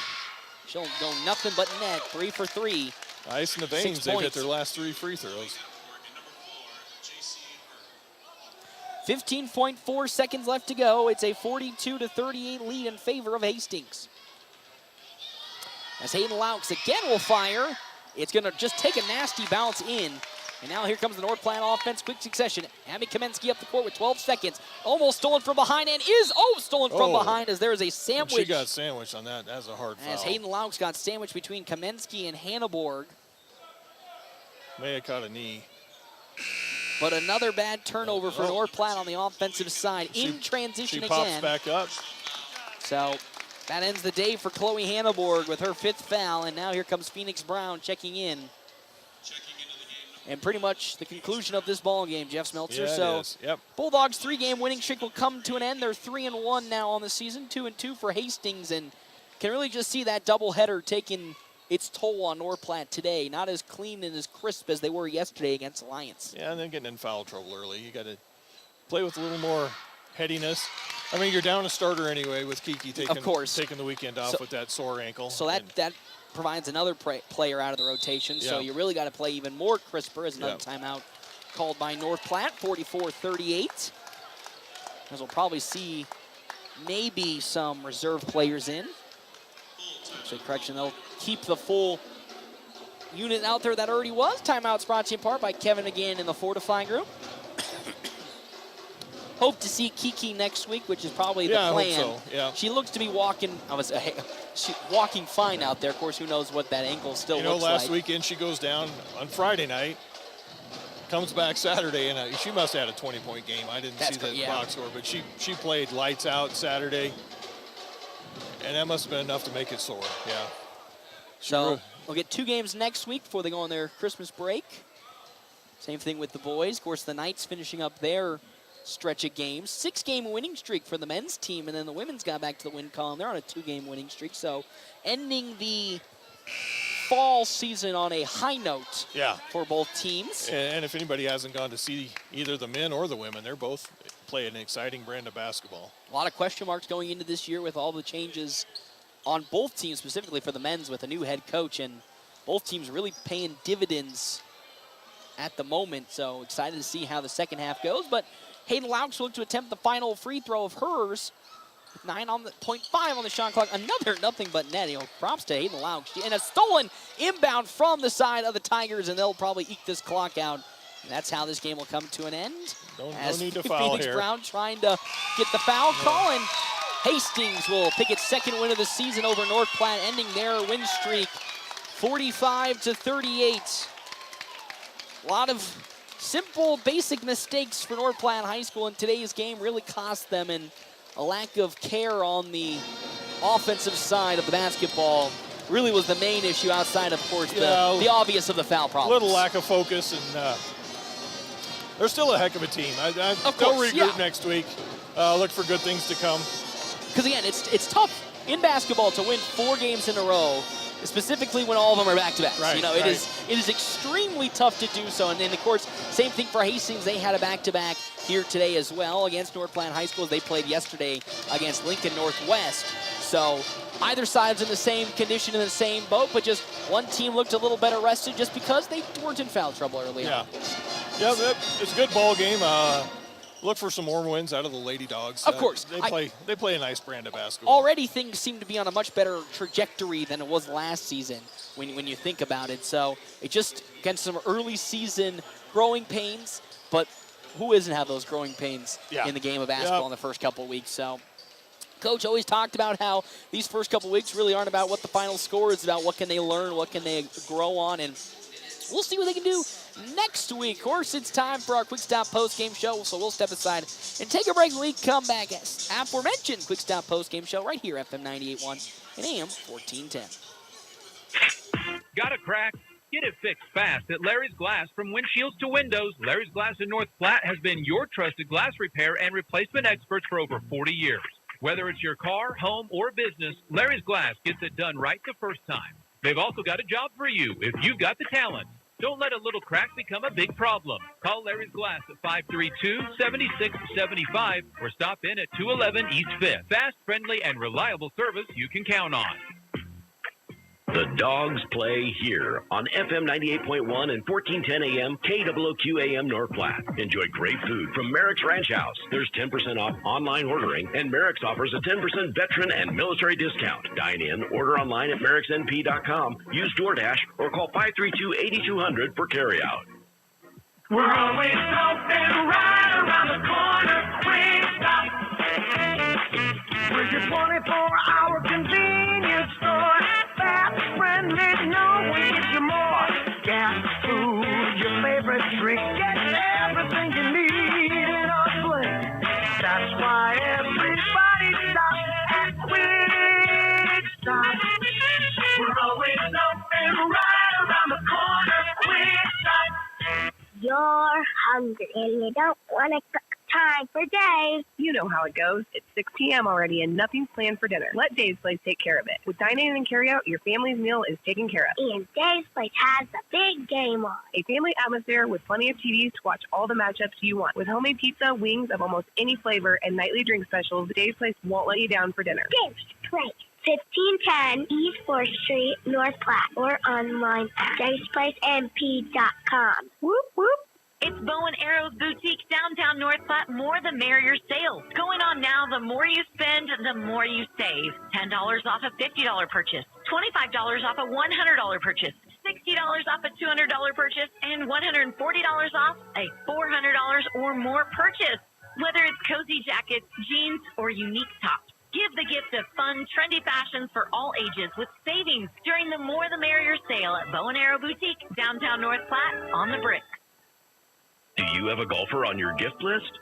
She'll go nothing but net, 3 for 3. Ice in the veins, they've hit their last 3 free throws. 15.4 seconds left to go. It's a 42-38 lead in favor of Hastings. As Hayden Laux again will fire. It's going to just take a nasty bounce in. And now here comes the North Platte offense, quick succession. Abby Kamensky up the court with 12 seconds. Almost stolen from behind and is stolen from behind as there is a sandwich. She got sandwiched on that. That's a hard foul. As Hayden Laux got sandwiched between Kamensky and Hanneborg. May have caught a knee. But another bad turnover for North Platte on the offensive side. In transition again. She pops back up. So that ends the day for Chloe Hanneborg with her 5th foul. And now here comes Phoenix Brown checking in. And pretty much the conclusion of this ball game, Jeff Smeltzer. Yeah, it is. Yep. Bulldogs' 3-game winning streak will come to an end. They're 3-1 now on the season, 2-2 for Hastings, and can really just see that doubleheader taking its toll on North Platte today. Not as clean and as crisp as they were yesterday against Alliance. Yeah, and then getting in foul trouble early. You got to play with a little more headiness. I mean, you're down a starter anyway with Kiki taking the weekend off with that sore ankle. So that provides another player out of the rotation. So you really got to play even more crisper as another timeout called by North Platte, 44-38. As we'll probably see maybe some reserve players in. Actually, correction, they'll keep the full unit out there that already was. Timeouts brought to you in part by Kevin again in the fortifying group. Hope to see Kiki next week, which is probably the plan. I hope so. Yeah. She looks to be walking walking fine out there. Of course, who knows what that ankle still looks like. Last weekend she goes down on Friday night, comes back Saturday, and she must have had a 20-point game. I didn't see that box score, but she played lights out Saturday, and that must have been enough to make it sore. Yeah. So we'll get 2 games next week before they go on their Christmas break. Same thing with the boys. Of course, the Knights finishing up their stretch of games. 6-game winning streak for the men's team, and then the women's got back to the win column. They're on a 2-game winning streak, so ending the fall season on a high note for both teams. And if anybody hasn't gone to see either the men or the women, they're both playing an exciting brand of basketball. A lot of question marks going into this year with all the changes on both teams, specifically for the men's with a new head coach, and both teams really paying dividends at the moment. So excited to see how the second half goes, but Hayden Laux will look to attempt the final free throw of hers. 9.5 on the shot clock. Another nothing but net. Props to Hayden Laux. And a stolen inbound from the side of the Tigers, and they'll probably eke this clock out. And that's how this game will come to an end. No need to foul Phoenix here. Brown trying to get the foul call, and Hastings will pick its 2nd win of the season over North Platte, ending their win streak 45-38. A lot of simple, basic mistakes for North Platte High School in today's game really cost them, and a lack of care on the offensive side of the basketball really was the main issue outside, of course, the obvious of the foul problems. A little lack of focus, and they're still a heck of a team. They'll regroup next week. Look for good things to come. Because, again, it's tough in basketball to win 4 games in a row, specifically when all of them are back-to-backs. Right, it is extremely tough to do so. And then, of course, same thing for Hastings. They had a back-to-back here today as well against North Platte High School. They played yesterday against Lincoln Northwest. So either side's in the same condition, in the same boat, but just one team looked a little better rested just because they weren't in foul trouble early on. Yeah, it's a good ball game. Look for some more wins out of the Lady Dogs. Of course. They play a nice brand of basketball. Already things seem to be on a much better trajectory than it was last season when you think about it. So it just, against some early season growing pains, but who isn't have those growing pains in the game of basketball in the first couple of weeks? So Coach always talked about how these first couple of weeks really aren't about what the final score is, about what can they learn, what can they grow on, and we'll see what they can do next week. Of course, it's time for our Quick Stop post-game show, so we'll step aside and take a break when we come back. As aforementioned Quick Stop post-game show right here, FM 98.1 and AM 1410. Got a crack? Get it fixed fast at Larry's Glass. From windshields to windows, Larry's Glass in North Platte has been your trusted glass repair and replacement experts for over 40 years. Whether it's your car, home, or business, Larry's Glass gets it done right the first time. They've also got a job for you if you've got the talent. Don't let a little crack become a big problem. Call Larry's Glass at 532-7675 or stop in at 211 East 5th. Fast, friendly, and reliable service you can count on. The Dogs play here on FM 98.1 and 1410 AM, KWOQ AM North Platte. Enjoy great food from Merrick's Ranch House. There's 10% off online ordering, and Merrick's offers a 10% veteran and military discount. Dine in, order online at merricksnp.com, use DoorDash, or call 532-8200 for carryout. We're always open right around the corner. Quick Stop. We're your 24-hour convenience store. Fast, friendly, no one gives you more. Gas, food, your favorite drink. Get everything you need in a blink. That's why everybody stops at Quick Stop. We're always open right around the corner. Quick Stop. You're hungry and you don't want to cook time for Dave. You know how it goes. It's 6 p.m. already and nothing's planned for dinner. Let Dave's Place take care of it. With dine-in and carry-out, your family's meal is taken care of. And Dave's Place has the big game on. A family atmosphere with plenty of TVs to watch all the matchups you want. With homemade pizza, wings of almost any flavor, and nightly drink specials, Dave's Place won't let you down for dinner. Dave's Place, 1510 East 4th Street, North Platte, or online at davesplacemp.com. Whoop, whoop. It's Bow and Arrow Boutique, downtown North Platte, more the merrier sales. Going on now, the more you spend, the more you save. $10 off a $50 purchase, $25 off a $100 purchase, $60 off a $200 purchase, and $140 off a $400 or more purchase. Whether it's cozy jackets, jeans, or unique tops, give the gift of fun, trendy fashions for all ages with savings during the More the Merrier sale at Bow and Arrow Boutique, downtown North Platte, on the Brick. Do you have a golfer on your gift list?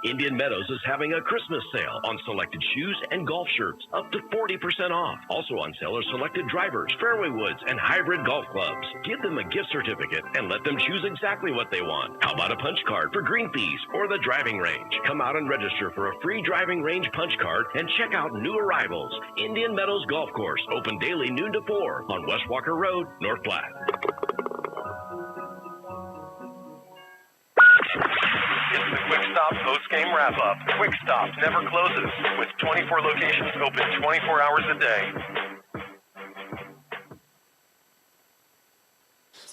Indian Meadows is having a Christmas sale on selected shoes and golf shirts, up to 40% off. Also on sale are selected drivers, fairway woods, and hybrid golf clubs. Give them a gift certificate and let them choose exactly what they want. How about a punch card for green fees or the driving range? Come out and register for a free driving range punch card and check out new arrivals. Indian Meadows Golf Course, open daily noon to 4 on West Walker Road, North Platte. It's the Quick Stop post-game wrap-up. Quick Stop never closes, with 24 locations open 24 hours a day.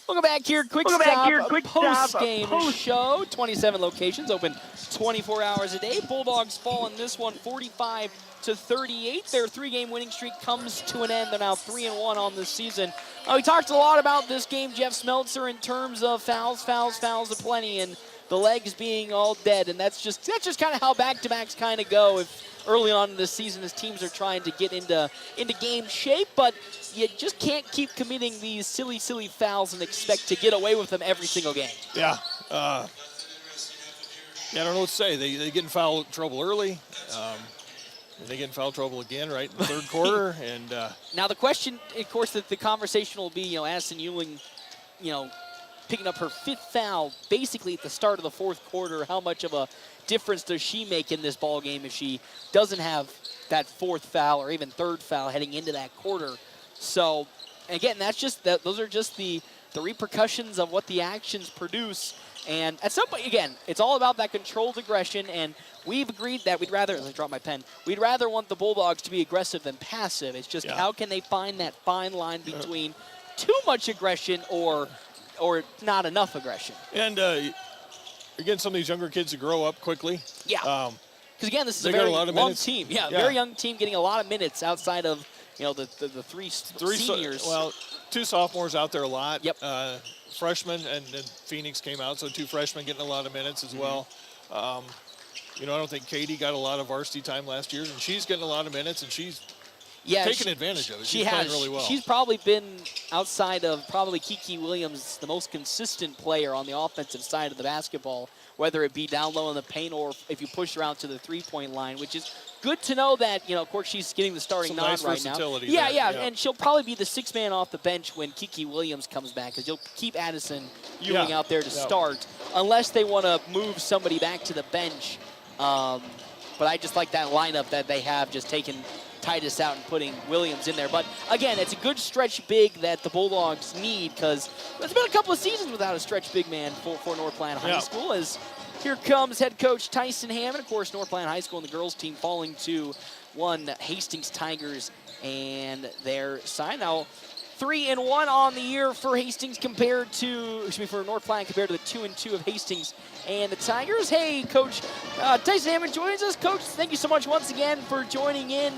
Welcome back here, Quick Stop post-game show. 27 locations open 24 hours a day. Bulldogs fall in this one 45-38. Their three-game winning streak comes to an end. They're now 3-1 on this season. We talked a lot about this game, Jeff Smeltzer, in terms of fouls aplenty, and the legs being all dead, and that's just kind of how back-to-backs kind of go if early on in the season as teams are trying to get into game shape, but you just can't keep committing these silly fouls and expect to get away with them every single game. Yeah. I don't know what to say. They get in foul trouble early. They get in foul trouble again right in the third quarter. And now the question, of course, that the conversation will be, Addison Ewing, picking up her fifth foul basically at the start of the fourth quarter. How much of a difference does she make in this ball game if she doesn't have that fourth foul or even third foul heading into that quarter? So, again, those are just the repercussions of what the actions produce. And at some point, again, it's all about that controlled aggression, and we've agreed that we'd rather want the Bulldogs to be aggressive than passive. It's just how can they find that fine line between too much aggression or not enough aggression. And again, some of these younger kids that grow up quickly. Yeah. Because again, this is a very young team. Yeah, very young team getting a lot of minutes outside of the three seniors. Two sophomores out there a lot. Yep. Freshmen and Phoenix came out, so two freshmen getting a lot of minutes as well. I don't think Katie got a lot of varsity time last year, and she's getting a lot of minutes, and she's taking advantage of it. She's playing really well. She's probably been, outside of probably Kiki Williams, the most consistent player on the offensive side of the basketball, whether it be down low in the paint or if you push her out to the three-point line, which is good to know that, of course, she's getting the starting nod right now. Yeah, and she'll probably be the sixth man off the bench when Kiki Williams comes back, because you'll keep Addison Ewing out there to start, unless they want to move somebody back to the bench. But I just like that lineup that they have, just taking Titus out and putting Williams in there. But again, it's a good stretch big that the Bulldogs need, because it's been a couple of seasons without a stretch big man for North Platte High School. As here comes head coach Tyson Hammond. Of course, North Platte High School and the girls team falling to one Hastings Tigers and their side. Now, 3-1 on the year for Hastings for North Platte compared to the 2-2 of Hastings and the Tigers. Hey, Coach Tyson Hammond joins us. Coach, thank you so much once again for joining in.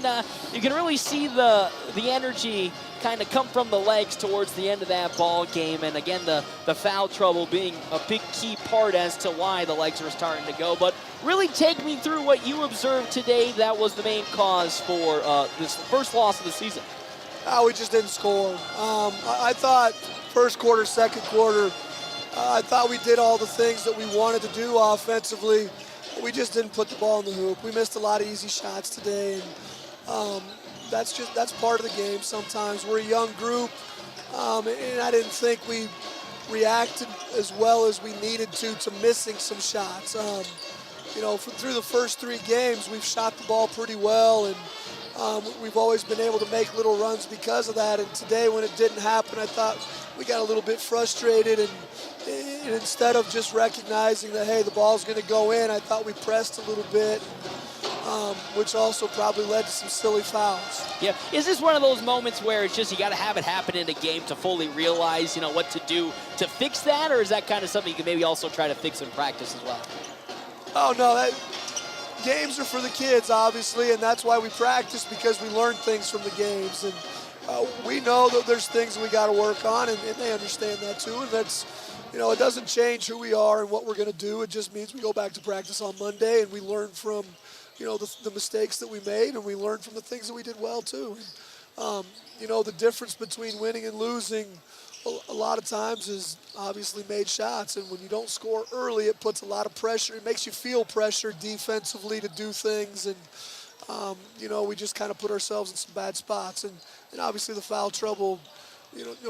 You can really see the energy kind of come from the legs towards the end of that ball game, and again the foul trouble being a big key part as to why the legs are starting to go. But really take me through what you observed today that was the main cause for this first loss of the season. We just didn't score. I thought first quarter, second quarter, I thought we did all the things that we wanted to do offensively. But we just didn't put the ball in the hoop. We missed a lot of easy shots today, and that's part of the game. Sometimes we're a young group, and I didn't think we reacted as well as we needed to missing some shots. Through the first 3 games, we've shot the ball pretty well, and we've always been able to make little runs because of that. And today, when it didn't happen, I thought we got a little bit frustrated. And instead of just recognizing that, hey, the ball's going to go in, I thought we pressed a little bit, which also probably led to some silly fouls. Yeah. Is this one of those moments where it's just you got to have it happen in a game to fully realize, what to do to fix that? Or is that kind of something you can maybe also try to fix in practice as well? Oh, no. Games are for the kids, obviously, and that's why we practice, because we learn things from the games. And we know that there's things that we got to work on, and they understand that too. And that's, it doesn't change who we are and what we're going to do. It just means we go back to practice on Monday and we learn from, the mistakes that we made, and we learn from the things that we did well too. And, the difference between winning and losing a lot of times is obviously made shots, and when you don't score early, it puts a lot of pressure. It makes you feel pressure defensively to do things, and we just kind of put ourselves in some bad spots, and obviously the foul trouble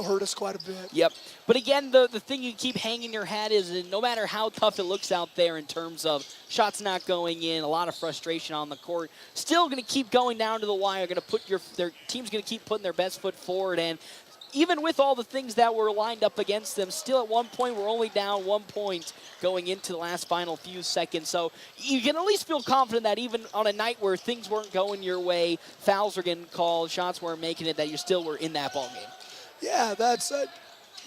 hurt us quite a bit. Yep. But again, the thing you keep hanging your hat is that no matter how tough it looks out there in terms of shots not going in, a lot of frustration on the court, still going to keep going down to the wire, going to put their team's going to keep putting their best foot forward. And even with all the things that were lined up against them, still at one point we're only down 1 point going into the last final few seconds. So you can at least feel confident that even on a night where things weren't going your way, fouls were getting called, shots weren't making it, that you still were in that ball game. Yeah, that's it.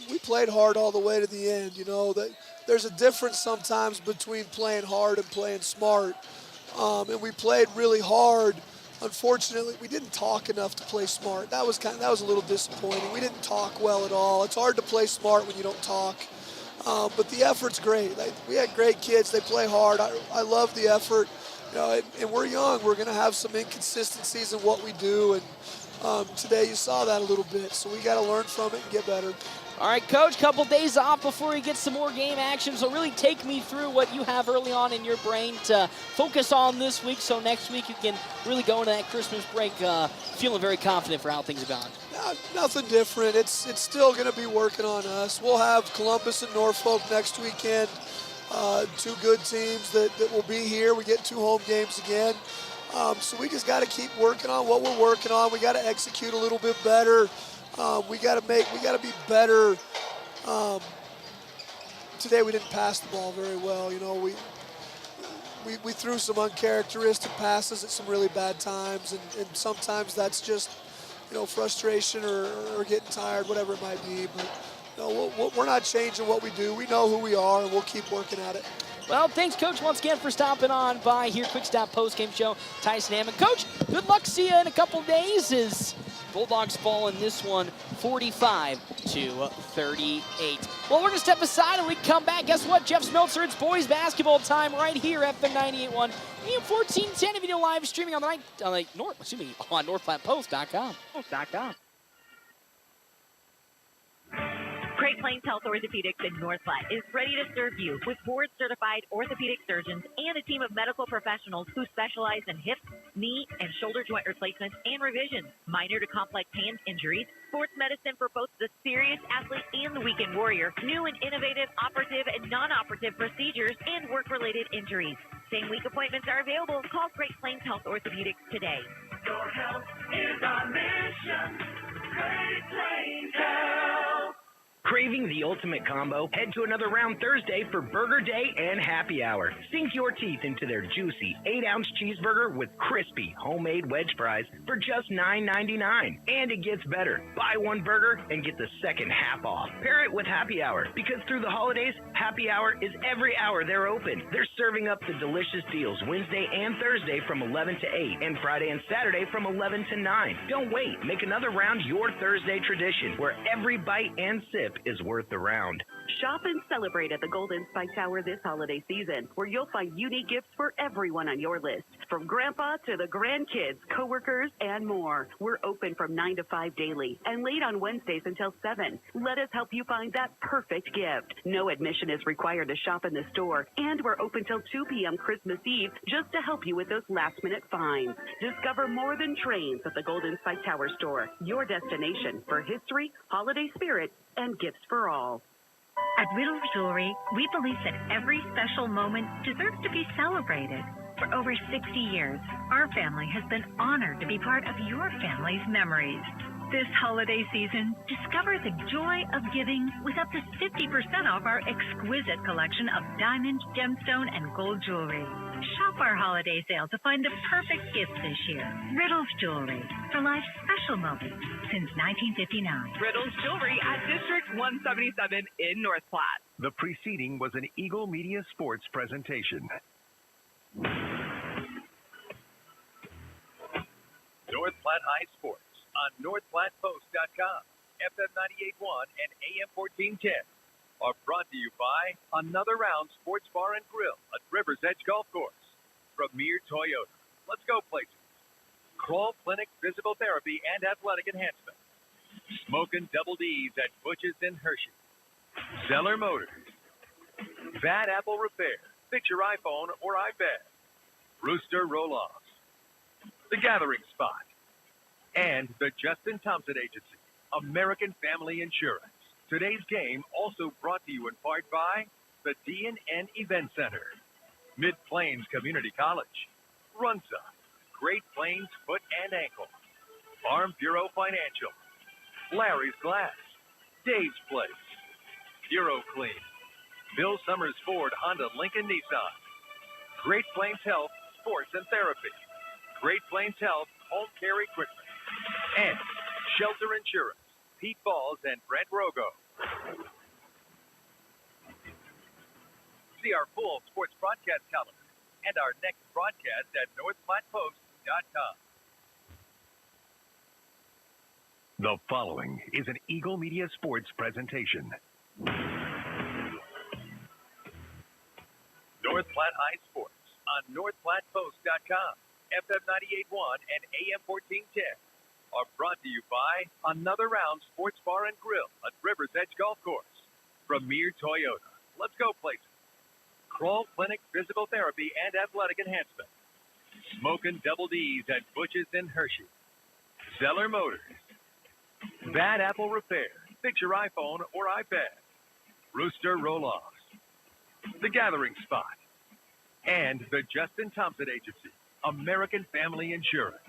We played hard all the way to the end. That there's a difference sometimes between playing hard and playing smart. And we played really hard. Unfortunately, we didn't talk enough to play smart. That was a little disappointing. We didn't talk well at all. It's hard to play smart when you don't talk. But the effort's great. We had great kids. They play hard. I love the effort. And we're young. We're going to have some inconsistencies in what we do. And today you saw that a little bit. So we got to learn from it and get better. All right, Coach, couple days off before you get some more game action, so really take me through what you have early on in your brain to focus on this week, so next week you can really go into that Christmas break feeling very confident for how things have gone. Nothing different. It's still going to be working on us. We'll have Columbus and Norfolk next weekend, 2 good teams that will be here. We get 2 home games again. So we just got to keep working on what we're working on. We got to execute a little bit better. We got to be better. Today we didn't pass the ball very well. We threw some uncharacteristic passes at some really bad times, and sometimes that's just, frustration or getting tired, whatever it might be. But we're not changing what we do. We know who we are, and we'll keep working at it. Well, thanks, Coach, once again for stopping on by here. Quick Stop Postgame Show. Tyson Hammond. Coach, good luck. See you in a couple days. Bulldogs fall in this one 45-38. Well, we're going to step aside and we come back. Guess what? Jeff Smeltzer, it's boys basketball time right here, FM 98.1, AM 1410. Video live streaming on NorthPlattePost.com. Great Plains Health Orthopedics in North Platte is ready to serve you with board-certified orthopedic surgeons and a team of medical professionals who specialize in hip, knee, and shoulder joint replacements and revisions, minor to complex hand injuries, sports medicine for both the serious athlete and the weekend warrior, new and innovative operative and non-operative procedures, and work-related injuries. Same-week appointments are available. Call Great Plains Health Orthopedics today. Your health is our mission. Great Plains Health. Craving the ultimate combo? Head to Another Round Thursday for Burger Day and Happy Hour. Sink your teeth into their juicy 8-ounce cheeseburger with crispy homemade wedge fries for just $9.99. And it gets better. Buy one burger and get the second half off. Pair it with Happy Hour, because through the holidays, Happy Hour is every hour they're open. They're serving up the delicious deals Wednesday and Thursday from 11 to 8 and Friday and Saturday from 11 to 9. Don't wait. Make Another Round your Thursday tradition, where every bite and sip is worth the round. Shop and celebrate at the Golden Spike Tower this holiday season, where you'll find unique gifts for everyone on your list, from grandpa to the grandkids, coworkers, and more. We're open from 9 to 5 daily and late on Wednesdays until 7. Let us help you find that perfect gift. No admission is required to shop in the store, and we're open till 2 p.m. Christmas Eve just to help you with those last-minute finds. Discover more than trains at the Golden Spike Tower store, your destination for history, holiday spirit, and gifts for all. At Riddle's Jewelry, we believe that every special moment deserves to be celebrated. For over 60 years, our family has been honored to be part of your family's memories. This holiday season, discover the joy of giving with up to 50% off our exquisite collection of diamond, gemstone, and gold jewelry. Shop our holiday sale to find the perfect gift this year. Riddle's Jewelry, for life's special moments since 1959. Riddle's Jewelry at District 177 in North Platte. The preceding was an Eagle Media Sports presentation. North Platte High Sports on NorthPlattePost.com, FM 98.1 and AM 1410 are brought to you by Another Round Sports Bar and Grill at River's Edge Golf Course. Premier Toyota. Let's go places. Crawl Clinic Physical Therapy and Athletic Enhancement. Smokin' Double D's at Butch's in Hershey. Zeller Motors. Bad Apple Repair. Fix your iPhone or iPad. Rooster Roll-Offs. The Gathering Spot. And the Justin Thompson Agency. American Family Insurance. Today's game also brought to you in part by the D&N Event Center, Mid-Plains Community College, Runza, Great Plains Foot and Ankle, Farm Bureau Financial, Larry's Glass, Dave's Place, Bureau Clean, Bill Summers Ford Honda Lincoln Nissan, Great Plains Health Sports and Therapy, Great Plains Health Home Care Equipment, and Shelter Insurance, Pete Balls and Brent Rogo. See our full sports broadcast calendar and our next broadcast at NorthPlattePost.com. The following is an Eagle Media Sports presentation. North Platte High Sports on NorthPlattePost.com, FM 98.1 and AM 1410 are brought to you by Another Round Sports Bar and Grill at River's Edge Golf Course. Premier Toyota. Let's go places. Crawl Clinic Physical Therapy and Athletic Enhancement. Smokin' Double D's at Butch's in Hershey. Zeller Motors. Bad Apple Repair. Fix your iPhone or iPad. Rooster Roll-Offs. The Gathering Spot. And the Justin Thompson Agency. American Family Insurance.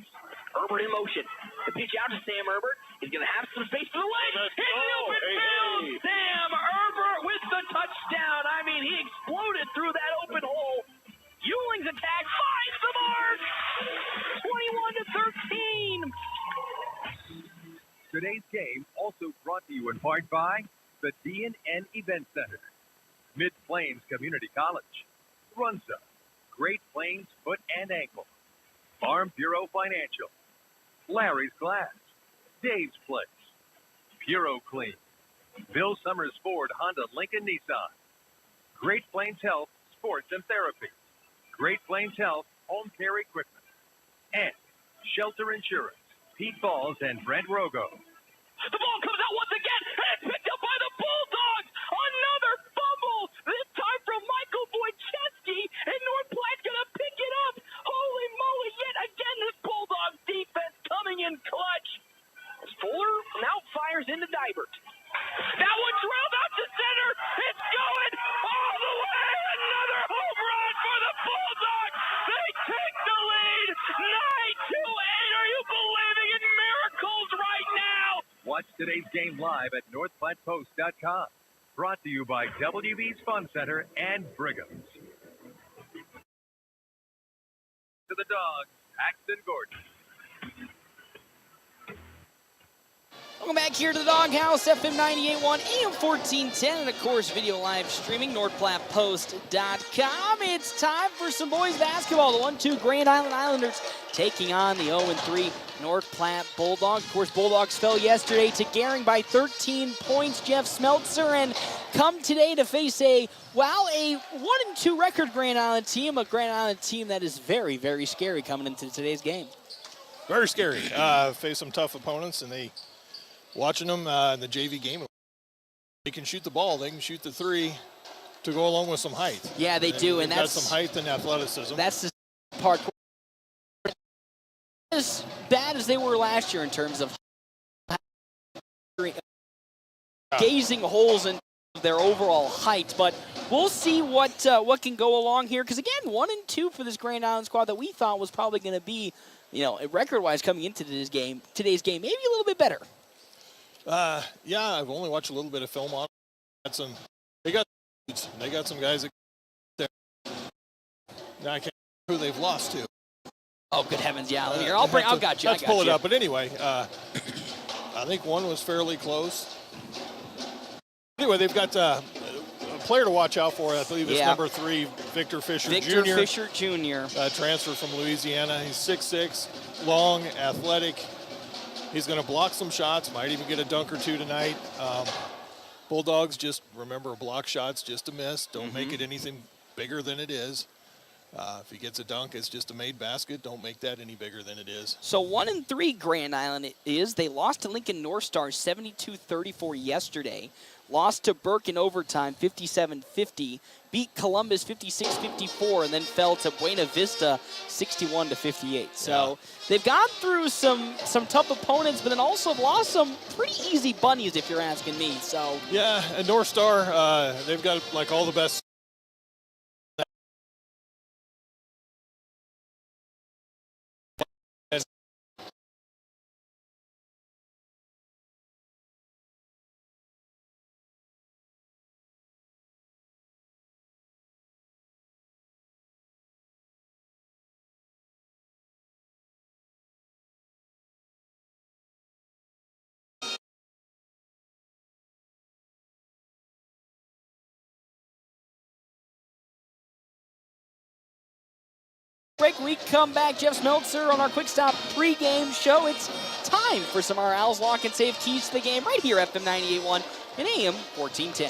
Herbert in motion. The pitch out to Sam Herbert. He's going to have some space for the leg. Hit the open field. Sam Herbert with the touchdown. I mean, he exploded through that open hole. Ewing's attack finds the mark. 21-13. Today's game also brought to you in part by the D&N Event Center, Mid-Plains Community College, Runza, Great Plains Foot and Ankle, Farm Bureau Financial, Larry's Glass, Dave's Place, Bureau Clean, Bill Summers Ford Honda Lincoln Nissan, Great Plains Health Sports and Therapy, Great Plains Health Home Care Equipment, and Shelter Insurance, Pete Balls and Brent Rogo. The ball comes out once again, and it's picked up by the Bulldogs. Another fumble, this time from Michael Wojcicki, and North Platte's going to pick it up. Holy moly, yet again this Bulldogs defense coming in clutch. Fuller now fires into Dybert. That one drilled out to center. It's going all the way. Another home run for the Bulldogs. They take the lead, 9-8. Are you believing in miracles right now? Watch today's game live at NorthPlattePost.com. Brought to you by WB's Fun Center and Pregame. To the Dogs, Paxton Gordon. Welcome back here to the Doghouse, FM 98.1, AM 1410, and of course, video live streaming, NorthPlattePost.com. It's time for some boys basketball. The 1-2 Grand Island Islanders taking on the 0-3 North Platte Bulldogs. Of course, Bulldogs fell yesterday to Gehring by 13 points. Jeff Smeltzer, and come today to face a 1-2 record Grand Island team, a Grand Island team that is very, very scary coming into today's game. Very scary. Face some tough opponents, and watching them in the JV game, they can shoot the ball, they can shoot the three to go along with some height. Yeah, they do, and that's got some height and athleticism. That's the part. As bad as they were last year in terms of gazing holes in their overall height, but we'll see what can go along here. Because again, 1-2 for this Grand Island squad that we thought was probably going to be, record-wise coming into today's game, maybe a little bit better. Yeah, I've only watched a little bit of film on it. They got some guys that there. Now I can't remember who they've lost to. Oh, good heavens, yeah. Here, I'll got you. Let's pull it up. But anyway, I think one was fairly close. Anyway, they've got a player to watch out for. I believe it's number 3, Victor Fisher Jr. Fisher Jr. Transfer from Louisiana. He's 6'6", long, athletic. He's going to block some shots, might even get a dunk or two tonight. Bulldogs, just remember, block shots, just a miss. Don't make it anything bigger than it is. If he gets a dunk, it's just a made basket. Don't make that any bigger than it is. So 1-3 Grand Island it is. They lost to Lincoln North Stars 72-34 yesterday. Lost to Burke in overtime 57-50. Beat Columbus 56-54 and then fell to Buena Vista 61-58. So they've gone through some tough opponents, but then also lost some pretty easy bunnies if you're asking me. So yeah, and North Star, they've got like all the best. break. We come back. Jeff Smeltzer on our Quick Stop pregame show. It's time for some of our Owls Lock and Save keys to the game right here at FM 98.1 and AM 1410.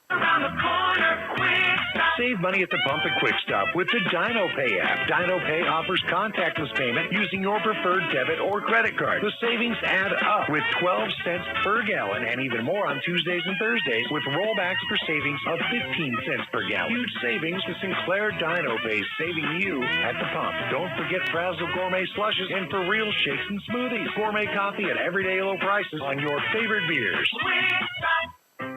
Around the corner, Quick Stop. Save money at the pump at Quick Stop with the DinoPay app. DinoPay offers contactless payment using your preferred debit or credit card. The savings add up with 12 cents per gallon and even more on Tuesdays and Thursdays with rollbacks for savings of 15 cents per gallon. Huge savings with Sinclair DinoPay, saving you at the pump. Don't forget Frazzle Gourmet Slushes and For Real Shakes and Smoothies. Gourmet coffee at everyday low prices on your favorite beers.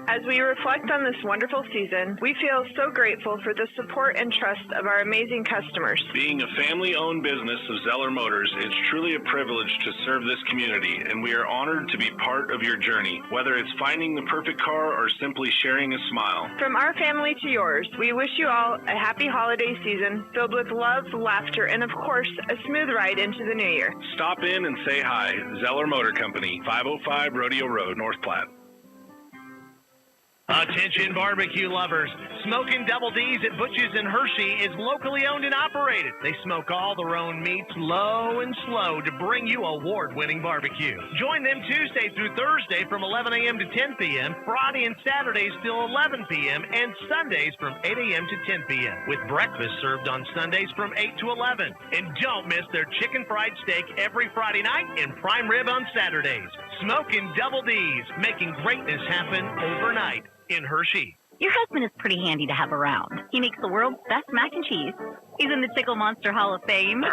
As we reflect on this wonderful season, we feel so grateful for the support and trust of our amazing customers. Being a family-owned business of Zeller Motors, it's truly a privilege to serve this community, and we are honored to be part of your journey, whether it's finding the perfect car or simply sharing a smile. From our family to yours, we wish you all a happy holiday season filled with love, laughter, and of course, a smooth ride into the new year. Stop in and say hi. Zeller Motor Company, 505 Rodeo Road, North Platte. Attention barbecue lovers. Smoking Double D's at Butch's in Hershey is locally owned and operated. They smoke all their own meats low and slow to bring you award-winning barbecue. Join them Tuesday through Thursday from 11 a.m. to 10 p.m., Friday and Saturdays till 11 p.m., and Sundays from 8 a.m. to 10 p.m., with breakfast served on Sundays from 8 to 11. And don't miss their chicken fried steak every Friday night and prime rib on Saturdays. Smoking Double D's, making greatness happen overnight in Hershey. Your husband is pretty handy to have around. He makes the world's best mac and cheese. He's in the Tickle Monster Hall of Fame.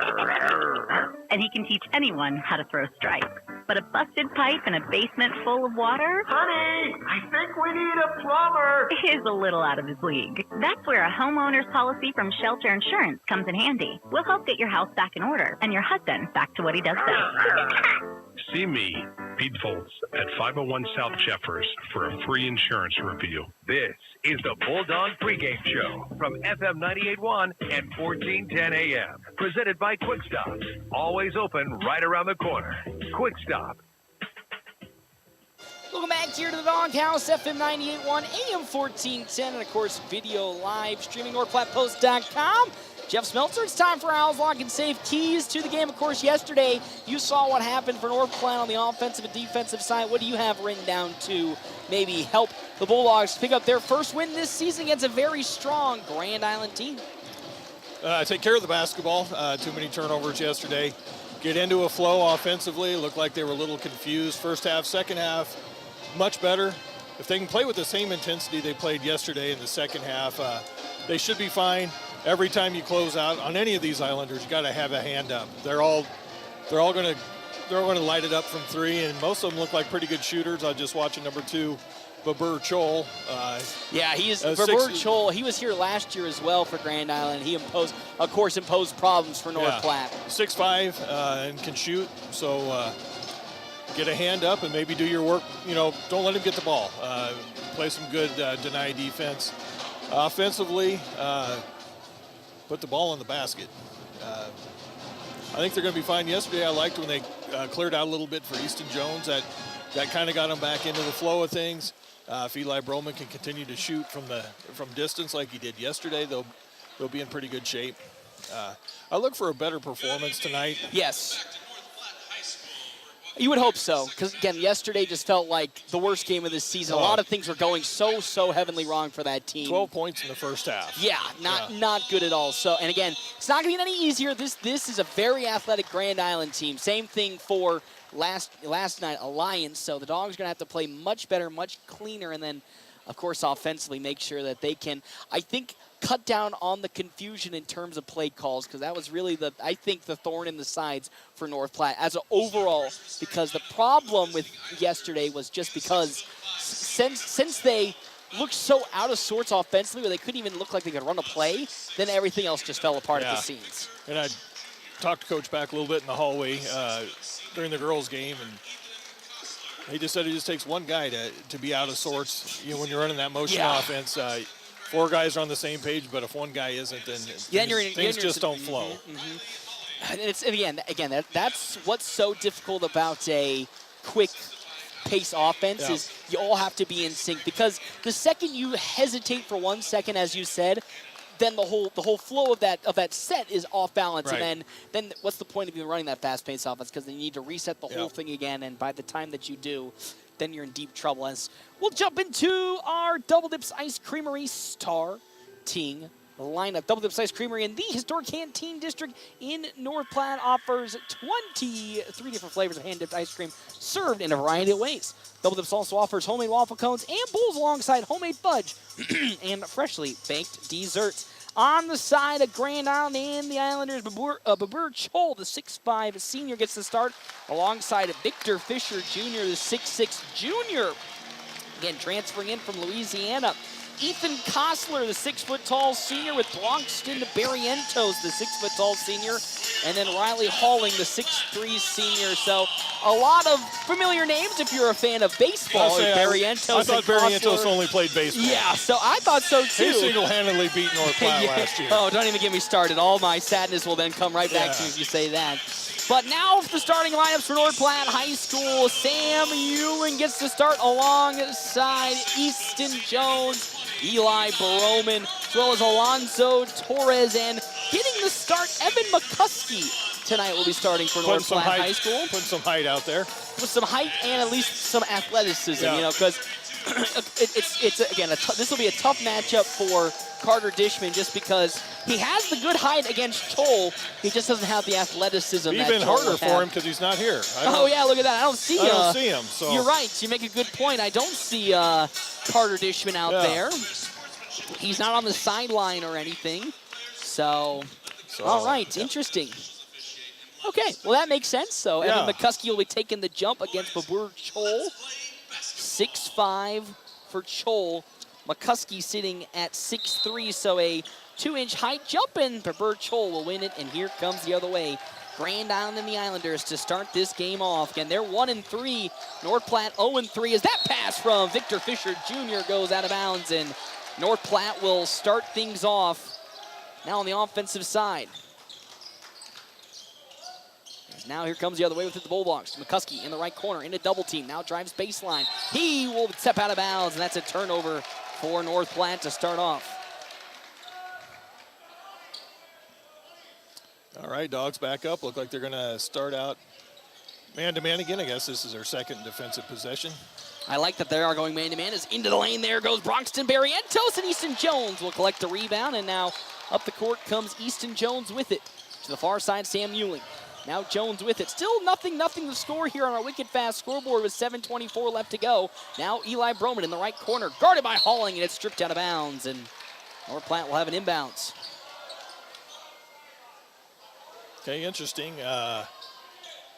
And he can teach anyone how to throw strikes. But a busted pipe in a basement full of water? Honey, I think we need a plumber. Is a little out of his league. That's where a homeowner's policy from Shelter Insurance comes in handy. We'll help get your house back in order and your husband back to what he does best. See me, Pete Foltz, at 501 South Jeffers for a free insurance review. This is the Bulldog Pregame Show from FM 98.1 and 1410 AM. Presented by Quick Stop. Always open right around the corner. Quick Stop. Welcome back here to the Doghouse, FM 98.1, AM 1410, and of course, video live streaming, NorthPlattePost.com. Jeff Smeltzer, it's time for Owls Lock and Safe keys to the game. Of course, yesterday you saw what happened for North Platte on the offensive and defensive side. What do you have written down to maybe help the Bulldogs pick up their first win this season against a very strong Grand Island team? Take care of the basketball. Too many turnovers yesterday. Get into a flow offensively. Looked like they were a little confused. First half, second half, much better. If they can play with the same intensity they played yesterday in the second half, they should be fine. Every time you close out on any of these Islanders, you got to have a hand up. They're all going to light it up from three, and most of them look like pretty good shooters. I was just watching number 2, Babur Chol. Babur Chol. He was here last year as well for Grand Island. He imposed problems for North Platte. 6'5" and can shoot. So get a hand up and maybe do your work. Don't let him get the ball. Play some good deny defense. Offensively, put the ball in the basket. I think they're going to be fine. Yesterday, I liked when they cleared out a little bit for Easton Jones. That kind of got them back into the flow of things. If Eli Broman can continue to shoot from distance like he did yesterday, they'll be in pretty good shape. I look for a better performance tonight. Yes. You would hope so, because, again, yesterday just felt like the worst game of the season. A lot of things were going so heavenly wrong for that team. 12 points in the first half. Yeah, not good at all. So, and again, it's not going to get any easier. This is a very athletic Grand Island team. Same thing for last night, Alliance. So the Dogs are going to have to play much better, much cleaner, and then, of course, offensively make sure that they can, I think, cut down on the confusion in terms of play calls, because that was really the thorn in the sides for North Platte as an overall, because the problem with yesterday was just because since they looked so out of sorts offensively where they couldn't even look like they could run a play, then everything else just fell apart at the seams. And I talked to Coach Back a little bit in the hallway during the girls' game, and he just said it just takes one guy to be out of sorts. When you're running that motion offense, 4 guys are on the same page, but if one guy isn't, then things just don't flow. And again, that's what's so difficult about a quick pace offense is you all have to be in sync, because the second you hesitate for 1 second, as you said, then the whole flow of that set is off balance, right. And then what's the point of even running that fast pace offense? Because you need to reset the whole thing again, and by the time that you do, then you're in deep trouble. As we'll jump into our Double Dips Ice Creamery starting lineup. Double Dips Ice Creamery in the historic Canteen District in North Platte offers 23 different flavors of hand-dipped ice cream served in a variety of ways. Double Dips also offers homemade waffle cones and bowls alongside homemade fudge and freshly baked desserts. On the side of Grand Island and the Islanders, Babur Chol, the 6'5" senior, gets the start alongside Victor Fisher Jr., the 6'6" junior. Again, transferring in from Louisiana. Ethan Kostler, the 6-foot-tall senior, with Bronxton Barrientos, the 6-foot-tall senior, and then Riley Halling, the 6'3" senior. So a lot of familiar names if you're a fan of baseball. Barrientos. I thought Barrientos only played baseball. Yeah, so I thought so too. He single-handedly beat North Platte last year. Oh, don't even get me started. All my sadness will then come right back to you if you say that. But now the starting lineups for North Platte High School. Sam Hewlin gets to start alongside Easton Jones, Eli Broman, as well as Alonzo Torres, and getting the start, Evan McCuskey tonight will be starting for North Platte High School. Putting some height out there. With some height and at least some athleticism, because this will be a tough matchup for Carter Dishman, just because he has the good height against Chol. He just doesn't have the athleticism. Even harder for him because he's not here. Oh yeah, look at that. I don't see him. So you're right. You make a good point. I don't see Carter Dishman out there. He's not on the sideline or anything. So all right, interesting. Okay, well that makes sense. So Evan McCuskey will be taking the jump against Babur Chol. 6'5" for Chol. McCuskey sitting at 6'3", so a 2-inch height jump, and Babur Chol will win it, and here comes the other way. Grand Island and the Islanders to start this game off. Again, they're 1-3. North Platte 0-3 as that pass from Victor Fisher Jr. goes out of bounds, and North Platte will start things off now on the offensive side. Now here comes the other way with the Bulldogs. McCuskey in the right corner, into double team. Now drives baseline. He will step out of bounds, and that's a turnover for North Platte to start off. All right, Dogs back up. Look like they're going to start out man-to-man again. I guess this is their second defensive possession. I like that they are going man-to-man. As into the lane there goes Bronxton Barrientos, and Easton Jones will collect the rebound, and now up the court comes Easton Jones with it. To the far side, Sam Ewing. Now Jones with it. Still nothing to score here on our wicked fast scoreboard with 7:24 left to go. Now Eli Broman in the right corner, guarded by Halling, and it's stripped out of bounds, and North Platte will have an inbounds. Okay, interesting.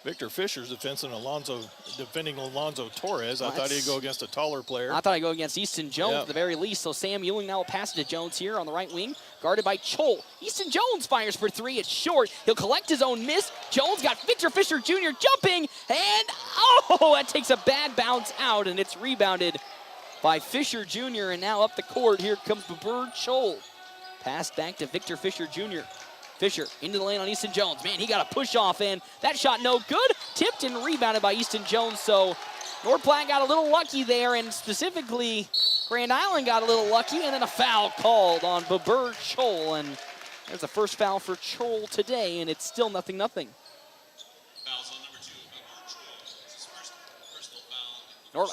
Victor Fisher's defending Alonzo Torres. I thought he'd go against a taller player. I thought I'd go against Easton Jones at the very least. So Sam Ewing now will pass it to Jones here on the right wing, guarded by Chol. Easton Jones fires for three. It's short. He'll collect his own miss. Jones got Victor Fisher Jr. jumping, and that takes a bad bounce out, and it's rebounded by Fisher Jr. And now up the court, here comes Babur Chol. Pass back to Victor Fisher Jr. Fisher into the lane on Easton Jones. Man, he got a push off, and that shot no good. Tipped and rebounded by Easton Jones. So North Platte got a little lucky there, and specifically Grand Island got a little lucky, and then a foul called on Babur Chol. And there's the first foul for Chol today, and it's still 0-0.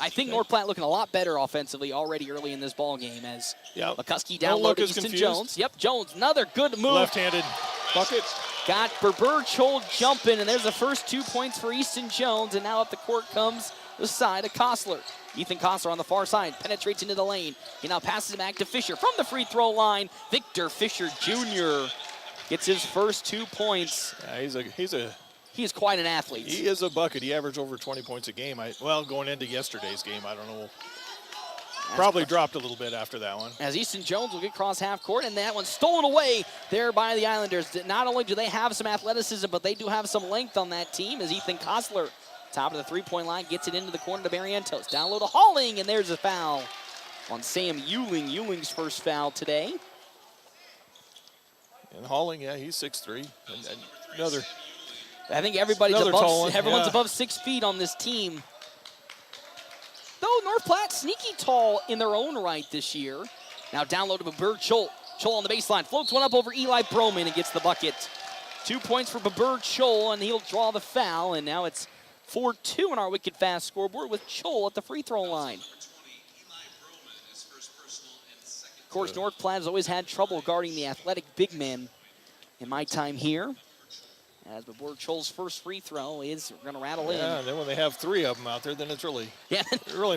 I think North Platte looking a lot better offensively already early in this ball game as McCuskey down low to Easton Jones. Yep, Jones, another good move. Left-handed bucket. Got Babur Chol jumping, and there's the first 2 points for Easton Jones, and now up the court comes the side of Kostler. Ethan Kostler on the far side, penetrates into the lane. He now passes it back to Fisher from the free throw line. Victor Fisher Jr. gets his first 2 points. Yeah, he is quite an athlete. He is a bucket. He averaged over 20 points a game. Going into yesterday's game, I don't know. Probably dropped a little bit after that one. As Easton Jones will get across half court, and that one's stolen away there by the Islanders. Not only do they have some athleticism, but they do have some length on that team as Ethan Kostler, top of the three-point line, gets it into the corner to Barrientos. Down low to Halling, and there's a foul on Sam Ewing. Ewing's first foul today. And Halling, he's 6'3". And another... I think everyone's above 6 feet on this team. Though North Platte sneaky tall in their own right this year. Now down low to Babur Chol. Chol on the baseline, floats one up over Eli Broman and gets the bucket. 2 points for Babur Chol, and he'll draw the foul. And now it's 4-2 on our wicked fast scoreboard with Chol at the free throw line. Of course, North Platte has always had trouble guarding the athletic big men in my time here. As Babur Chol's first free throw is going to rattle in. Yeah, and then when they have 3 of them out there, then it really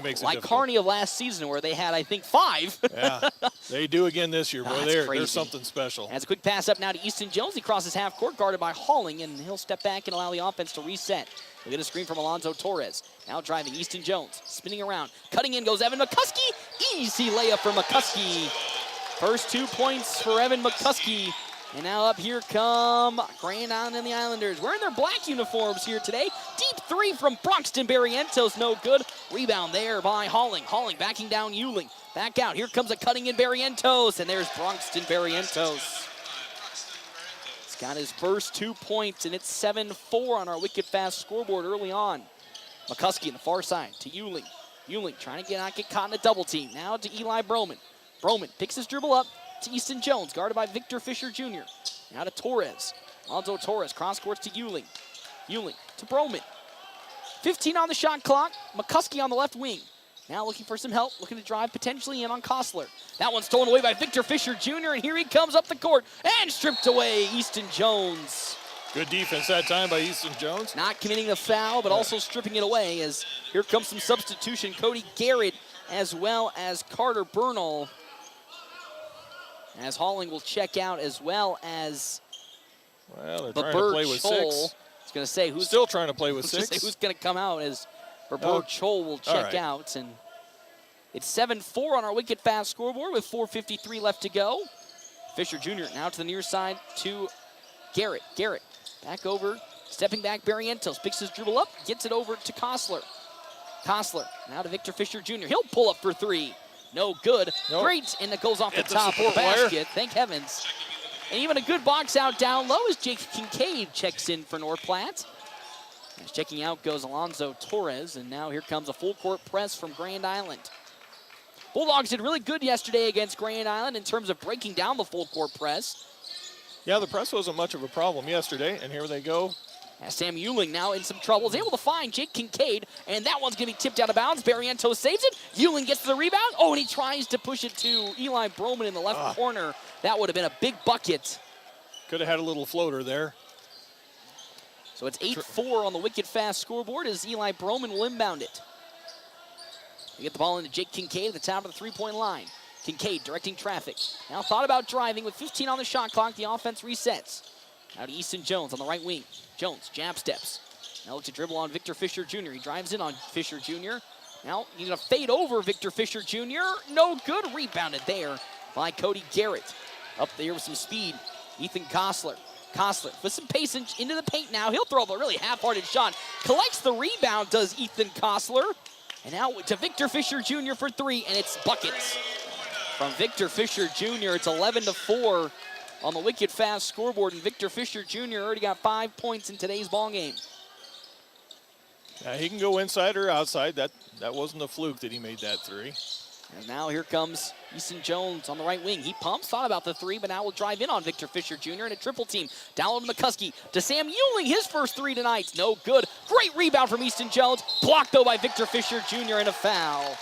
makes it like difficult. Kearney of last season where they had, I think, 5. Yeah, they do again this year. Boy, they're something special. As a quick pass up now to Easton Jones. He crosses half court, guarded by Halling, and he'll step back and allow the offense to reset. We'll get a screen from Alonzo Torres. Now driving Easton Jones, spinning around. Cutting in goes Evan McCuskey. Easy layup for McCuskey. First 2 points for Evan McCuskey. And now up here come Grand Island and the Islanders. Wearing their black uniforms here today. Deep three from Bronxton Barrientos, no good. Rebound there by Halling. Halling backing down Ewing. Back out. Here comes a cutting in Barrientos. And there's Bronxton Barrientos. He's got his first 2 points, and it's 7-4 on our wicked fast scoreboard early on. McCuskey on the far side to Ewing. Ewing trying to not get caught in a double team. Now to Eli Broman. Broman picks his dribble up to Easton Jones, guarded by Victor Fisher Jr. Now to Torres. Alonzo Torres, cross courts to Ewing. Ewing to Broman. 15 on the shot clock. McCuskey on the left wing. Now looking for some help, looking to drive potentially in on Kostler. That one's stolen away by Victor Fisher Jr., and here he comes up the court and stripped away Easton Jones. Good defense that time by Easton Jones. Not committing the foul, but also stripping it away as here comes some substitution. Cody Garrett as well as Carter Bernal. As Halling will check out as well as they're trying to play with 6. I was going to say who's still trying to play with 6. Who's going to come out as Babur Chol will check out, and it's 7-4 on our wicked fast scoreboard with 4:53 left to go. Fisher Jr. now to the near side to Garrett. Garrett back over Stepping back, Barrientos picks his dribble up, gets it over to Kostler. Kostler, now to Victor Fisher Jr. He'll pull up for three. No good. Nope. Great, and it goes off the It's a top of the support basket. wire. Thank heavens. And even a good box out down low as Jake Kincaid checks in for North Platte. As checking out goes Alonzo Torres, and now here comes a full court press from Grand Island. Bulldogs did really good yesterday against Grand Island in terms of breaking down the full court press. Yeah, the press wasn't much of a problem yesterday, and here they go. As Sam Euling now in some trouble is able to find Jake Kincaid, and that one's going to be tipped out of bounds. Barrientos saves it. Euling gets the rebound. Oh, and he tries to push it to Eli Broman in the left corner. That would have been a big bucket. Could have had a little floater there. So it's 8-4 on the wicked fast scoreboard as Eli Broman will inbound it. They get the ball into Jake Kincaid at the top of the three-point line. Kincaid directing traffic. Now thought about driving with 15 on the shot clock. The offense resets. Now to Easton Jones on the right wing. Jones, jab steps. Now look to dribble on Victor Fisher Jr. He drives in on Fisher Jr. Now he's going to fade over Victor Fisher Jr. No good. Rebounded there by Cody Garrett. Up there with some speed. Ethan Kostler. Kostler with some pace into the paint now. He'll throw up a really half-hearted shot. Collects the rebound, does Ethan Kostler. And now to Victor Fisher Jr. for three, and it's buckets. From Victor Fisher Jr., it's 11-4 on the wicked fast scoreboard, and Victor Fisher Jr. already got 5 points in today's ball game. Yeah, he can go inside or outside. That wasn't a fluke that he made that three. And now here comes Easton Jones on the right wing. He pumps, thought about the three, but now will drive in on Victor Fisher Jr. in a triple team. Down low to McCuskey, to Sam Euling, his first three tonight. No good. Great rebound from Easton Jones. Blocked, though, by Victor Fisher Jr. and a foul.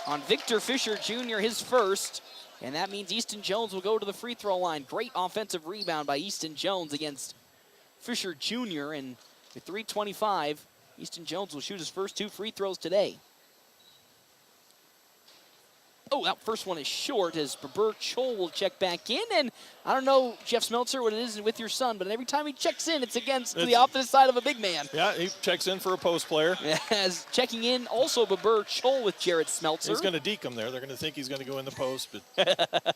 On Victor Fisher Jr., his first, and that means Easton Jones will go to the free throw line. Great offensive rebound by Easton Jones against Fisher Jr., and with 3:25, Easton Jones will shoot his first two free throws today. Oh, that first one is short as Babur Chol will check back in. And I don't know, Jeff Smeltzer, what it is with your son, but every time he checks in, it's against the opposite side of a big man. Yeah, he checks in for a post player. As checking in also Babur Chol with Jarrett Smeltzer. He's going to deke him there. They're going to think he's going to go in the post. But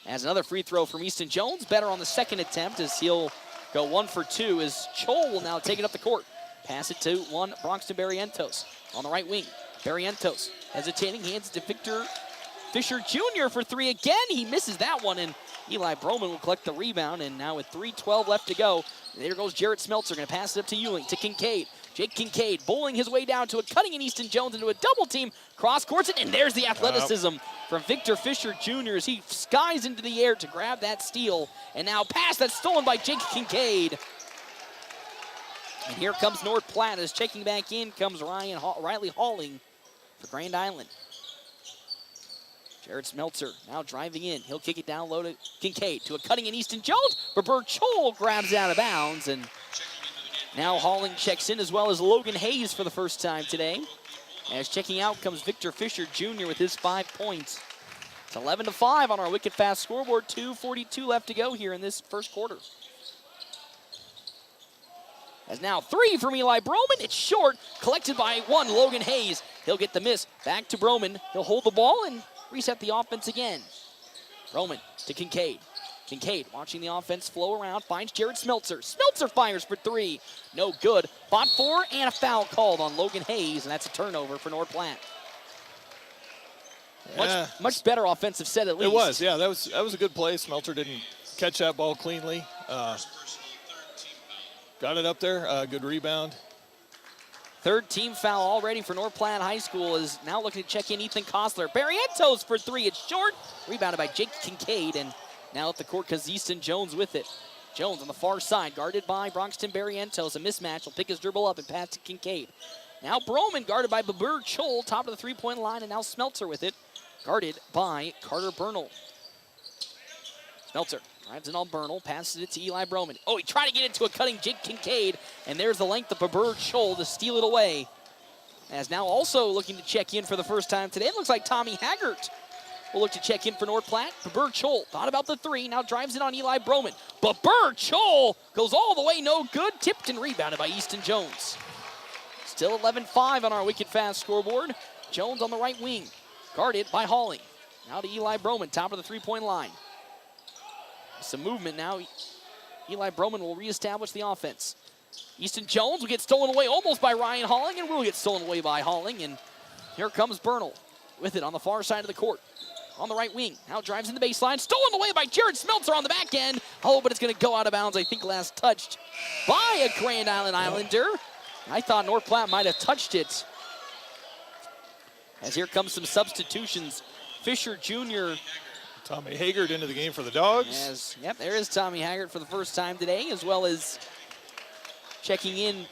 as another free throw from Easton Jones, better on the second attempt as he'll go 1 for 2 as Chol will now take it up the court. Pass it to one Bronxton Barrientos on the right wing. Barrientos hesitating, hands it to Victor Fisher Jr. for three again. He misses that one, and Eli Broman will collect the rebound. And now with 3:12 left to go, there goes Jarrett Smeltzer. Going to pass it up to Euling, to Kincaid. Jake Kincaid bowling his way down to a cutting in Easton Jones into a double team. Cross courts it, and there's the athleticism from Victor Fisher Jr. as he skies into the air to grab that steal. And now pass that's stolen by Jake Kincaid. And here comes North Platte as checking back in comes Riley Halling for Grand Island. Jared Smeltzer now driving in. He'll kick it down low to Kincaid to a cutting in Easton Jones. Babur Chol grabs it out of bounds. And now Halling checks in as well as Logan Hayes for the first time today. As checking out comes Victor Fisher Jr. with his 5 points. It's 11-5 on our wicked fast scoreboard. 2:42 left to go here in this first quarter. As now three from Eli Broman. It's short. Collected by one Logan Hayes. He'll get the miss. Back to Broman. He'll hold the ball and reset the offense again. Broman to Kincaid. Kincaid watching the offense flow around. Finds Jared Smeltzer. Smeltzer fires for three. No good. Bought four and a foul called on Logan Hayes. And that's a turnover for North Platte. Much better offensive set at least. It was, yeah. That was a good play. Smeltzer didn't catch that ball cleanly. Got it up there. Good rebound. Third team foul already for North Platte High School is now looking to check in Ethan Kostler. Barrientos for three. It's short. Rebounded by Jake Kincaid. And now at the court because Easton Jones with it. Jones on the far side, guarded by Bronxton Barrientos. A mismatch. Will pick his dribble up and pass to Kincaid. Now Broman guarded by Babur Chol, top of the three-point line, and now Smeltzer with it, guarded by Carter Bernal. Smeltzer drives in on Bernal, passes it to Eli Broman. Oh, he tried to get into a cutting Jake Kincaid, and there's the length of Babur Chol to steal it away. As now also looking to check in for the first time today, it looks like Tommy Haggart will look to check in for North Platte. Babur Chol thought about the three, now drives it on Eli Broman. Babur Chol goes all the way, no good, tipped and rebounded by Easton Jones. Still 11-5 on our wicked fast scoreboard. Jones on the right wing, guarded by Halling. Now to Eli Broman, top of the three-point line. Some movement now. Eli Broman will reestablish the offense. Easton Jones will get stolen away almost by Ryan Halling, and will get stolen away by Halling. And here comes Bernal with it on the far side of the court. On the right wing, now drives in the baseline, stolen away by Jared Smeltzer on the back end. Oh, but it's going to go out of bounds, I think last touched by a Grand Island Islander. I thought North Platte might have touched it. As here comes some substitutions. Fisher Jr. Tommy Haggard into the game for the Dogs. Yep, there is Tommy Haggard for the first time today, as well as checking in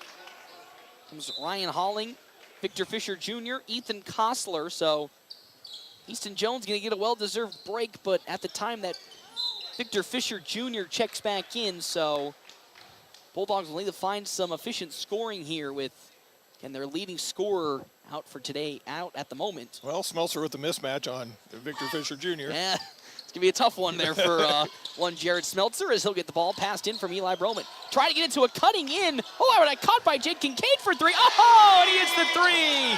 comes Ryan Halling, Victor Fisher Jr., Ethan Kostler. So Easton Jones going to get a well-deserved break, but at the time that Victor Fisher Jr. checks back in, so Bulldogs will need to find some efficient scoring here with, and their leading scorer out for today, out at the moment. Well, Smeltzer with the mismatch on Victor Fisher Jr. Yeah, it's going to be a tough one there for one Jared Smeltzer as he'll get the ball passed in from Eli Broman. Try to get into a cutting in. Oh, I would caught by Jake Kincaid for three. Oh, and he hits the three.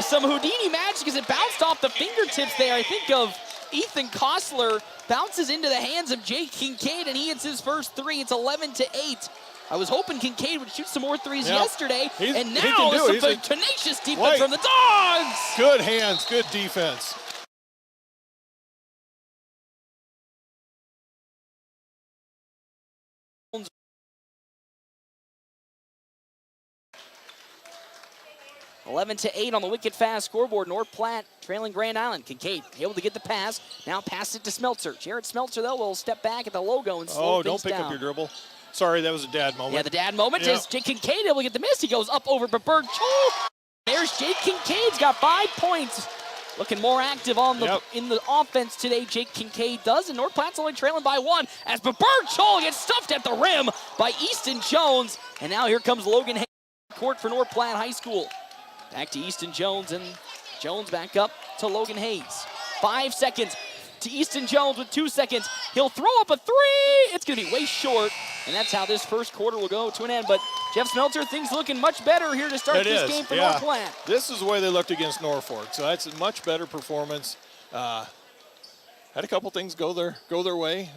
Some Houdini magic as it bounced off the fingertips there, I think, of Ethan Kostler. Bounces into the hands of Jake Kincaid, and he hits his first three. It's 11-8. I was hoping Kincaid would shoot some more threes yesterday, and now it's a tenacious defense from the Dogs. Good hands, good defense. (11-8) on the wicked fast scoreboard. North Platte trailing Grand Island. Kincaid able to get the pass. Now pass it to Smeltzer. Jared Smeltzer, though, will step back at the logo and slow things down. Oh, don't pick up your dribble. Sorry, that was a dad moment. Yeah, the dad moment is Jake Kincaid able to get the miss. He goes up over Berberg. There's Jake Kincaid's got 5 points. Looking more active on the in the offense today, Jake Kincaid does, and North Platte's only trailing by one as Berberg Chol gets stuffed at the rim by Easton Jones. And now here comes Logan Hayes court for North Platte High School. Back to Easton Jones, and Jones back up to Logan Hayes. 5 seconds to Easton Jones with 2 seconds. He'll throw up a three. It's going to be way short, and that's how this first quarter will go to an end. But Jeff Smeltzer, things looking much better here to start this game for North Platte. This is the way they looked against Norfolk, so that's a much better performance. Had a couple things go their way.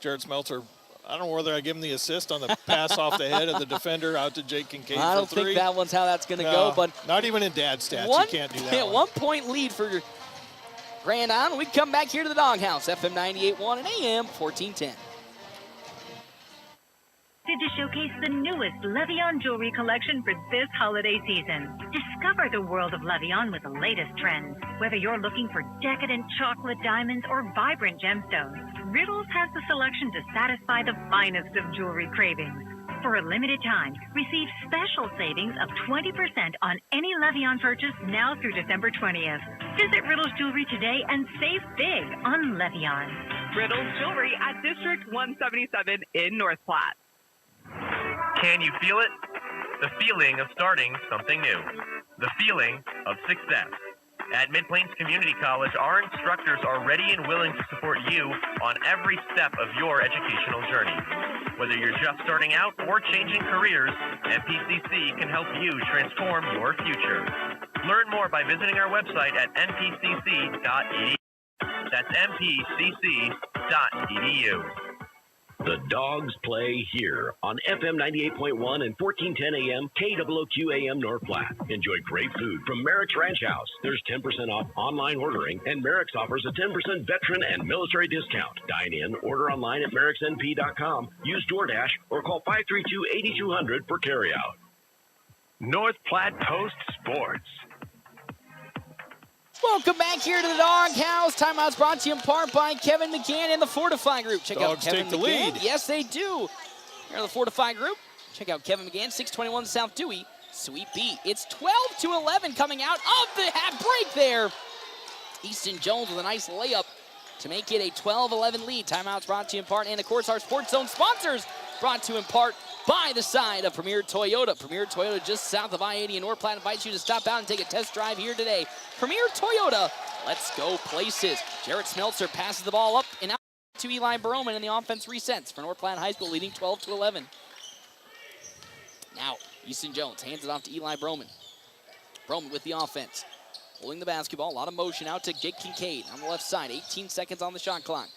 Jared Smeltzer, I don't know whether I give him the assist on the pass off the head of the defender out to Jake Kincaid. I don't think that one's how that's going to go, but not even in dad stats, you can't do that. 1 point lead for Grand Island. We come back here to the Doghouse, FM 98.1 and AM 1410. To showcase the newest Levion jewelry collection for this holiday season. Discover the world of Levion with the latest trends. Whether you're looking for decadent chocolate diamonds or vibrant gemstones, Riddles has the selection to satisfy the finest of jewelry cravings. For a limited time, receive special savings of 20% on any Levion purchase now through December 20th. Visit Riddles Jewelry today and save big on Levion. Riddles Jewelry at District 177 in North Platte. Can you feel it? The feeling of starting something new. The feeling of success. At Mid-Plains Community College, our instructors are ready and willing to support you on every step of your educational journey. Whether you're just starting out or changing careers, MPCC can help you transform your future. Learn more by visiting our website at mpcc.edu. That's mpcc.edu. The Dogs play here on FM 98.1 and 1410 AM, KOOQ AM North Platte. Enjoy great food from Merrick's Ranch House. There's 10% off online ordering, and Merrick's offers a 10% veteran and military discount. Dine in, order online at merricksnp.com, use DoorDash, or call 532-8200 for carryout. North Platte Post Sports. Welcome back here to the Doghouse. Timeout's brought to you in part by Kevin McGann and the Fortify Group. Check out Kevin take the McGann. lead. Yes, they do. Here are the Fortify Group. Check out Kevin McGann, 621 South Dewey, Suite B. It's 12-11 coming out of the half break there. Easton Jones with a nice layup to make it a 12-11 lead. Timeout's brought to you in part, and of course our Sports Zone sponsors brought to you in part by the side of Premier Toyota. Premier Toyota just south of I-80 in North Platte invites you to stop out and take a test drive here today. Premier Toyota, let's go places. Jared Smeltzer passes the ball up and out to Eli Broman, and the offense resets for North Platte High School, leading 12-11. Now, Easton Jones hands it off to Eli Broman. Broman with the offense. Holding the basketball, a lot of motion out to Jake Kincaid on the left side. 18 seconds on the shot clock.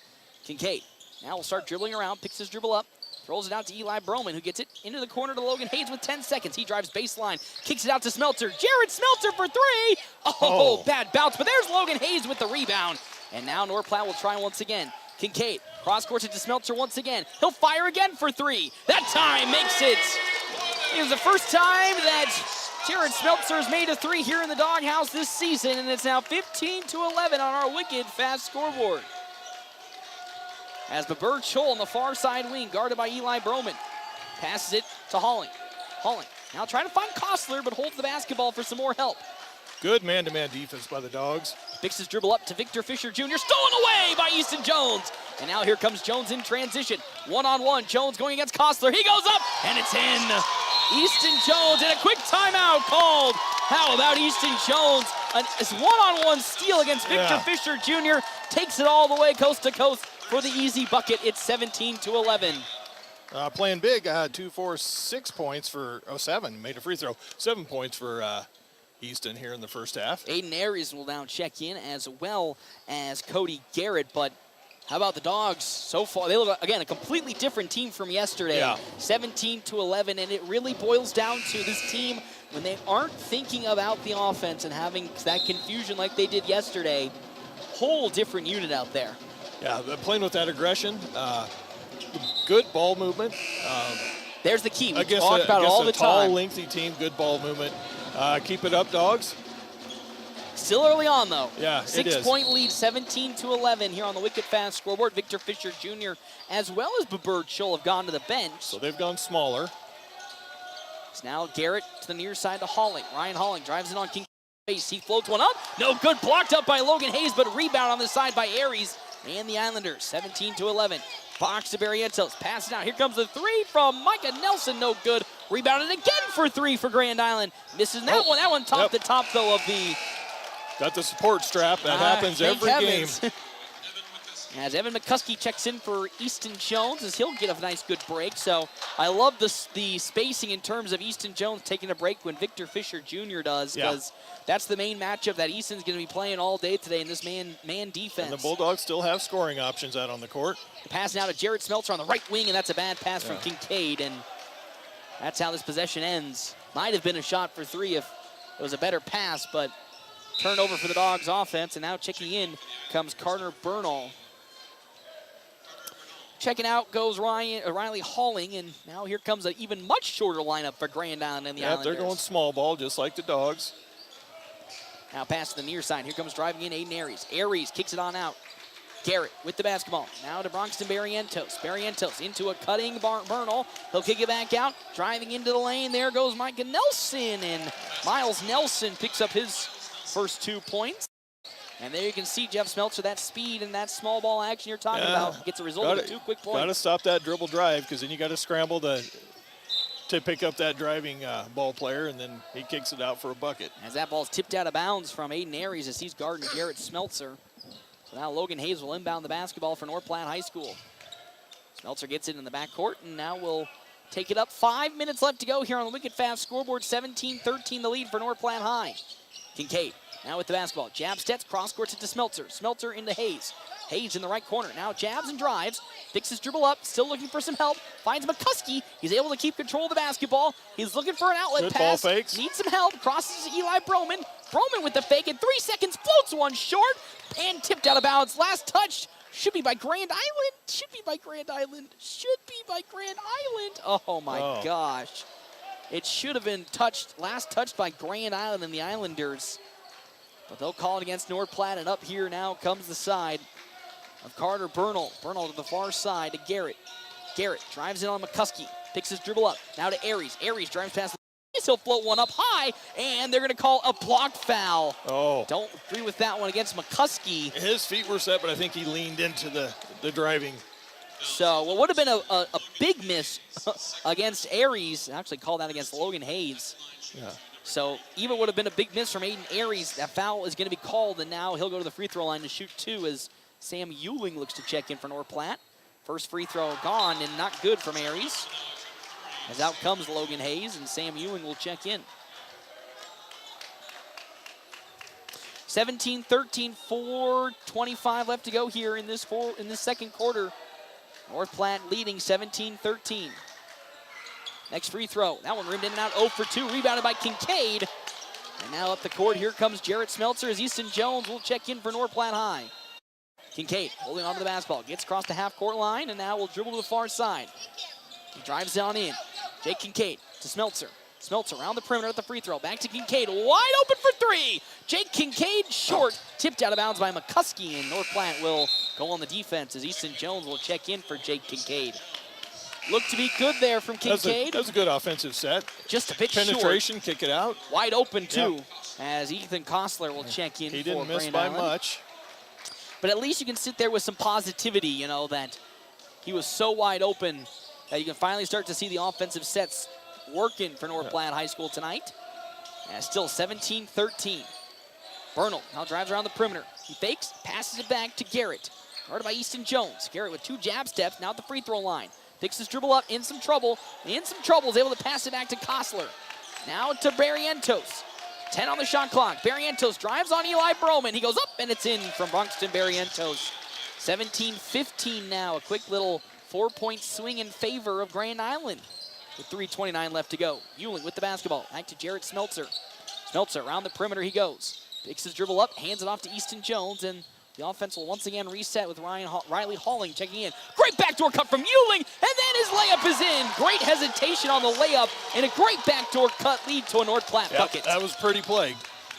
Kincaid now will start dribbling around, picks his dribble up. Throws it out to Eli Broman, who gets it into the corner to Logan Hayes with 10 seconds. He drives baseline, kicks it out to Smeltzer. Jared Smeltzer for three. Oh, bad bounce, but there's Logan Hayes with the rebound. And now North Platte will try once again. Kincaid, cross court to Smeltzer once again. He'll fire again for three. That time makes it. It was the first time that Jared Smeltzer has made a three here in the doghouse this season, and it's now 15-11 on our wicked fast scoreboard. As Babur Chol on the far side wing, guarded by Eli Broman. Passes it to Halling. Halling now trying to find Kostler, but holds the basketball for some more help. Good man-to-man defense by the Dogs. Picks his dribble up to Victor Fisher Jr. Stolen away by Easton Jones. And now here comes Jones in transition. One-on-one, Jones going against Kostler. He goes up, and it's in. Easton Jones, and a quick timeout called. How about Easton Jones? A one-on-one steal against Victor Fisher Jr. Takes it all the way coast to coast for the easy bucket. It's 17-11. Playing big, 2, 4, 6 points for, 7, made a free throw. 7 points for Easton here in the first half. Aiden Aries will now check in, as well as Cody Garrett. But how about the Dogs so far? They look, again, a completely different team from yesterday. 17-11, and it really boils down to this team when they aren't thinking about the offense and having that confusion like they did yesterday. Whole different unit out there. Yeah, playing with that aggression. Good ball movement. There's the key. We talk about it all the time. Tall, lengthy team, good ball movement. Keep it up, Dogs. Still early on, though. Yeah, it is. 6-point lead, 17-11 here on the wicked fast scoreboard. Victor Fisher Jr. as well as Babur Chol have gone to the bench. So they've gone smaller. It's now Garrett to the near side to Halling. Ryan Halling drives it on King's face. He floats one up. No good. Blocked up by Logan Hayes, but rebound on the side by Aries and the Islanders. 17-11. Box to Barrientos. Pass it out. Here comes the three from Micah Nelson. No good. Rebounded again for three for Grand Island. Misses that one. That one topped the top, though, of the... Got the support strap. That happens every game. As Evan McCuskey checks in for Easton Jones, as he'll get a nice good break. So I love the spacing in terms of Easton Jones taking a break when Victor Fisher Jr. does, because that's the main matchup that Easton's going to be playing all day today in this man defense. And the Bulldogs still have scoring options out on the court. The pass now to Jared Smeltzer on the right wing, and that's a bad pass from Kincaid, and that's how this possession ends. Might have been a shot for three if it was a better pass, but turnover for the Dogs offense, and now checking in comes Carter Bernal. Checking out goes Riley Halling, and now here comes an even much shorter lineup for Grand Island and the Islanders. They're going small ball just like the Dogs. Now pass to the near side. Here comes driving in Aiden Aries. Aries kicks it on out. Garrett with the basketball. Now to Bronxton Barrientos. Barrientos into a cutting Bernal. He'll kick it back out. Driving into the lane. There goes Micah Nelson, and Miles Nelson picks up his first 2 points. And there you can see Jeff Smeltzer, that speed and that small ball action you're talking about gets a result of 2 quick points. Got to stop that dribble drive, because then you got to scramble to pick up that driving ball player, and then he kicks it out for a bucket. As that ball's tipped out of bounds from Aiden Aries as he's guarding Garrett Smeltzer. So now Logan Hayes will inbound the basketball for North Platte High School. Smeltzer gets it in the backcourt, and now we'll take it up. 5 minutes left to go here on the wicked fast scoreboard. 17-13 the lead for North Platte High. Kincaid now with the basketball. Jab steps, cross court to Smeltzer. Smeltzer into Hayes. Hayes in the right corner. Now jabs and drives. Picks his dribble up. Still looking for some help. Finds McCuskey. He's able to keep control of the basketball. He's looking for an outlet good pass. Ball fakes. Needs some help. Crosses to Eli Broman. Broman with the fake in 3 seconds. Floats one short. And tipped out of bounds. Last touch. Should be by Grand Island. Should be by Grand Island. Should be by Grand Island. Oh my gosh. It should have been last touched by Grand Island and the Islanders. But they'll call it against North Platte, and up here now comes the side of Carter Bernal. Bernal to the far side to Garrett. Garrett drives in on McCuskey, picks his dribble up. Now to Aries. Aries drives past the he'll float one up high, and they're going to call a blocked foul. Don't agree with that one against McCuskey. His feet were set, but I think he leaned into the driving. So what would have been a big miss against Aries, actually called that against Logan Hayes. Yeah. So even would have been a big miss from Aiden Aries. That foul is going to be called, and now he'll go to the free throw line to shoot 2 as Sam Euling looks to check in for North Platte. First free throw gone and not good from Aries. As out comes Logan Hayes, and Sam Ewing will check in. 17-13, 4:25 left to go here in this second quarter. North Platte leading 17-13. Next free throw. That one rimmed in and out, 0 for 2. Rebounded by Kincaid. And now up the court, here comes Jarrett Smeltzer as Easton Jones will check in for North Platte High. Kincaid holding onto the basketball. Gets across the half-court line and now will dribble to the far side. He drives on in. Jake Kincaid to Smeltzer. Smeltzer around the perimeter at the free throw. Back to Kincaid. Wide open for 3. Jake Kincaid short. Tipped out of bounds by McCuskey. And North Platte will go on the defense as Easton Jones will check in for Jake Kincaid. Looked to be good there from Kincaid. That was a good offensive set. Just a bit penetration, short. Kick it out. Wide open, too, as Ethan Kostler will check in for He didn't miss Grand by Island. much. But at least you can sit there with some positivity, you know, that he was so wide open that you can finally start to see the offensive sets working for North Platte High School tonight. And still 17-13. Bernal now drives around the perimeter. He fakes, passes it back to Garrett. Guarded by Easton Jones. Garrett with 2 jab steps, now at the free throw line. Picks his dribble up, in some trouble. Is able to pass it back to Kostler. Now to Barrientos. 10 on the shot clock. Barrientos drives on Eli Broman. He goes up, and it's in from Bronxton Barrientos. 17-15 now. A quick little 4-point swing in favor of Grand Island with 3:29 left to go. Euling with the basketball. Back to Jarrett Smeltzer. Smeltzer around the perimeter he goes. Picks his dribble up, hands it off to Easton Jones, and the offense will once again reset with Riley Halling checking in. Great backdoor cut from Euling, and then his layup is in. Great hesitation on the layup, and a great backdoor cut lead to a North Platte bucket. That was pretty play.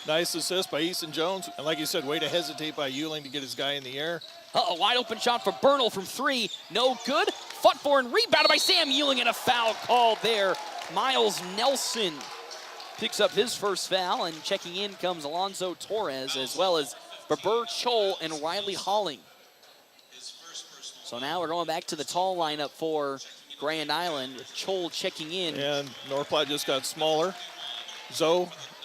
Nice assist by Easton Jones, and like you said, way to hesitate by Euling to get his guy in the air. Wide open shot for Bernal from 3. No good. Fought for and rebounded by Sam Euling, and a foul called there. Miles Nelson picks up his first foul, and checking in comes Alonzo Torres, as well as Babur Chol and Riley Halling. So now we're going back to the tall lineup for Grand Island, with Chol checking in. And North Platte just got smaller.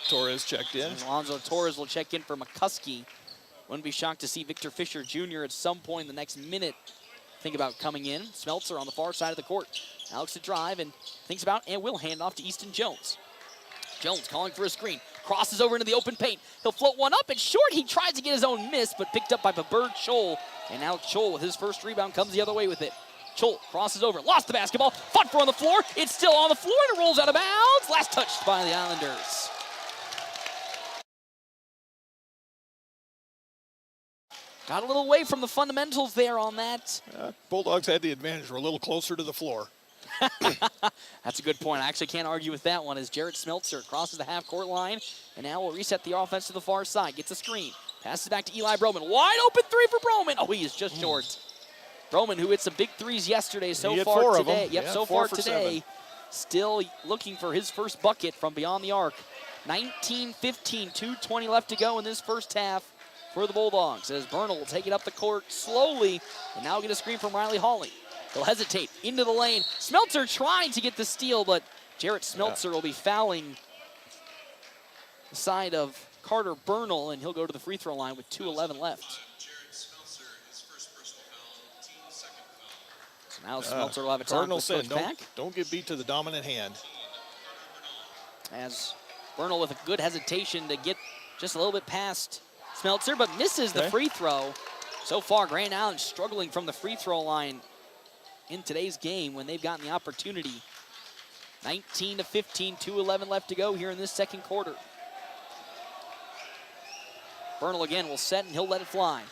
Torres checked in. And Alonzo Torres will check in for McCuskey. Wouldn't be shocked to see Victor Fisher Jr. at some point in the next minute think about coming in. Smeltzer on the far side of the court. Alex to drive and thinks about and will hand off to Easton Jones. Jones calling for a screen. Crosses over into the open paint. He'll float one up and short. He tries to get his own miss, but picked up by Babur Chol. And now Chol with his first rebound comes the other way with it. Chol crosses over, lost the basketball, fought for on the floor. It's still on the floor and it rolls out of bounds. Last touched by the Islanders. Got a little away from the fundamentals there on that. Bulldogs had the advantage. We're a little closer to the floor. That's a good point. I actually can't argue with that one as Jarrett Smeltzer crosses the half-court line, and now we'll reset the offense to the far side. Gets a screen. Passes back to Eli Broman. Wide open 3 for Broman. Oh, he is just short. Broman, who hit some big threes yesterday, so far today. Yep, so far today. Still looking for his first bucket from beyond the arc. 19-15, 2:20 left to go in this first half for the Bulldogs, as Bernal will take it up the court slowly, and now get a screen from Riley Halling. He'll hesitate into the lane. Smeltzer trying to get the steal, but Jarrett Smeltzer will be fouling the side of Carter Bernal, and he'll go to the free throw line with 2:11 left. So now Smeltzer will have a time for the back. Don't get beat to the dominant hand. As Bernal with a good hesitation to get just a little bit past Smeltzer, but misses the free throw. So far, Grand Island struggling from the free throw line in today's game when they've gotten the opportunity. 19-15, 2:11 left to go here in this second quarter. Bernal again will set and he'll let it fly.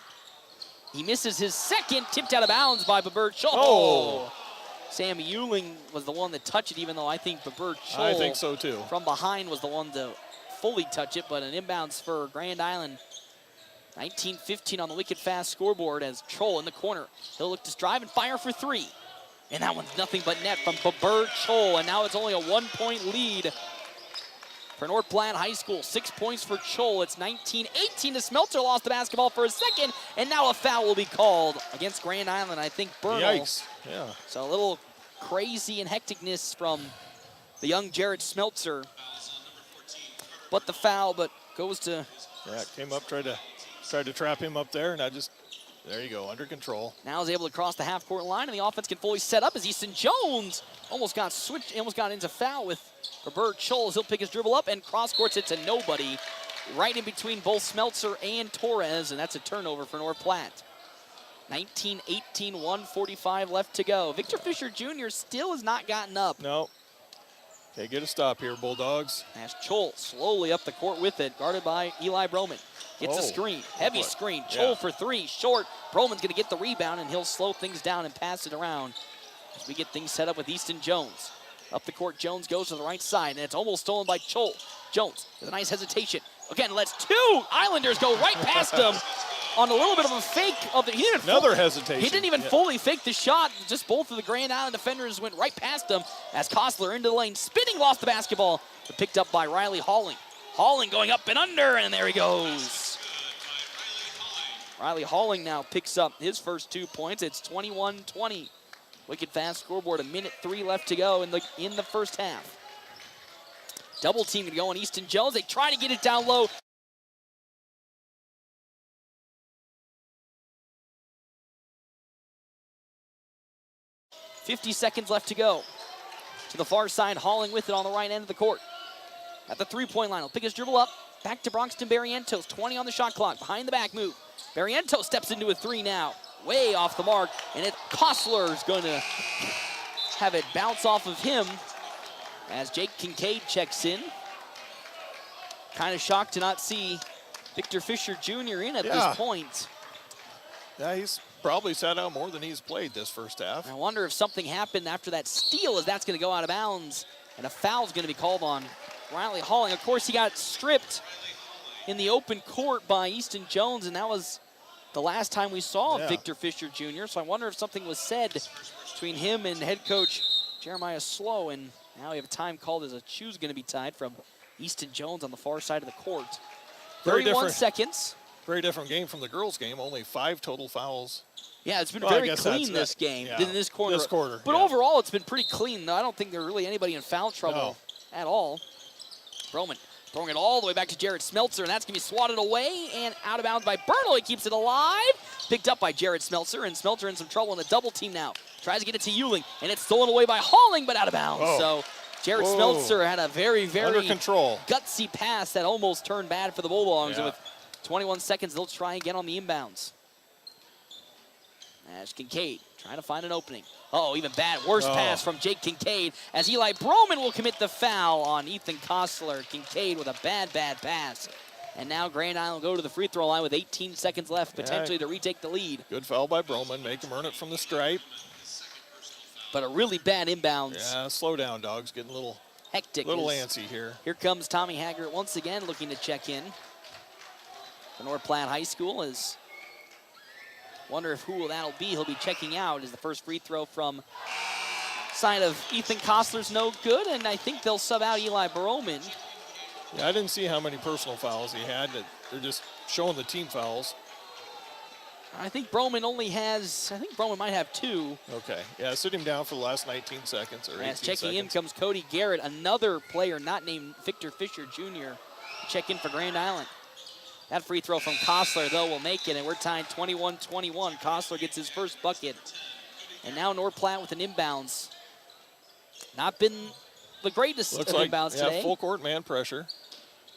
He misses his second, tipped out of bounds by Babur Chol. Oh! Sam Euling was the one that touched it, even though I think Babur Chol, I think so too, from behind was the one to fully touch it, but an inbounds for Grand Island. 19-15 on the wicked fast scoreboard as Chol in the corner. He'll look to drive and fire for 3. And that one's nothing but net from Babur Chol, and now it's only a 1-point lead for North Platte High School. 6 points for Chol. It's 19-18 to Smeltzer. Lost the basketball for a second, and now a foul will be called against Grand Island. I think Bernal. Yikes. Yeah. So a little crazy and hecticness from the young Jarrett Smeltzer. But the foul, goes to. Yeah, came up, tried to trap him up there, and there you go, under control. Now is able to cross the half-court line, and the offense can fully set up as Easton Jones almost got into foul with Babur Chol as he'll pick his dribble up and cross-courts it to nobody. Right in between both Smeltzer and Torres, and that's a turnover for North Platte. 19-18, 1:45 left to go. Victor Fisher Jr. still has not gotten up. No. Okay, get a stop here, Bulldogs. As Chol slowly up the court with it, guarded by Eli Broman. Gets a screen, heavy screen. Chol for three, short. Broman's going to get the rebound, and he'll slow things down and pass it around as we get things set up with Easton Jones. Up the court, Jones goes to the right side, and it's almost stolen by Chol. Jones with a nice hesitation. Again, lets two Islanders go right past him on a little bit of a fake. Another hesitation. He didn't even fully fake the shot. Just both of the Grand Island defenders went right past him as Kostler into the lane, spinning, lost the basketball, but picked up by Riley Halling. Halling going up and under, and there he goes. Riley Halling now picks up his first 2 points. It's 21-20. Wicked fast scoreboard, 1:03 left to go in the first half. Double team gonna go on Easton Jones. They try to get it down low. .50 seconds left to go. To the far side, Halling with it on the right end of the court. At the three-point line, he'll pick his dribble up. Back to Bronxton Barrientos, 20 on the shot clock. Behind the back move. Barrientos steps into a three now. Way off the mark, and Kostler is going to have it bounce off of him as Jake Kincaid checks in. Kind of shocked to not see Victor Fisher Jr. in at this point. Yeah, he's probably sat out more than he's played this first half. I wonder if something happened after that steal, as that's going to go out of bounds, and a foul's going to be called on Riley Halling. Of course, he got stripped in the open court by Easton Jones, and that was the last time we saw Victor Fisher Jr., so I wonder if something was said between him and head coach Jeremiah Slow, and now we have a time called as a shoe's going to be tied from Easton Jones on the far side of the court. 31 seconds. Very different game from the girls' game, only 5 total fouls. Yeah, it's been very clean this game, in this quarter. This quarter, but overall, it's been pretty clean. I don't think there's really anybody in foul trouble at all. Broman throwing it all the way back to Jared Smeltzer, and that's going to be swatted away and out of bounds by Bernal. He keeps it alive. Picked up by Jared Smeltzer, and Smeltzer in some trouble in a double team now. Tries to get it to Euling, and it's stolen away by Halling, but out of bounds. So Jared Smeltzer had a very, very gutsy pass that almost turned bad for the Bulldogs. And with 21 seconds, they'll try again on the inbounds. As Kincaid trying to find an opening. Even worse pass from Jake Kincaid as Eli Broman will commit the foul on Ethan Kostler. Kincaid with a bad pass. And now Grand Island will go to the free throw line with 18 seconds left, potentially to retake the lead. Good foul by Broman, make him earn it from the stripe. But a really bad inbounds. Yeah, slow down, dogs. Getting a little hectic. Little antsy here. Here comes Tommy Haggart once again looking to check in. For North Platte High School is... Wonder if who that'll be. He'll be checking out as the first free throw from side of Ethan Kostler's no good, and I think they'll sub out Eli Broman. Yeah, I didn't see how many personal fouls he had. They're just showing the team fouls. I think Broman might have 2. Okay, yeah, sit him down for the last 19 seconds or 18 checking seconds. in comes Cody Garrett, another player not named Victor Fisher Jr. Check in for Grand Island. That free throw from Kostler, though, will make it, and we're tied 21-21. Kostler gets his first bucket. And now North Platte with an inbounds. Not been the greatest of inbounds today. Full court man pressure.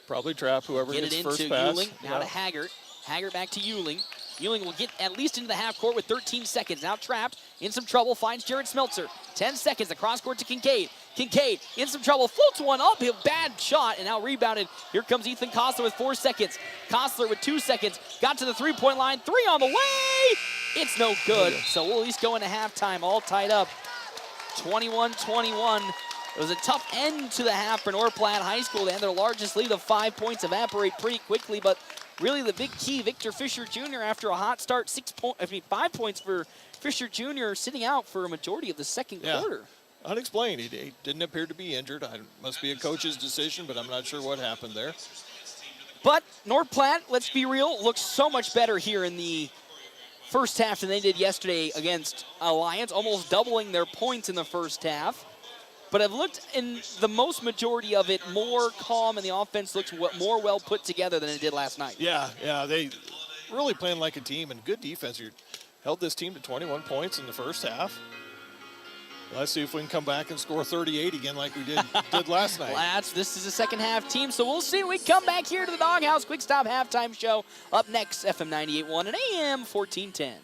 Probably trap whoever gets first pass. Euling, now to Haggart. Haggart back to Euling. Euling will get at least into the half court with 13 seconds. Now trapped, in some trouble, finds Jared Smeltzer. 10 seconds, the cross court to Kincaid. Kincaid in some trouble, floats one up, bad shot, and now rebounded. Here comes Ethan Kostler with 4 seconds. Kostler with 2 seconds, got to the three-point line, 3 on the way! It's no good, so we'll at least go into halftime all tied up. 21-21. It was a tough end to the half for North Platte High School. They had their largest lead of 5 points evaporate pretty quickly, but really the big key, Victor Fisher Jr. after a hot start, 5 points for Fisher Jr. sitting out for a majority of the second quarter. Unexplained. He didn't appear to be injured. It must be a coach's decision, but I'm not sure what happened there. But North Platte, let's be real, looks so much better here in the first half than they did yesterday against Alliance, almost doubling their points in the first half. But I've looked in the most majority of it more calm, and the offense looks more well put together than it did last night. Yeah, they really playing like a team and good defense. You held this team to 21 points in the first half. Let's see if we can come back and score 38 again like we did last night. This is a second half team, so we'll see when we come back here to the Doghouse Quick Stop Halftime Show. Up next, FM 98.1 and AM 1410.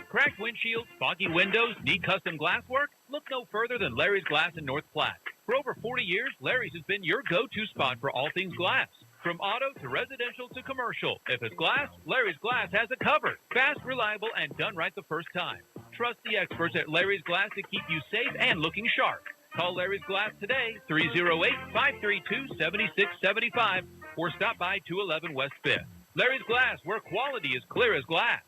Cracked windshields, foggy windows, need custom glass work? Look no further than Larry's Glass in North Platte. For over 40 years, Larry's has been your go-to spot for all things glass. From auto to residential to commercial, if it's glass, Larry's Glass has it covered. Fast, reliable, and done right the first time. Trust the experts at Larry's Glass to keep you safe and looking sharp. Call Larry's Glass today, 308-532-7675, or stop by 211 West 5th. Larry's Glass, where quality is clear as glass.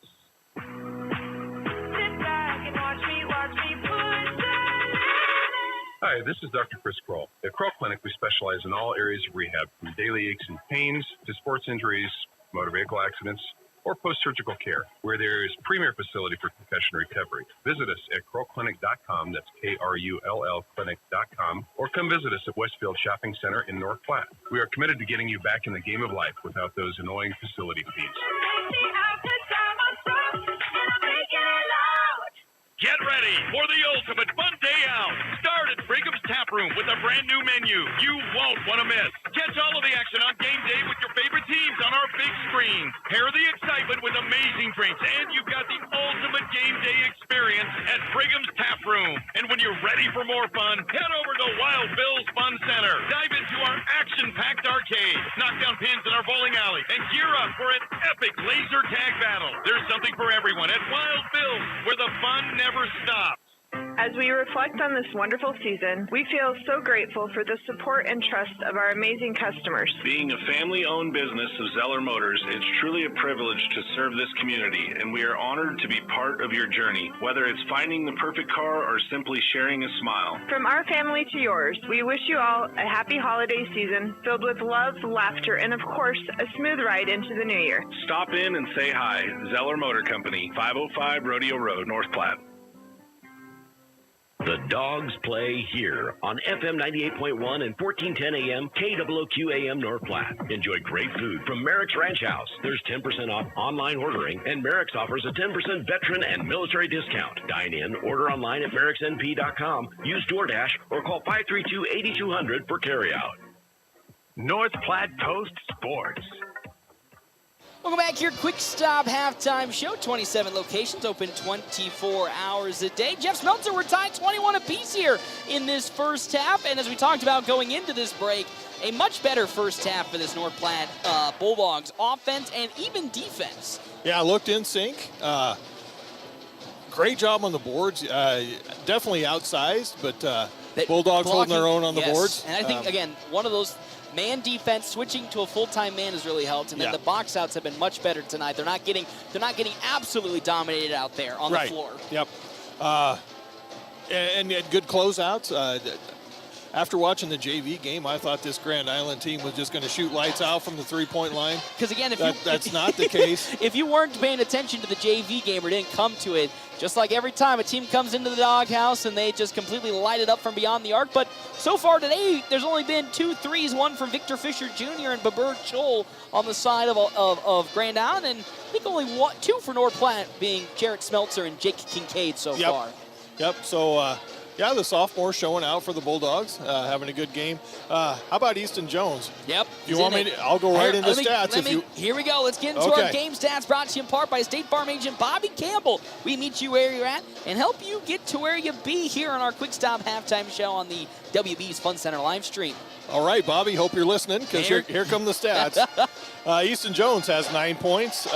Hi, this is Dr. Chris Kroll. At Kroll Clinic, we specialize in all areas of rehab, from daily aches and pains to sports injuries, motor vehicle accidents, or post-surgical care. We're the area's premier facility for concussion recovery. Visit us at KrollClinic.com, that's K-R-U-L-L Clinic.com, or come visit us at Westfield Shopping Center in North Platte. We are committed to getting you back in the game of life without those annoying facility fees. Get ready for the ultimate fun day out. Start at Pregame's Tap Room with a brand new menu you won't want to miss. Catch all of the action on game day with your favorite teams on our big screens. Pair the excitement with amazing drinks, and you've got the ultimate game day experience at Pregame's Tap Room. And when you're ready for more fun, head over to Wild Bill's Fun Center. Dive into our action-packed arcade, knock down pins in our bowling alley, and gear up for an epic laser tag battle. There's something for everyone at Wild Bill's, where the fun never stops. As we reflect on this wonderful season, we feel so grateful for the support and trust of our amazing customers. Being a family-owned business of Zeller Motors, it's truly a privilege to serve this community, and we are honored to be part of your journey, whether it's finding the perfect car or simply sharing a smile. From our family to yours, we wish you all a happy holiday season filled with love, laughter, and of course, a smooth ride into the new year. Stop in and say hi. Zeller Motor Company, 505 Rodeo Road, North Platte. The Dogs play here on FM 98.1 and 1410 AM, KWOQ AM North Platte. Enjoy great food from Merrick's Ranch House. There's 10% off online ordering, and Merrick's offers a 10% veteran and military discount. Dine in, order online at merricksnp.com, use DoorDash, or call 532-8200 for carryout. North Platte Post Sports. Welcome back here. Quick Stop Halftime Show. 27 locations, open 24 hours a day. Jeff Smeltzer, we're tied 21 apiece here in this first half. And as we talked about going into this break, a much better first half for this North Platte Bulldogs offense and even defense. Yeah, looked in sync. Great job on the boards. Definitely outsized, but Bulldogs holding their own on the boards. And I think, again, one of those man defense, switching to a full-time man has really helped, and then the box outs have been much better tonight. They're not getting absolutely dominated out there on the floor. Yep. And good closeouts. After watching the JV game, I thought this Grand Island team was just going to shoot lights out from the three-point line. Because again, that's not the case. If you weren't paying attention to the JV game or didn't come to it, just like every time a team comes into the doghouse and they just completely light it up from beyond the arc. But so far today, there's only been 2 threes, one from Victor Fisher Jr. and Babur Chol on the side of Grand Island, and I think only 2 for North Platte, being Jarrett Smeltzer and Jake Kincaid so far. Yep. So. Yeah, the sophomore showing out for the Bulldogs, having a good game. How about Easton Jones? Yep. You want me to? I'll go right into stats. Here we go. Let's get into our game stats, brought to you in part by State Farm agent Bobby Campbell. We meet you where you're at and help you get to where you be here on our Quick Stop Halftime Show on the WB's Fun Center live stream. All right, Bobby, hope you're listening, because here come the stats. Easton Jones has 9 points.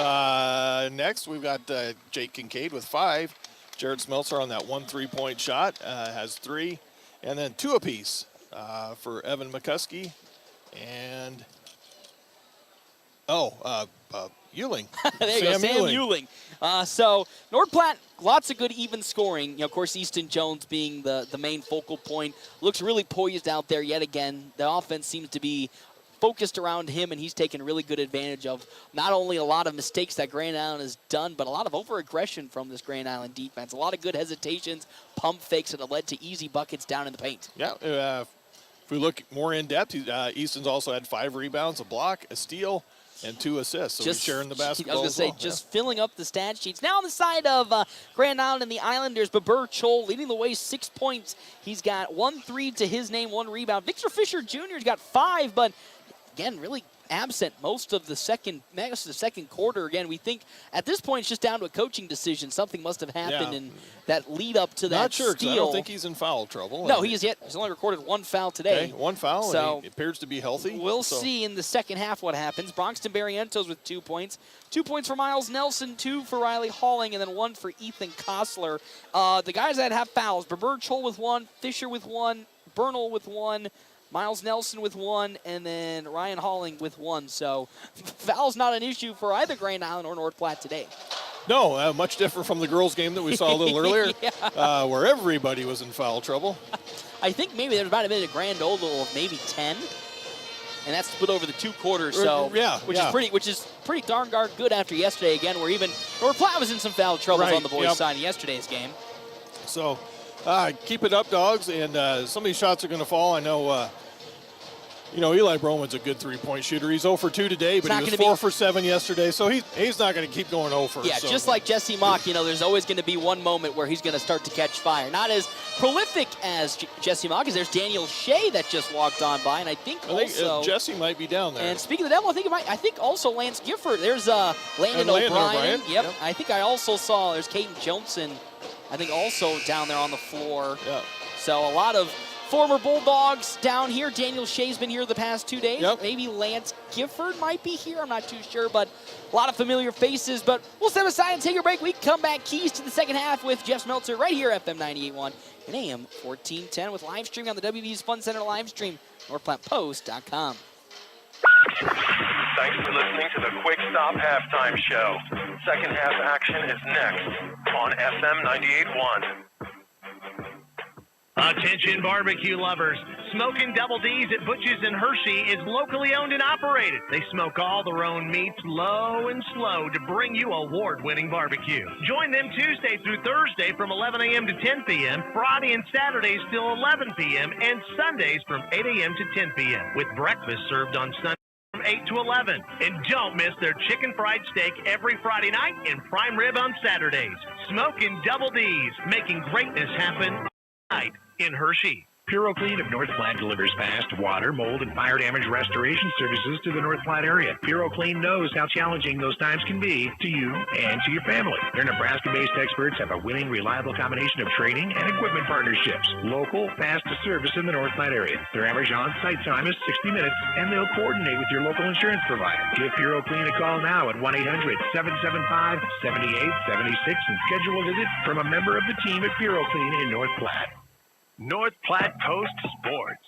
Next, we've got Jake Kincaid with 5. Jared Smeltzer on that 1 3-point shot has 3, and then 2 apiece for Evan McCuskey and Ewing. There you go, Sam Ewing. So North Platte, lots of good even scoring. You know, of course, Easton Jones being the main focal point, looks really poised out there yet again. The offense seems to be focused around him, and he's taken really good advantage of not only a lot of mistakes that Grand Island has done, but a lot of over-aggression from this Grand Island defense. A lot of good hesitations, pump fakes that have led to easy buckets down in the paint. Yeah, if we look more in depth, Easton's also had 5 rebounds, a block, a steal, and 2 assists. So he's sharing the basketball. I was going to say, just filling up the stat sheets. Now on the side of Grand Island and the Islanders, Babur Chol leading the way, 6 points. He's got 1 3 to his name, 1 rebound. Victor Fisher Jr.'s got 5, but again, really absent most of the second quarter. Again, we think at this point it's just down to a coaching decision. Something must have happened in that lead up to that Not sure, 'cause steal. I don't think he's in foul trouble. No, he's only recorded one foul today. Okay, one foul, so and he appears to be healthy. We'll see in the second half what happens. Bronxton Barrientos with 2 points. 2 points for Miles Nelson, 2 for Riley Halling, and then 1 for Ethan Kostler. The guys that have fouls, Berber Chol with 1, Fisher with 1, Bernal with 1, Miles Nelson with 1, and then Ryan Halling with 1. So foul's not an issue for either Grand Island or North Platte today. No, much different from the girls' game that we saw a little earlier, where everybody was in foul trouble. I think maybe there might have been a grand total of maybe 10, and that's split over the 2 quarters. So which is pretty darn good after yesterday again, where even North Platte was in some foul troubles on the boys' side in yesterday's game. So keep it up, dogs, and some of these shots are going to fall. I know. Eli Broman's a good 3-point shooter. He's 0 for 2 today, but he was 4 for 7 yesterday, so he's not going to keep going 0 for. Yeah, so. Just like Jesse Mock, there's always going to be one moment where he's going to start to catch fire. Not as prolific as Jesse Mock, as there's Daniel Shea that just walked on by, and I think Jesse might be down there. And speaking of the devil, I think also Lance Gifford. There's Landon O'Brien. Yep. I think I also saw there's Caden Johnson, I think also down there on the floor. Yeah. So a lot of former Bulldogs down here. Daniel Shea's been here the past 2 days. Yep. Maybe Lance Gifford might be here. I'm not too sure, but a lot of familiar faces. But we'll step aside and take a break. We come back, keys to the second half with Jeff Smeltzer right here, FM 98.1 and AM 1410 with live streaming on the WV's Fun Center live stream, NorthPlattePost.com. Thanks for listening to the Quick Stop Halftime Show. Second half action is next on FM 98.1. Attention barbecue lovers. Smoking Double D's at Butch's in Hershey is locally owned and operated. They smoke all their own meats low and slow to bring you award-winning barbecue. Join them Tuesday through Thursday from 11 a.m. to 10 p.m., Friday and Saturdays till 11 p.m., and Sundays from 8 a.m. to 10 p.m., with breakfast served on Sunday from 8 to 11. And don't miss their chicken fried steak every Friday night and prime rib on Saturdays. Smoking Double D's, making greatness happen night in Hershey. Puro Clean of North Platte delivers fast water, mold, and fire damage restoration services to the North Platte area. Puro Clean knows how challenging those times can be to you and to your family. Their Nebraska-based experts have a winning, reliable combination of training and equipment partnerships. Local, fast service in the North Platte area. Their average on-site time is 60 minutes, and they'll coordinate with your local insurance provider. Give Puro Clean a call now at 1-800-775-7876 and schedule a visit from a member of the team at Puro Clean in North Platte. North Platte Post Sports.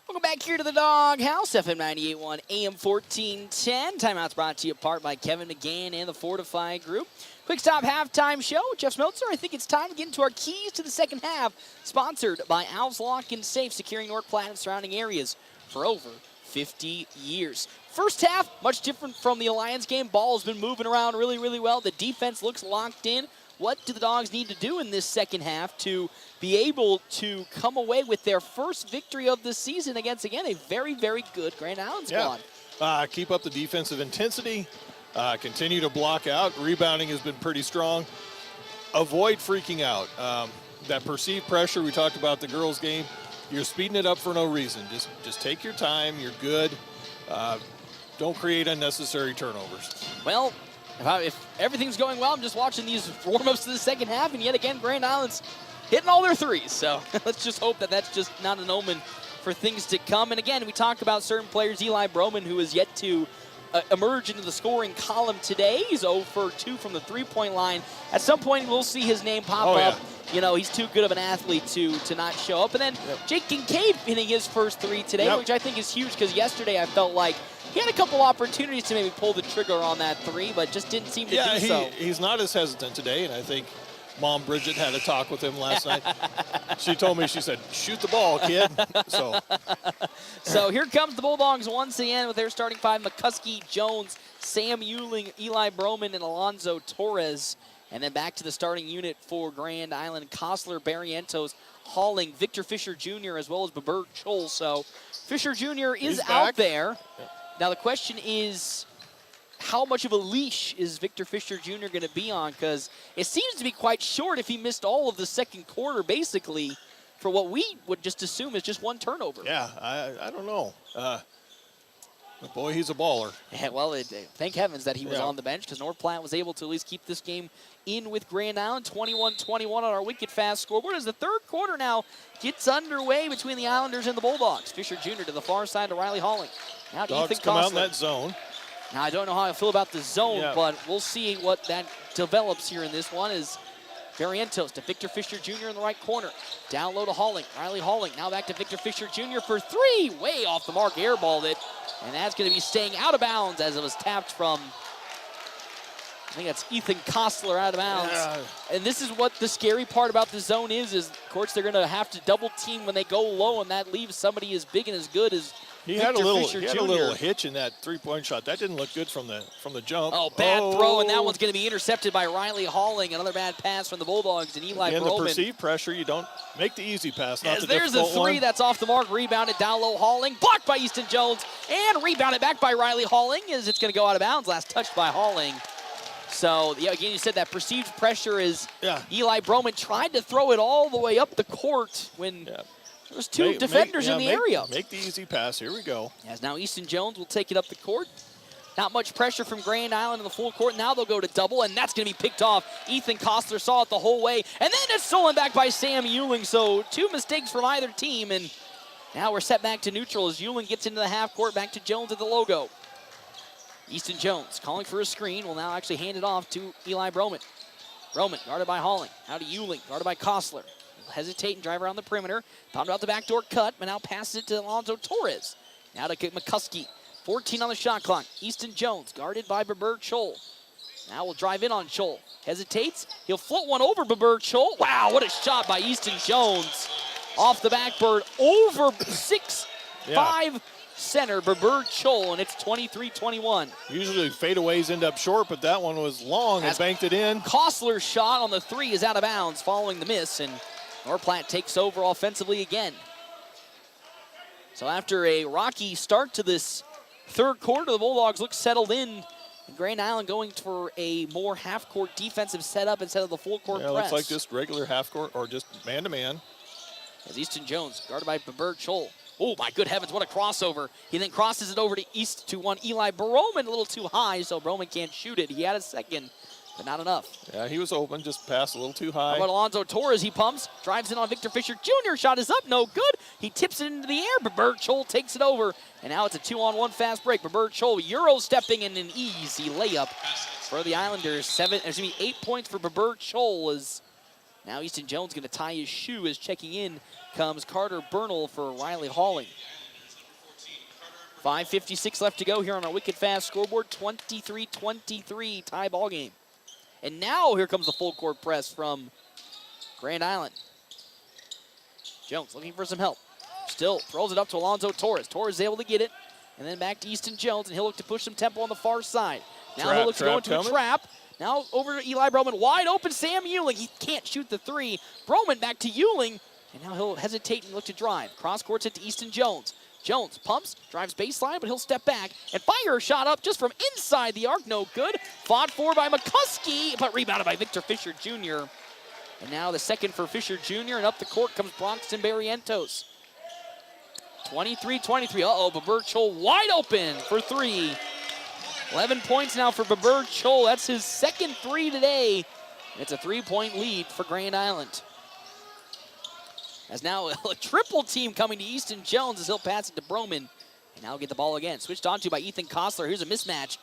Welcome back here to the Dog House, FM 98.1, AM 1410. Timeout's brought to you apart by Kevin McGann and the Fortify Group. Quick Stop Halftime Show. Jeff Smeltzer, I think it's time to get into our keys to the second half, sponsored by Al's Lock and Safe, securing North Platte and surrounding areas for over 50 years. First half, much different from the Alliance game. Ball has been moving around really, really well. The defense looks locked in. What do the Dogs need to do in this second half to be able to come away with their first victory of the season against, again, a very, very good Grand Island squad? Keep up the defensive intensity. Continue to block out. Rebounding has been pretty strong. Avoid freaking out. That perceived pressure, we talked about the girls' game, you're speeding it up for no reason. Just take your time. You're good. Don't create unnecessary turnovers. Well, if everything's going well, I'm just watching these warm-ups to the second half, and yet again, Grand Island's hitting all their threes. So let's just hope that that's just not an omen for things to come. And again, we talk about certain players. Eli Broman, who is yet to emerge into the scoring column today. He's 0 for 2 from the three-point line. At some point, we'll see his name pop up. You know, he's too good of an athlete to not show up. And then Jake Kincaid hitting his first three today, which I think is huge, because yesterday I felt like he had a couple opportunities to maybe pull the trigger on that three, but just didn't seem to do so. He's not as hesitant today, and I think Mom Bridget had a talk with him last night. She told me, she said, shoot the ball, kid. So here comes the Bulldogs once again with their starting five: McCuskey, Jones, Sam Euling, Eli Broman, and Alonzo Torres. And then back to the starting unit for Grand Island: Kostler, Barrientos, Halling, Victor Fisher Jr., as well as Babert Chol. So Fisher Jr. is out there. Now the question is, how much of a leash is Victor Fisher Jr. going to be on? Because it seems to be quite short if he missed all of the second quarter, basically, for what we would just assume is just one turnover. Yeah, I don't know. Boy, he's a baller. Yeah, well, thank heavens that he was Yeah. on the bench because North Platte was able to at least keep this game in with Grand Island. 21-21 on our wicked fast scoreboard as the third quarter now gets underway between the Islanders and the Bulldogs. Fisher Jr. to the far side to Riley Halling. Now to Dogs Ethan come Kostler. out in that zone. Now, I don't know how I feel about the zone, Yeah. but we'll see what that develops here in this one as Barrientos to Victor Fisher Jr. in the right corner. Down low to Halling. Riley Halling now back to Victor Fisher Jr. for three. Way off the mark, airballed it. And that's going to be staying out of bounds as it was tapped from, I think that's Ethan Kostler out of bounds. Yeah. And this is what the scary part about the zone is of course, they're going to have to double team when they go low, and that leaves somebody as big and as good as He Victor had a little, Fisher he had Jr. a little hitch in that three-point shot. That didn't look good from the jump. Oh, bad throw, and that one's going to be intercepted by Riley Halling. Another bad pass from the Bulldogs, and Eli And the Broman. perceived pressure, you don't make the easy pass, not As the there's a difficult three one. that's off the mark, rebounded down low Halling, blocked by Easton Jones, and rebounded back by Riley Halling as it's going to go out of bounds. Last touched by Halling. So, yeah, again, you said that perceived pressure is Eli Broman tried to throw it all the way up the court when there was two defenders in the area. Make the easy pass. Here we go. As now Easton Jones will take it up the court. Not much pressure from Grand Island in the full court. Now they'll go to double, and that's going to be picked off. Ethan Kostler saw it the whole way, and then it's stolen back by Sam Euling. So 2 mistakes from either team, and now we're set back to neutral as Euling gets into the half court. Back to Jones at the logo. Easton Jones calling for a screen. Will now actually hand it off to Eli Broman. Broman guarded by Halling. Now to Euling, guarded by Kostler. He'll hesitate and drive around the perimeter. Thought about the backdoor cut, but now passes it to Alonzo Torres. Now to McCuskey. 14 on the shot clock. Easton Jones guarded by Babur Chol. Now we'll drive in on Chol. Hesitates. He'll float one over Babur Chol. Wow, what a shot by Easton Jones. Off the backboard over 6'5" center Babur Chol, and it's 23-21. Usually fadeaways end up short, but that one was long and banked it in. Kostler's shot on the three is out of bounds following the miss, and North Platte takes over offensively again. So after a rocky start to this third quarter, the Bulldogs look settled in. And Grand Island going for a more half-court defensive setup instead of the full-court press. Looks like just regular half-court or just man-to-man. As Easton Jones guarded by Babur Chol. Oh, my good heavens, what a crossover. He then crosses it over to one Eli Broman, a little too high, so Broman can't shoot it. He had a second, but not enough. Yeah, he was open, just passed a little too high. How about Alonzo Torres? He pumps, drives in on Victor Fisher Jr. Shot is up, no good. He tips it into the air. Babur Chol takes it over, and now it's a 2-on-1 fast break. Babur Chol Euro stepping in an easy layup for the Islanders. 8 points for Babur Chol as now Easton Jones going to tie his shoe as checking in comes Carter Bernal for Riley Halling. 5:56 left to go here on our wicked fast scoreboard. 23-23 tie ball game. And now here comes the full court press from Grand Island. Jones looking for some help. Still throws it up to Alonzo Torres. Torres is able to get it. And then back to Easton Jones, and he'll look to push some tempo on the far side. Now he'll look to go into a trap. Now over to Eli Broman. Wide open Sam Euling. He can't shoot the three. Broman back to Euling. And now he'll hesitate and look to drive. Cross courts it to Easton Jones. Jones pumps, drives baseline, but he'll step back and fire a shot up just from inside the arc. No good. Fought for by McCuskey, but rebounded by Victor Fisher Jr. And now the second for Fisher Jr. And up the court comes Bronxton Barrientos. 23-23. Uh-oh, Babur Chol wide open for three. 11 points now for Babur Chol. That's his second three today. It's a 3-point lead for Grand Island. As now a triple team coming to Easton Jones as he'll pass it to Broman. And now get the ball again. Switched onto by Ethan Kostler. Here's a mismatch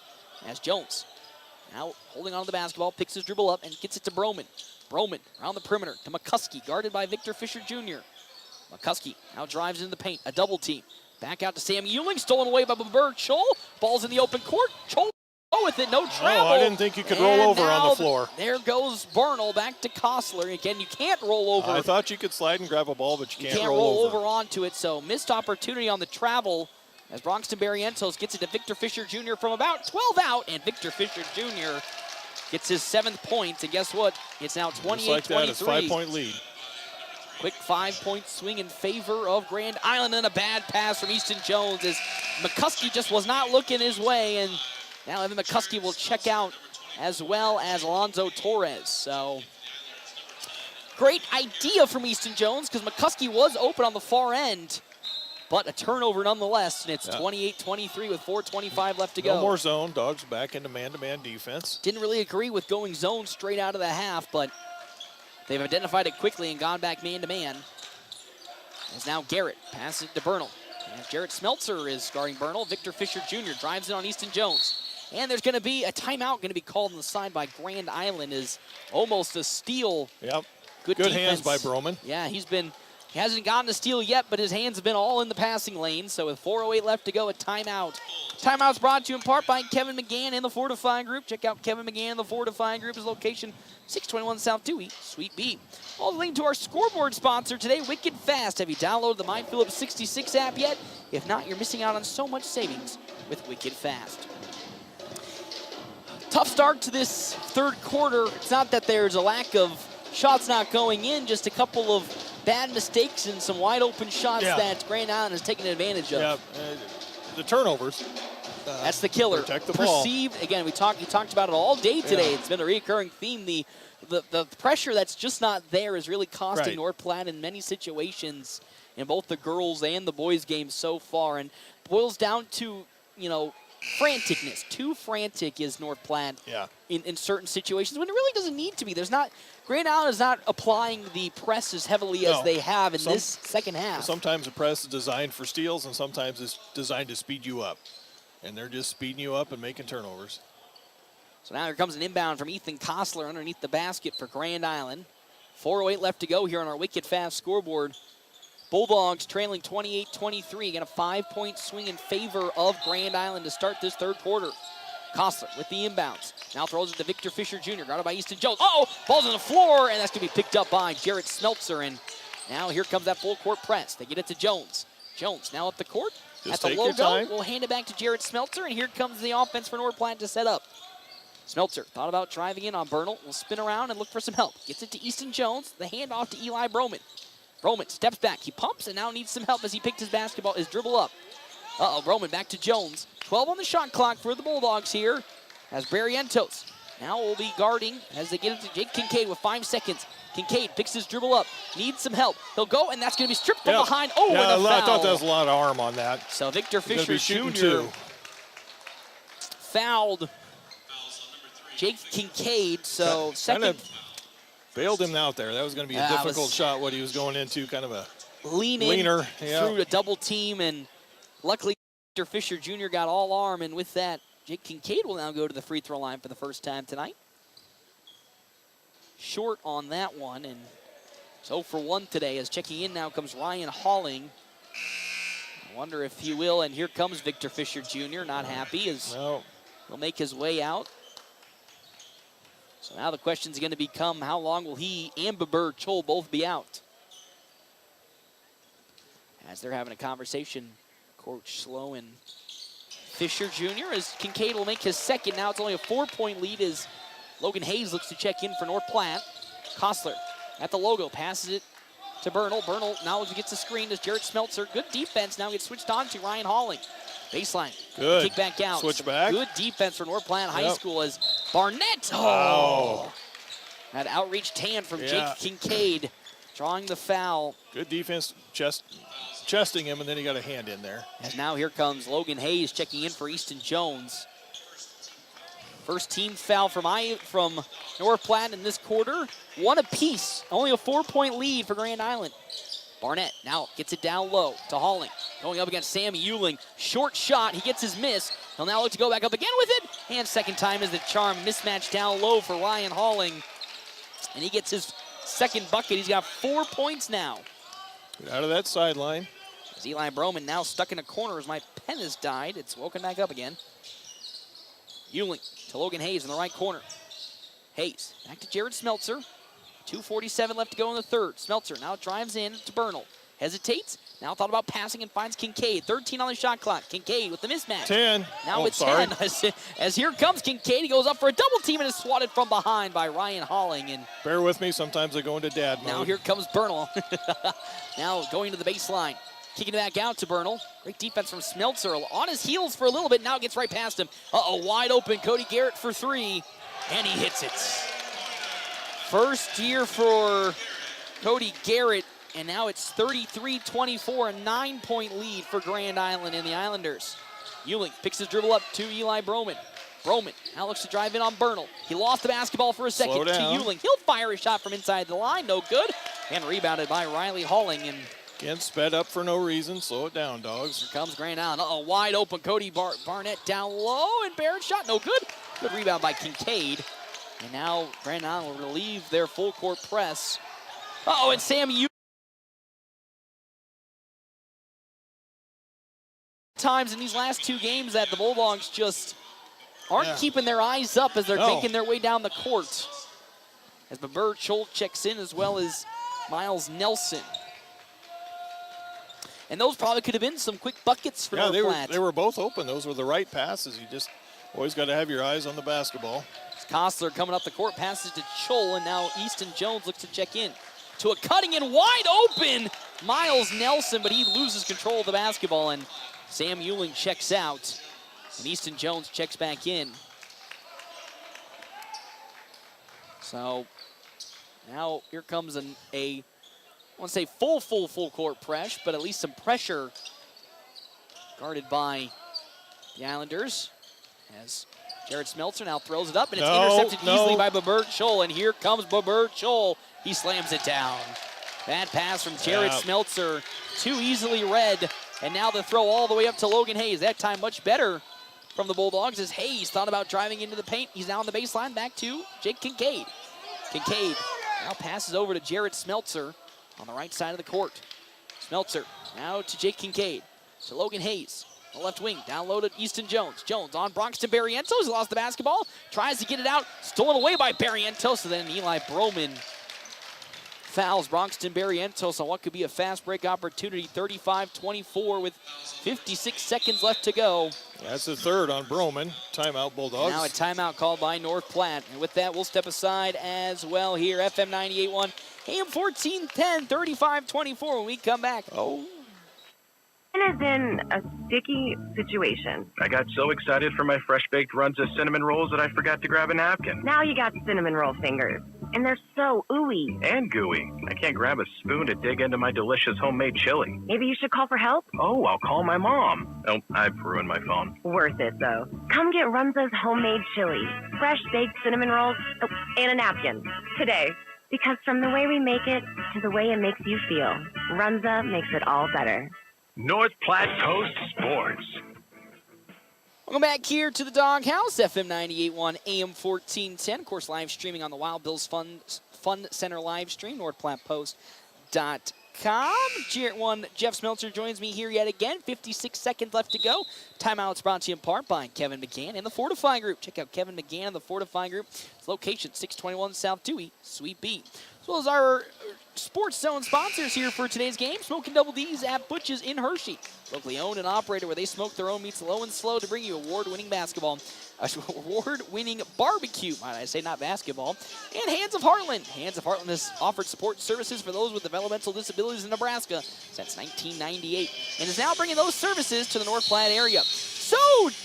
as Jones now holding on to the basketball, picks his dribble up and gets it to Broman. Broman around the perimeter to McCuskey, guarded by Victor Fisher Jr. McCuskey now drives into the paint, a double team. Back out to Sam Euling, stolen away by Babur Chol. Ball's in the open court. Chol with it, no travel. Oh, I didn't think you could roll over on the floor. There goes Bernal back to Kostler. Again, you can't roll over. I thought you could slide and grab a ball, but you can't roll over onto it. So missed opportunity on the travel as Bronxton Barrientos gets it to Victor Fisher Jr. from about 12 out, and Victor Fisher Jr. gets his 7th point. And guess what? It's now 28-23. Just like that, it's a 5-point lead. Quick 5-point swing in favor of Grand Island, and a bad pass from Easton Jones as McCuskey just was not looking his way, and now Evan McCuskey will check out as well as Alonzo Torres. So great idea from Easton Jones because McCuskey was open on the far end. but a turnover nonetheless, and it's 28-23 with 4:25 left to go. No more zone. Dogs back into man-to-man defense. Didn't really agree with going zone straight out of the half, but they've identified it quickly and gone back man-to-man. As now Garrett passes it to Bernal. And Jarrett Smeltzer is guarding Bernal. Victor Fisher Jr. drives it on Easton Jones. And there's going to be a timeout going to be called on the side by Grand Island. Is almost a steal. Yep. Good hands by Broman. Yeah, he hasn't gotten a steal yet, but his hands have been all in the passing lane. So with 4:08 left to go, a timeout. Timeout's brought to you in part by Kevin McGann and the Fortifying Group. Check out Kevin McGann and the Fortifying Group. His location, 621 South Dewey, Suite B. All the link to our scoreboard sponsor today, Wicked Fast. Have you downloaded the My Phillips 66 app yet? If not, you're missing out on so much savings with Wicked Fast. Tough start to this third quarter. It's not that there's a lack of shots not going in, just a couple of bad mistakes and some wide open shots that Grand Island has taken advantage of. Yeah, the turnovers. That's the killer. Protect the Perceived, ball. Again, we talked about it all day today. It's been a recurring theme. The pressure that's just not there is really costing North Platte in many situations in both the girls and the boys games so far, and boils down to, franticness. Too frantic is North Platte in certain situations when it really doesn't need to be. Grand Island is not applying the press as heavily as they have in this second half. Sometimes the press is designed for steals, and sometimes it's designed to speed you up. And they're just speeding you up and making turnovers. So now here comes an inbound from Ethan Kostler underneath the basket for Grand Island. 4:08 left to go here on our Wicked Fast scoreboard. Bulldogs trailing 28-23. Again, a 5-point swing in favor of Grand Island to start this third quarter. Kostler with the inbounds. Now throws it to Victor Fisher Jr. Guarded by Easton Jones. Ball's on the floor, and that's going to be picked up by Jarrett Smeltzer. And now here comes that full court press. They get it to Jones. Jones now up the court. Just at the take your logo, time. we'll hand it back to Jarrett Smeltzer, and here comes the offense for North Platte to set up. Smeltzer thought about driving in on Bernal. Will spin around and look for some help. Gets it to Easton Jones. The handoff to Eli Broman. Broman steps back. He pumps and now needs some help as he picked his dribble up. Broman back to Jones. 12 on the shot clock for the Bulldogs here as Barrientos now will be guarding as they get it to Jake Kincaid with 5 seconds. Kincaid picks his dribble up, needs some help. He'll go, and that's going to be stripped from behind. And a foul. I thought there was a lot of arm on that. So Victor Fisher Jr. fouled Jake Kincaid. So second. Kind of bailed him out there. That was going to be a difficult shot, what he was going into, kind of a leaner. Through a double team, and luckily Victor Fisher Jr. got all arm, and with that, Jake Kincaid will now go to the free throw line for the first time tonight. Short on that one, and it's 0 for 1 today as checking in now comes Ryan Halling. I wonder if he will, and here comes Victor Fisher Jr. Not happy as he'll make his way out. So now the question's going to become how long will he and Babur Chol both be out? As they're having a conversation, Coach Slow and Fisher Jr. as Kincaid will make his second. Now it's only a 4-point lead as Logan Hayes looks to check in for North Platte. Kostler at the logo, passes it to Bernal. Bernal now gets a screen as Jarrett Smeltzer. Good defense now gets switched on to Ryan Halling. Baseline. Good. Kick back out. Switch back. Good defense for North Platte High School as Barnett. That outreach hand from Jake Kincaid drawing the foul. Good defense, chesting him, and then he got a hand in there. And now here comes Logan Hayes checking in for Easton Jones. First team foul from North Platte in this quarter. One apiece. Only a 4-point lead for Grand Island. Barnett now gets it down low to Halling. Going up against Sammy Euling. Short shot. He gets his miss. He'll now look to go back up again with it. And second time is the charm. Mismatch down low for Ryan Halling. And he gets his second bucket. He's got 4 points now. Get out of that sideline. As Eli Broman now stuck in a corner as my pen has died. It's woken back up again. Euling to Logan Hayes in the right corner. Hayes back to Jarrett Smeltzer. 2:47 left to go in the third. Smeltzer now drives in to Bernal. Hesitates. Now thought about passing and finds Kincaid. 13 on the shot clock. Kincaid with the mismatch. 10. Now it's 10. As here comes Kincaid. He goes up for a double team and is swatted from behind by Ryan Halling. And bear with me. Sometimes I go into dad mode. now here comes Bernal. Now going to the baseline. Kicking it back out to Bernal. Great defense from Smeltzer. On his heels for a little bit. Now gets right past him. Wide open. Cody Garrett for 3. And he hits it. First year for Cody Garrett, And now it's 33-24, a 9-point lead for Grand Island and the Islanders. Ewing picks his dribble up to Eli Broman. Broman now looks to drive in on Bernal. He lost the basketball for a second to Ewing. He'll fire a shot from inside the line, no good. And rebounded by Riley Halling. And again, sped up for no reason. Slow it down, dogs. Here comes Grand Island. Wide open. Cody Barnett down low, and Barrett shot no good. Good rebound by Kincaid. And now Grand Island will relieve their full court press. And Sam Ewing. Times in these last two games that the Bulldogs just aren't keeping their eyes up as they're making their way down the court. As Babur Chol checks in, as well as Miles Nelson. And those probably could have been some quick buckets for North Platte. They were both open. Those were the right passes. You just always got to have your eyes on the basketball. Kostler coming up the court, passes to Chol, and now Easton Jones looks to check in. To a cutting in wide open Miles Nelson, but he loses control of the basketball, and Sam Ewing checks out, and Easton Jones checks back in. So now here comes I want to say full court press, but at least some pressure guarded by the Islanders. As Jared Smeltzer now throws it up, and it's intercepted easily by Babur Chol, and here comes Babur Chol. He slams it down. Bad pass from Jared Smeltzer, too easily read. And now the throw all the way up to Logan Hayes. That time much better from the Bulldogs as Hayes thought about driving into the paint. He's now on the baseline, back to Jake Kincaid. Kincaid now passes over to Jared Smeltzer on the right side of the court. Smeltzer now to Jake Kincaid. To Logan Hayes, the left wing, down low to Easton Jones. Jones on Broxton Barrientos. He lost the basketball, tries to get it out, stolen away by Barrientos. So then Eli Broman fouls Broxton Barrientos on what could be a fast break opportunity. 35-24 with 56 seconds left to go. That's the third on Broman. Timeout, Bulldogs. Now a timeout called by North Platte. And with that, we'll step aside as well here. FM 98.1, AM 1410, 35-24 when we come back. Is in a sticky situation. I got so excited for my fresh baked Runza cinnamon rolls that I forgot to grab a napkin. Now you got cinnamon roll fingers, and they're so ooey. And gooey. I can't grab a spoon to dig into my delicious homemade chili. Maybe you should call for help? Oh, I'll call my mom. Oh, I've ruined my phone. Worth it, though. Come get Runza's homemade chili, fresh baked cinnamon rolls, and a napkin today. Because from the way we make it to the way it makes you feel, Runza makes it all better. North Platte Post Sports. Welcome back here to the Doghouse, FM 98.1, AM 1410. Of course, live streaming on the Wild Bills Fun Center live stream, NorthPlattePost.com. Jeff Smeltzer joins me here yet again. 56 seconds left to go. Timeout's brought to you in part by Kevin McGann and the Fortify Group. Check out Kevin McGann and the Fortify Group. Its location, 621 South Dewey, Suite B. As well as our Sports Zone sponsors here for today's game. Smoking Double D's at Butch's in Hershey. Locally owned and operated where they smoke their own meats low and slow to bring you award-winning award-winning barbecue, might I say, not basketball. And Hands of Heartland. Hands of Heartland has offered support services for those with developmental disabilities in Nebraska since 1998 and is now bringing those services to the North Platte area. So,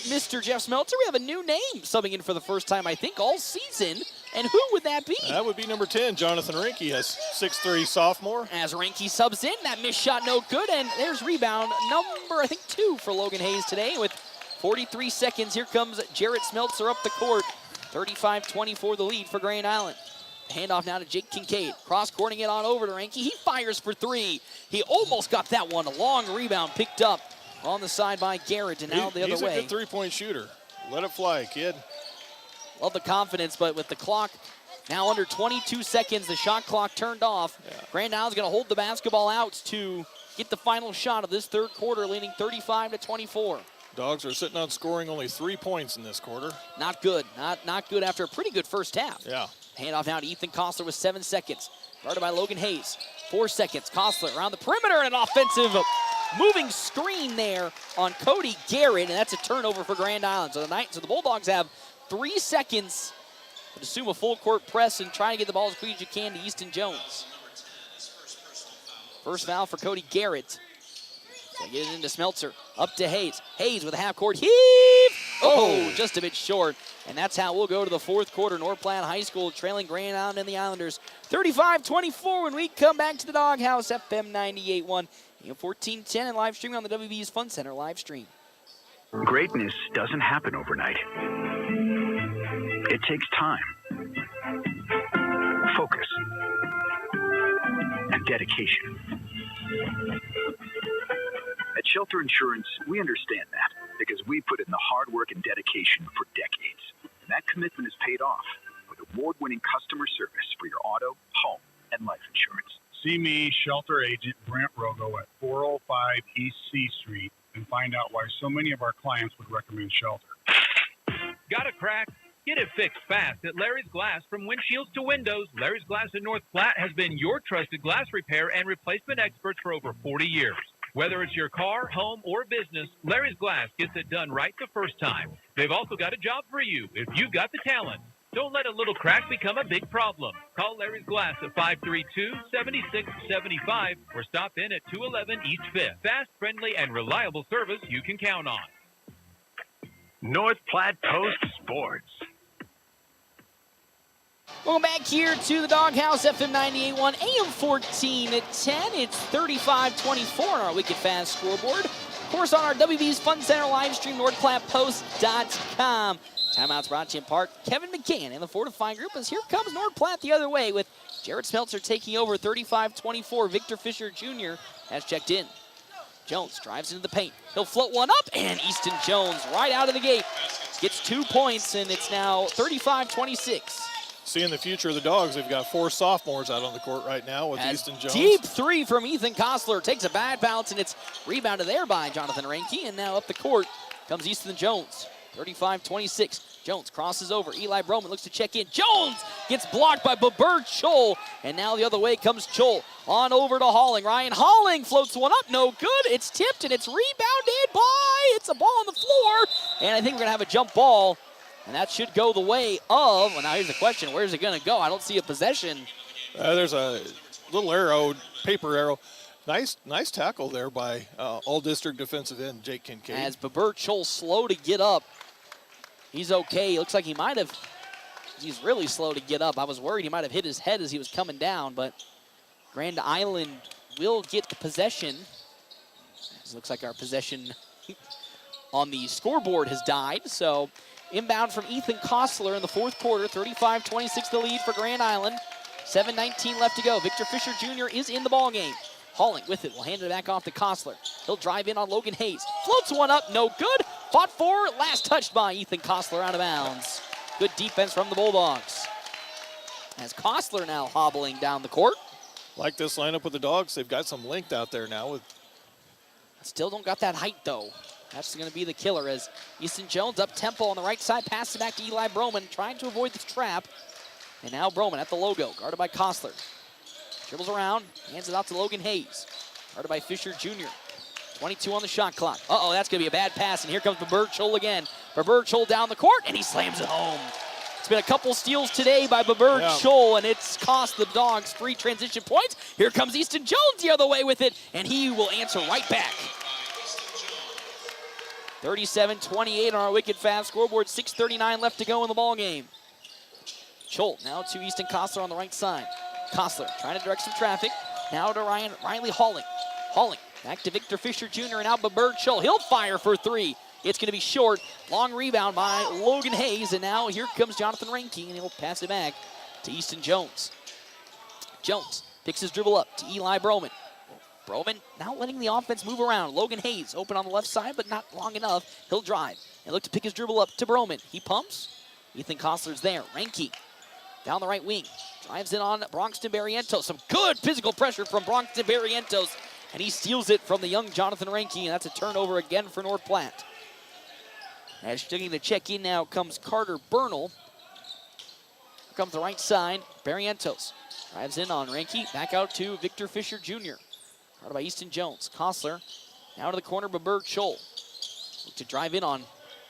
Mr. Jeff Smeltzer, we have a new name subbing in for the first time, I think, all season. And who would that be? That would be number 10, Jonathan Rinke, a 6'3" sophomore. As Rinke subs in, that missed shot no good, and there's rebound number, I think, 2 for Logan Hayes today. With 43 seconds, here comes Jarrett Smeltzer up the court. 35-24 the lead for Grand Island. Handoff now to Jake Kincaid. Cross-courting it on over to Rinke. He fires for 3. He almost got that one. A long rebound picked up on the side by Garrett, and now the other way. He's a good three-point shooter. Let it fly, kid. Love the confidence, but with the clock now under 22 seconds, the shot clock turned off. Grand Island's going to hold the basketball out to get the final shot of this third quarter, leading 35-24. Dogs are sitting on scoring only 3 points in this quarter. Not good. Not good after a pretty good first half. Yeah. Handoff now to Ethan Kostler with 7 seconds. Guarded by Logan Hayes. 4 seconds. Kostler around the perimeter and an offensive moving screen there on Cody Garrett, and that's a turnover for Grand Island. So the Bulldogs have 3 seconds to assume a full court press and try to get the ball as quick as you can to Easton Jones. First foul for Cody Garrett. So get it into Smeltzer. Up to Hayes. Hayes with a half-court heave. Oh, just a bit short. And that's how we'll go to the fourth quarter. North Platte High School trailing Grand Island and the Islanders 35-24 when we come back to the Doghouse. FM 98.1 and 1410 and live streaming on the WB's Fun Center live stream. Greatness doesn't happen overnight. It takes time, focus, and dedication. At Shelter Insurance, we understand that because we put in the hard work and dedication for decades. And that commitment is paid off with award-winning customer service for your auto, home, and life insurance. See me, Shelter Agent Brent Rogo, at 405 East C Street and find out why so many of our clients would recommend Shelter. Got a crack? Get it fixed fast at Larry's Glass. From windshields to windows, Larry's Glass in North Platte has been your trusted glass repair and replacement experts for over 40 years. Whether it's your car, home, or business, Larry's Glass gets it done right the first time. They've also got a job for you if you've got the talent. Don't let a little crack become a big problem. Call Larry's Glass at 532-7675 or stop in at 211 East 5th. Fast, friendly, and reliable service you can count on. North Platte Post Sports. Welcome back here to the Doghouse, FM 98.1, AM 1410. It's 35-24 on our Wicked Fast scoreboard. Of course, on our WB's Fun Center live stream, NorthPlattePost.com. Timeouts brought to you in part Kevin McCann and the Fortifying Group, as here comes North Platte the other way with Jared Smeltzer taking over 35-24. Victor Fisher Jr. has checked in. Jones drives into the paint. He'll float one up, and Easton Jones right out of the gate gets 2 points, and it's now 35-26. Seeing the future of the Dogs, they've got 4 sophomores out on the court right now with Easton Jones. Deep three from Ethan Kostler. Takes a bad bounce, and it's rebounded there by Jonathan Reinke. And now up the court comes Easton Jones. 35-26. Jones crosses over. Eli Broman looks to check in. Jones gets blocked by Babur Chol. And now the other way comes Chol. On over to Halling. Ryan Halling floats one up. No good. It's tipped, and it's rebounded by. It's a ball on the floor. And I think we're going to have a jump ball. And that should go the way of, well, now here's the question, where's it going to go? I don't see a possession. There's a little arrow, paper arrow. Nice tackle there by all-district defensive end Jake Kincaid. As Babur Chol slow to get up. He's okay. Looks like he might have, he's really slow to get up. I was worried he might have hit his head as he was coming down, but Grand Island will get possession. It looks like our possession on the scoreboard has died, so inbound from Ethan Kostler in the fourth quarter, 35-26 the lead for Grand Island. 7:19 left to go. Victor Fisher Jr. is in the ballgame. Halling with it will hand it back off to Kostler. He'll drive in on Logan Hayes. Floats one up, no good. Fought for, last touched by Ethan Kostler out of bounds. Good defense from the Bulldogs. As Kostler now hobbling down the court. Like this lineup with the Dogs, they've got some length out there now. Still don't got that height though. That's going to be the killer as Easton Jones up tempo on the right side, passes it back to Eli Broman, trying to avoid this trap. And now Broman at the logo, guarded by Kostler. Dribbles around, hands it out to Logan Hayes, guarded by Fisher Jr. 22 on the shot clock. Uh-oh, that's going to be a bad pass, and here comes Babur Chol again. Babur Chol down the court, and he slams it home. It's been a couple steals today by Babur Chol, and it's cost the Dogs 3 transition points. Here comes Easton Jones the other way with it, and he will answer right back. 37-28 on our Wicked Fast scoreboard. 6:39 left to go in the ball game. Chol now to Easton Kostler on the right side. Kostler trying to direct some traffic. Now to Riley Halling. Halling back to Victor Fisher Jr. and now Babur Chol. He'll fire for 3. It's going to be short. Long rebound by Logan Hayes. And now here comes Jonathan Reinke, and he'll pass it back to Easton Jones. Jones picks his dribble up to Eli Broman. Broman now letting the offense move around. Logan Hayes open on the left side, but not long enough. He'll drive and look to pick his dribble up to Broman. He pumps. Ethan Kostler's there. Reinke down the right wing. Drives in on Bronxton Barrientos. Some good physical pressure from Bronxton Barrientos. And he steals it from the young Jonathan Reinke. And that's a turnover again for North Platte. As taking the check in now comes Carter Bernal. Here comes the right side. Barrientos drives in on Reinke. Back out to Victor Fisher Jr. Guarded by Easton Jones. Kostler now to the corner. Babur Chol to drive in on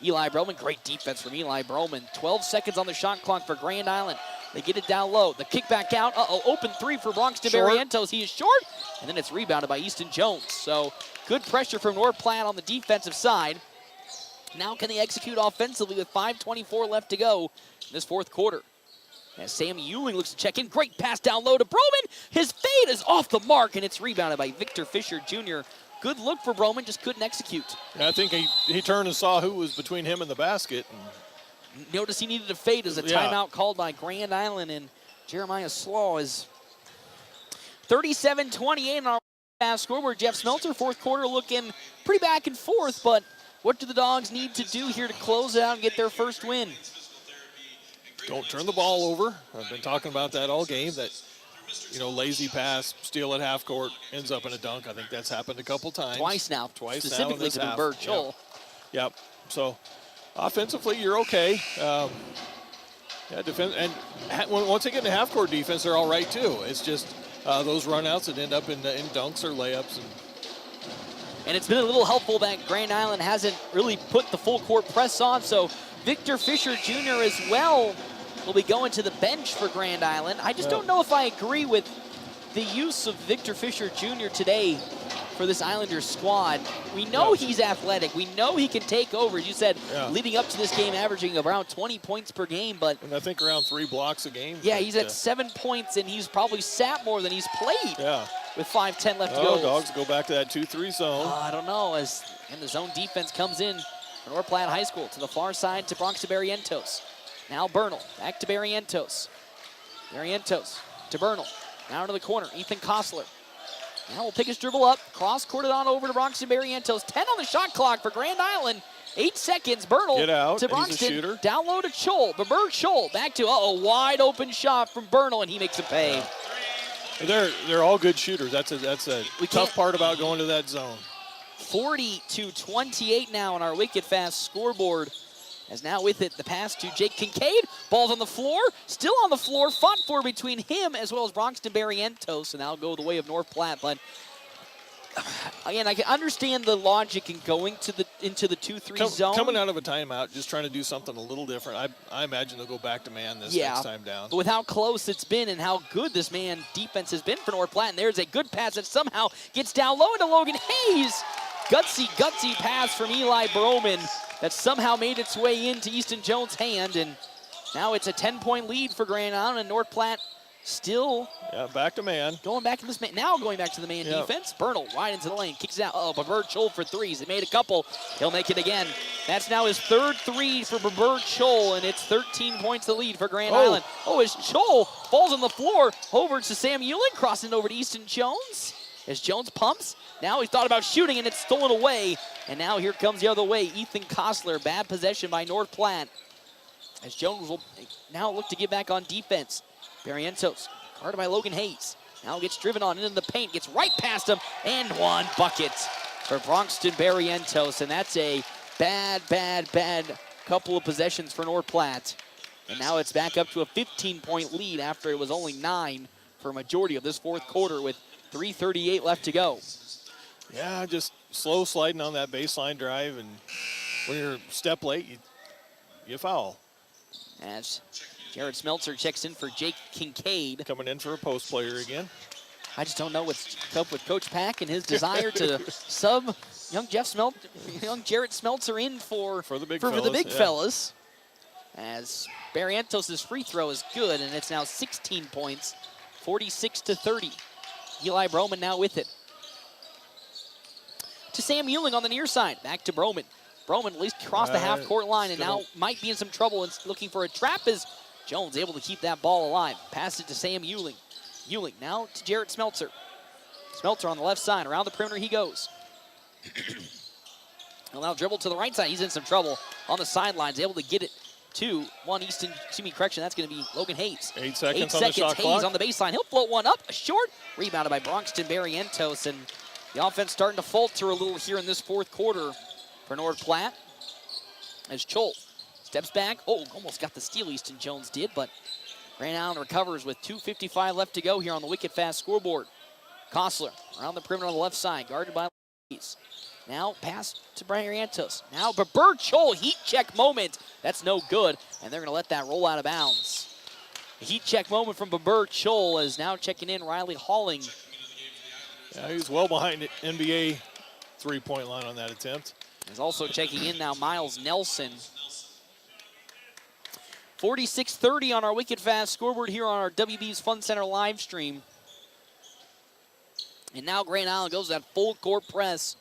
Eli Broman. Great defense from Eli Broman. 12 seconds on the shot clock for Grand Island. They get it down low. The kick back out. Open three for Bronxton Barrientos. He is short, and then it's rebounded by Easton Jones. So good pressure from North Platte on the defensive side. Now can they execute offensively with 5:24 left to go in this fourth quarter? As Sam Euling looks to check in. Great pass down low to Broman. His fade is off the mark, and it's rebounded by Victor Fisher Jr. Good look for Broman, just couldn't execute. Yeah, I think he turned and saw who was between him and the basket. And notice he needed a fade as a timeout called by Grand Island, and Jeremiah Slaw is 37-28 on our fast scoreboard. Jeff Smeltzer, fourth quarter, looking pretty back and forth, but what do the Dogs need to do here to close it out and get their first win? Don't turn the ball over. I've been talking about that all game, that, lazy pass, steal at half court, ends up in a dunk. I think that's happened a couple times. Twice now. Specifically to Bird Joel. Yep. So offensively, you're okay. Defense, and once they get into half-court defense, they're all right, too. It's just those run-outs that end up in dunks or layups. And it's been a little helpful that Grand Island hasn't really put the full-court press on, so Victor Fisher Jr. as well will be going to the bench for Grand Island. I just don't know if I agree with the use of Victor Fisher Jr. today for this Islanders squad. We know he's athletic. We know he can take over. As you said, leading up to this game, averaging around 20 points per game. And I think around 3 blocks a game. Yeah, he's at 7 points, and he's probably sat more than he's played. Yeah. With 5:10 left to go. Dogs go back to that 2-3 zone. I don't know. And the zone defense comes in for North Platte High School to the far side to Bronxton Barrientos. Now Bernal, back to Barrientos. Barrientos to Bernal. Now to the corner, Ethan Kostler. Now we'll pick his dribble up, cross-courted on over to Bronxton Barrientos. 10 on the shot clock for Grand Island. 8 seconds, Bernal Get out. to Bronxton. He's a shooter. Down low to Chol, Babert Chol. Back to, wide open shot from Bernal, and he makes a pay. They're all good shooters. That's a tough part about going to that zone. 40-28 now on our wicked fast scoreboard. As now with it, the pass to Jake Kincaid. Ball's on the floor, still on the floor, fought for between him as well as Bronxton Barrientos, and that'll go the way of North Platte. But again, I can understand the logic in going into the 2-3 zone. Coming out of a timeout, just trying to do something a little different. I imagine they'll go back to man this next time down. But with how close it's been and how good this man defense has been for North Platte, and there's a good pass that somehow gets down low into Logan Hayes. Gutsy pass from Eli Broman that somehow made its way into Easton Jones' hand, and now it's a 10-point lead for Grand Island, and North Platte still back to man. Going back to this man. Now going back to the man defense. Bernal wide into the lane. Kicks out. Babert Chol for threes. He made a couple. He'll make it again. That's now his third three for Babert Chol, and it's 13 points the lead for Grand Island. As Chol falls on the floor over to Sam Euling, crossing over to Easton Jones. As Jones pumps. Now he thought about shooting, and it's stolen away. And now here comes the other way. Ethan Kostler. Bad possession by North Platte. As Jones will now look to get back on defense. Barrientos, guarded by Logan Hayes. Now gets driven on into the paint, gets right past him, and one bucket for Bronxton Barrientos. And that's a bad couple of possessions for North Platte. And now it's back up to a 15-point lead after it was only 9 for a majority of this fourth quarter with 3:38 left to go. Yeah, just slow sliding on that baseline drive, and when you're a step late, you foul. As Jared Smeltzer checks in for Jake Kincaid. Coming in for a post player again. I just don't know what's up with Coach Pack and his desire to sub young Jared Smeltzer in for the big fellas. As Barrientos' free throw is good, and it's now 16 points, 46-30. Eli Broman now with it. To Sam Euling on the near side. Back to Broman. Broman at least crossed the half-court line and now might be in some trouble and looking for a trap as Jones able to keep that ball alive. Pass it to Sam Euling. Euling now to Jarrett Smeltzer. Smeltzer on the left side. Around the perimeter he goes. He'll now dribble to the right side. He's in some trouble on the sidelines. Able to get it to that's going to be Logan Hayes. 8 seconds on the shot Hayes clock. On the baseline. He'll float one up. A short. Rebounded by Bronxton Barrientos. And the offense starting to falter a little here in this fourth quarter for North Platte. As Chol steps back. Almost got the steal Easton Jones did, but Grand Island recovers with 2:55 left to go here on the wicked fast scoreboard. Kostler around the perimeter on the left side, guarded by Hayes. Now pass to Barrientos. Now Babert Chol, heat check moment. That's no good, and they're going to let that roll out of bounds. heat check moment from Babur Chol is now checking in Riley Halling. Yeah, he was well behind the NBA three-point line on that attempt. He's also checking in now Miles Nelson. 46-30 on our Wicked Fast scoreboard here on our WB's Fun Center live stream. And now Grand Island goes that full court press,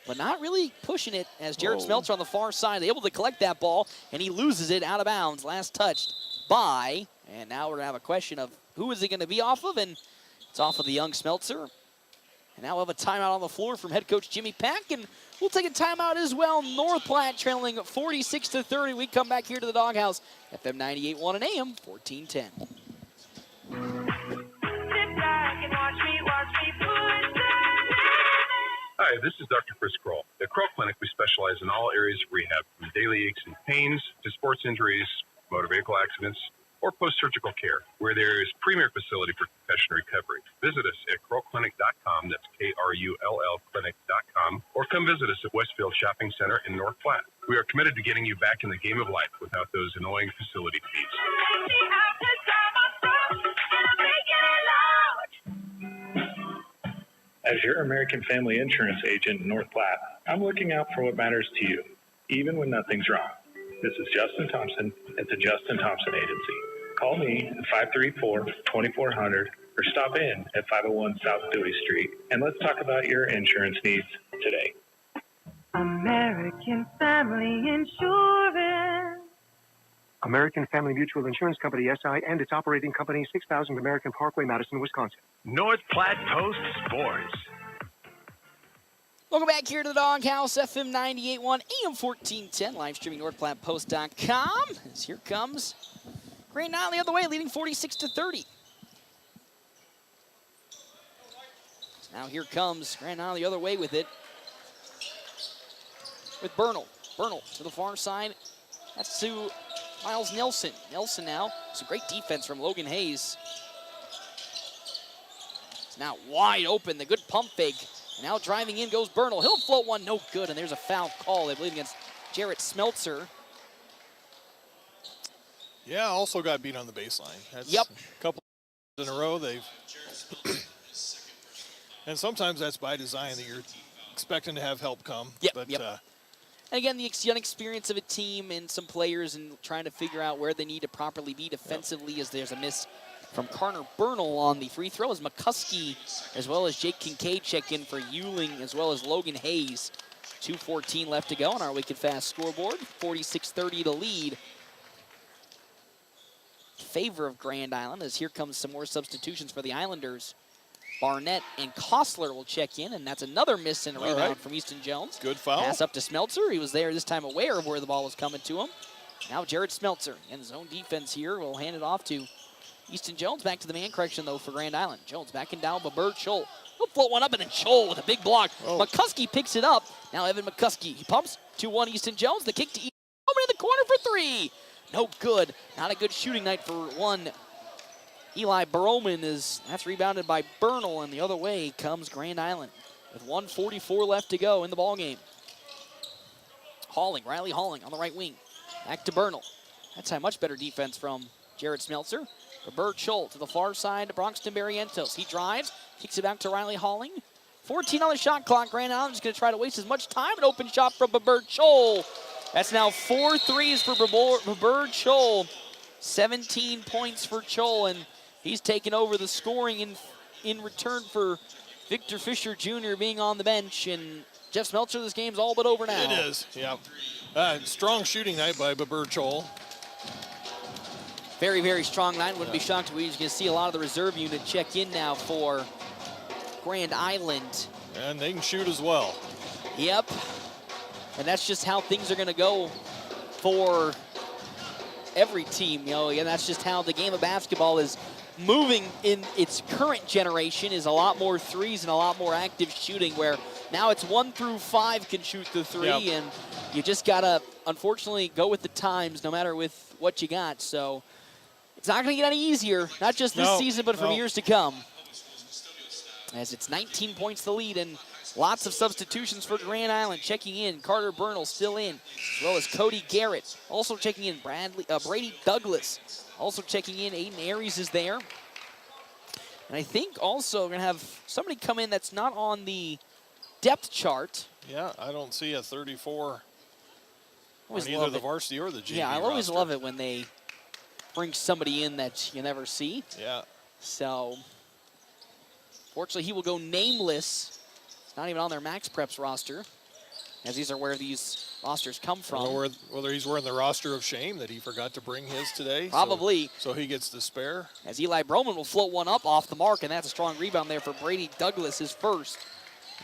but not really pushing it as Jared Smeltzer on the far side able to collect that ball, and he loses it out of bounds. Last touched by, and now we're going to have a question of who is it going to be off of, and it's off of the young Smeltzer. And now we'll have a timeout on the floor from head coach Jimmy Pack, and we'll take a timeout as well. North Platte trailing 46-30. We come back here to the Doghouse, FM 98.1 and AM 1410. Hi, this is Dr. Chris Kroll. At Kroll Clinic, we specialize in all areas of rehab, from daily aches and pains to sports injuries, motor vehicle accidents, or post-surgical care. We're the area's premier facility for concussion recovery. Visit us at KrullClinic.com, that's K-R-U-L-L Clinic.com, or come visit us at Westfield Shopping Center in North Platte. We are committed to getting you back in the game of life without those annoying facility fees. As your American Family Insurance agent in North Platte, I'm looking out for what matters to you, even when nothing's wrong. This is Justin Thompson at the Justin Thompson Agency. Call me at 534-2400 or stop in at 501 South Dewey Street, and let's talk about your insurance needs today. American Family Insurance. American Family Mutual Insurance Company, SI, and its operating company, 6000 American Parkway, Madison, Wisconsin. North Platte Post Sports. Welcome back here to the Doghouse, FM 98.1, AM 1410, live streaming NorthPlattePost.com. As here comes Grand Island the other way, leading 46-30. Now here comes Grand Island the other way with it. With Bernal. Bernal to the far side. That's to Miles Nelson. Nelson now. It's a great defense from Logan Hayes. It's now wide open. The good pump fake. Now driving in goes Bernal. He'll float one, no good, and there's a foul call, I believe, against Jarrett Smeltzer. Yeah, also got beat on the baseline. That's yep. A couple in a row, they've... and sometimes that's by design that you're expecting to have help come. Yep, but, yep. And again, the inexperience of a team and some players and trying to figure out where they need to properly be defensively as there's a miss from Connor Bernal on the free throw as McCuskey as well as Jake Kincaid check in for Ewing as well as Logan Hayes. 2:14 left to go on our Wicked Fast scoreboard. 46-30 to lead. Favor of Grand Island as here comes some more substitutions for the Islanders. Barnett and Kostler will check in, and that's another miss and a rebound from Easton Jones. Good foul. Pass up to Smeltzer. He was there this time aware of where the ball was coming to him. Now Jared Smeltzer in zone defense here. Will hand it off to Easton Jones. Back to the man correction, though, for Grand Island. Jones backing down Babur Chol. He'll float one up, and then Chol with a big block. McCuskey picks it up. Now Evan McCuskey. He pumps 2-1 Easton Jones. The kick to Easton. Over in the corner for three. No good. Not a good shooting night for one. Eli Broman that's rebounded by Bernal, and the other way comes Grand Island with 1:44 left to go in the ballgame. Riley Halling on the right wing. Back to Bernal. That's a much better defense from Jared Smeltzer. Babur Chol to the far side to Bronxton Barrientos. He drives, kicks it back to Riley Halling. 14 on the shot clock. Grand Island is going to try to waste as much time. An open shot from Babur Chol. That's now 4 threes for Babur Chol. 17 points for Chol, and he's taken over the scoring in return for Victor Fisher Jr. being on the bench. And Jeff Smeltzer, this game's all but over now. It is, yeah. Strong shooting night by Babur Chol. Very, very strong night. Wouldn't be shocked if we were going to see a lot of the reserve unit check in now for Grand Island. And they can shoot as well. Yep. And that's just how things are going to go for every team. You know, and that's just how the game of basketball is moving in its current generation, is a lot more threes and a lot more active shooting, where now it's 1 through 5 can shoot the three, and you just got to, unfortunately, go with the times no matter with what you got. So it's not going to get any easier, not just this season, but from years to come. As it's 19 points the lead, and lots of substitutions for Grand Island. Checking in, Carter Bernal still in, as well as Cody Garrett. Also checking in, Brady Douglas Also checking in, Aiden Aries is there. And I think also we're going to have somebody come in that's not on the depth chart. Yeah, I don't see a 34 Always on either the varsity or the JV Yeah, I always roster. love it when they bring somebody in that you never see. Yeah. So, fortunately, he will go nameless. It's not even on their Max Preps roster, as these are where these rosters come from. Or whether he's wearing the roster of shame that he forgot to bring his today. Probably. So he gets the spare. As Eli Broman will float one up off the mark, and that's a strong rebound there for Brady Douglas, his first.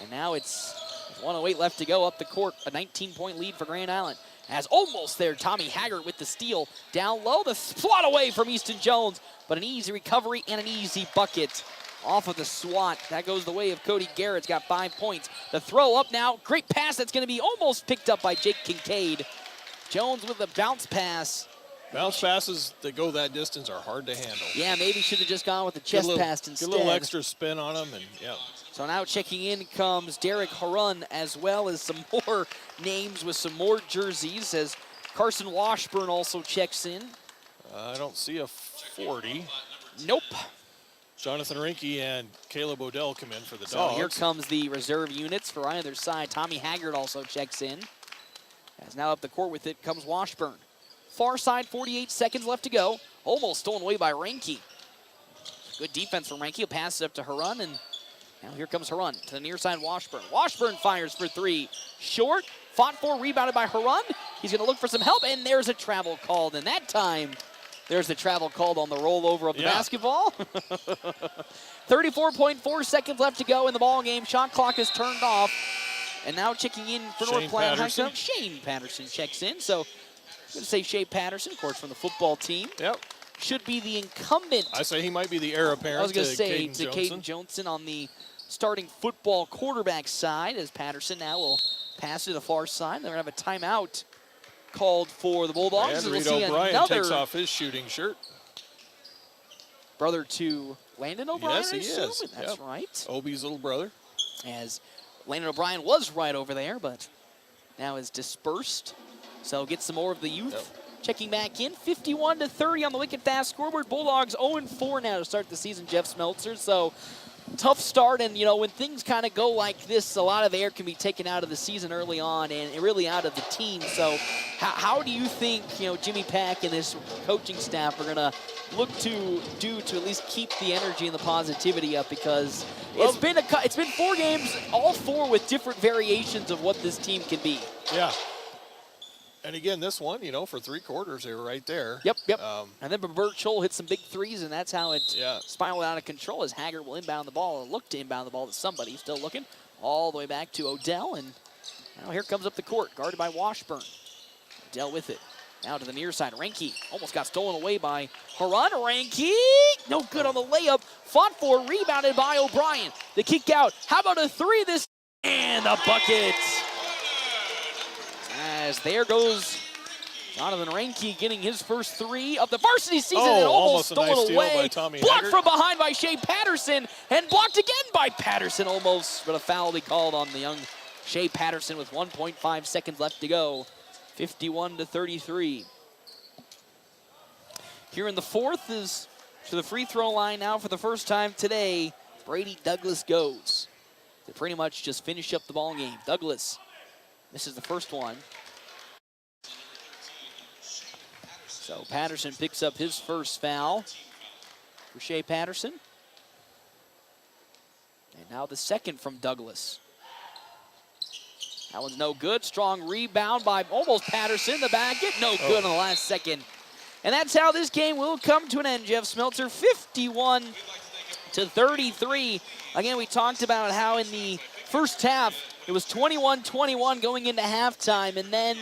And now it's 1:08 left to go up the court. A 19-point lead for Grand Island. As almost there, Tommy Haggart with the steal. Down low, the swat away from Easton Jones. But an easy recovery and an easy bucket off of the swat. That goes the way of Cody Garrett's got 5 points. The throw up now. Great pass that's going to be almost picked up by Jake Kincaid. Jones with a bounce pass. Bounce passes that go that distance are hard to handle. Yeah, maybe should have just gone with the chest pass instead. Get a little extra spin on them, and yeah. So now checking in comes Derek Harun, as well as some more names with some more jerseys, as Carson Washburn also checks in. I don't see a 40. Nope. Jonathan Rinke and Caleb Odell come in for the So Dogs. here comes the reserve units for either side. Tommy Haggart also checks in. As now up the court with it comes Washburn. Far side, 48 seconds left to go. Almost stolen away by Rinke. Good defense from Rinke. He'll pass it up to Harun, and now here comes Harun to the near side, Washburn. Washburn fires for three. Short, fought for, rebounded by Harun. He's going to look for some help, and there's a travel called. And that time, there's the travel called on the rollover of the basketball. 34.4 seconds left to go in the ball game. Shot clock is turned off. And now checking in for North Platte High School. Shane Patterson checks in. So I'm going to say Shea Patterson, of course, from the football team. Yep. Should be the incumbent. I say he might be the heir apparent. I was going to say to Caden Johnson on the starting football quarterback side, as Patterson now will pass to the far side. They're going to have a timeout called for the Bulldogs. And we'll Reed see O'Brien takes off his shooting shirt. Brother to Landon O'Brien, Yes, he is. That's right. Obie's little brother. As Landon O'Brien was right over there, but now is dispersed. So get some more of the youth. Yep. Checking back in, 51-30 on the wicked fast scoreboard. Bulldogs 0-4 now to start the season, Jeff Smeltzer. So tough start, and when things kind of go like this, a lot of air can be taken out of the season early on and really out of the team. So how do you think Jimmy Pack and his coaching staff are going to look to do to at least keep the energy and the positivity up? Because it's been 4 games, all 4 with different variations of what this team can be. Yeah. And again, this one, for 3 quarters, they were right there. Yep. And then Bert Scholl hit some big threes, and that's how it spiraled out of control as Haggart will inbound the ball, or look to inbound the ball to somebody. Still looking all the way back to Odell, and now here comes up the court, guarded by Washburn. Odell with it. Now to the near side, Ranke almost got stolen away by Harun. Ranke, no good on the layup. Fought for, rebounded by O'Brien. The kick out. How about a 3 this? And the bucket. As there goes Jonathan Ranke getting his first 3 of the varsity season and almost stolen away. Blocked from behind by Shea Patterson and blocked again by Patterson almost, but a foul be called on the young Shea Patterson with 1.5 seconds left to go. 51-33. Here in the fourth is to the free throw line now for the first time today. Brady Douglas goes to pretty much just finish up the ball game. Douglas, this is the first one. So Patterson picks up his first foul for Shea Patterson. And now the second from Douglas. That one's no good. Strong rebound by almost Patterson. The basket, no good in the last second. And that's how this game will come to an end, Jeff Smeltzer. 51-33. Again, we talked about how in the first half, it was 21-21 going into halftime, and then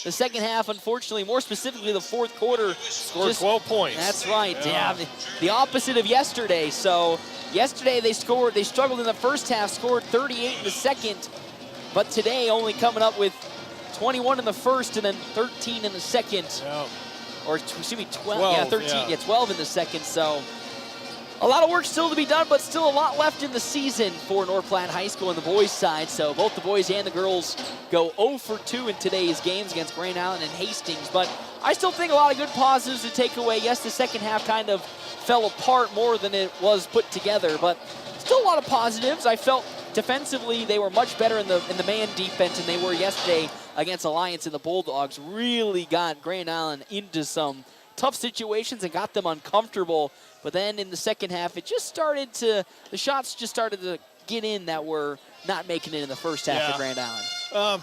the second half, unfortunately, more specifically the fourth quarter, scored 12 points. That's right. Yeah, the opposite of yesterday. So yesterday they struggled in the first half, scored 38 in the second, but today only coming up with 21 in the first and then 13 in the second. Yeah. Or excuse me, 12. Yeah, 13. Yeah, 12 in the second. So a lot of work still to be done, but still a lot left in the season for North Platte High School on the boys' side. So both the boys and the girls go 0 for 2 in today's games against Grand Island and Hastings. But I still think a lot of good positives to take away. Yes, the second half kind of fell apart more than it was put together, but still a lot of positives. I felt defensively they were much better in the man defense than they were yesterday against Alliance, and the Bulldogs really got Grand Island into some tough situations and got them uncomfortable. But then in the second half, the shots just started to get in that were not making it in the first half for Grand Island.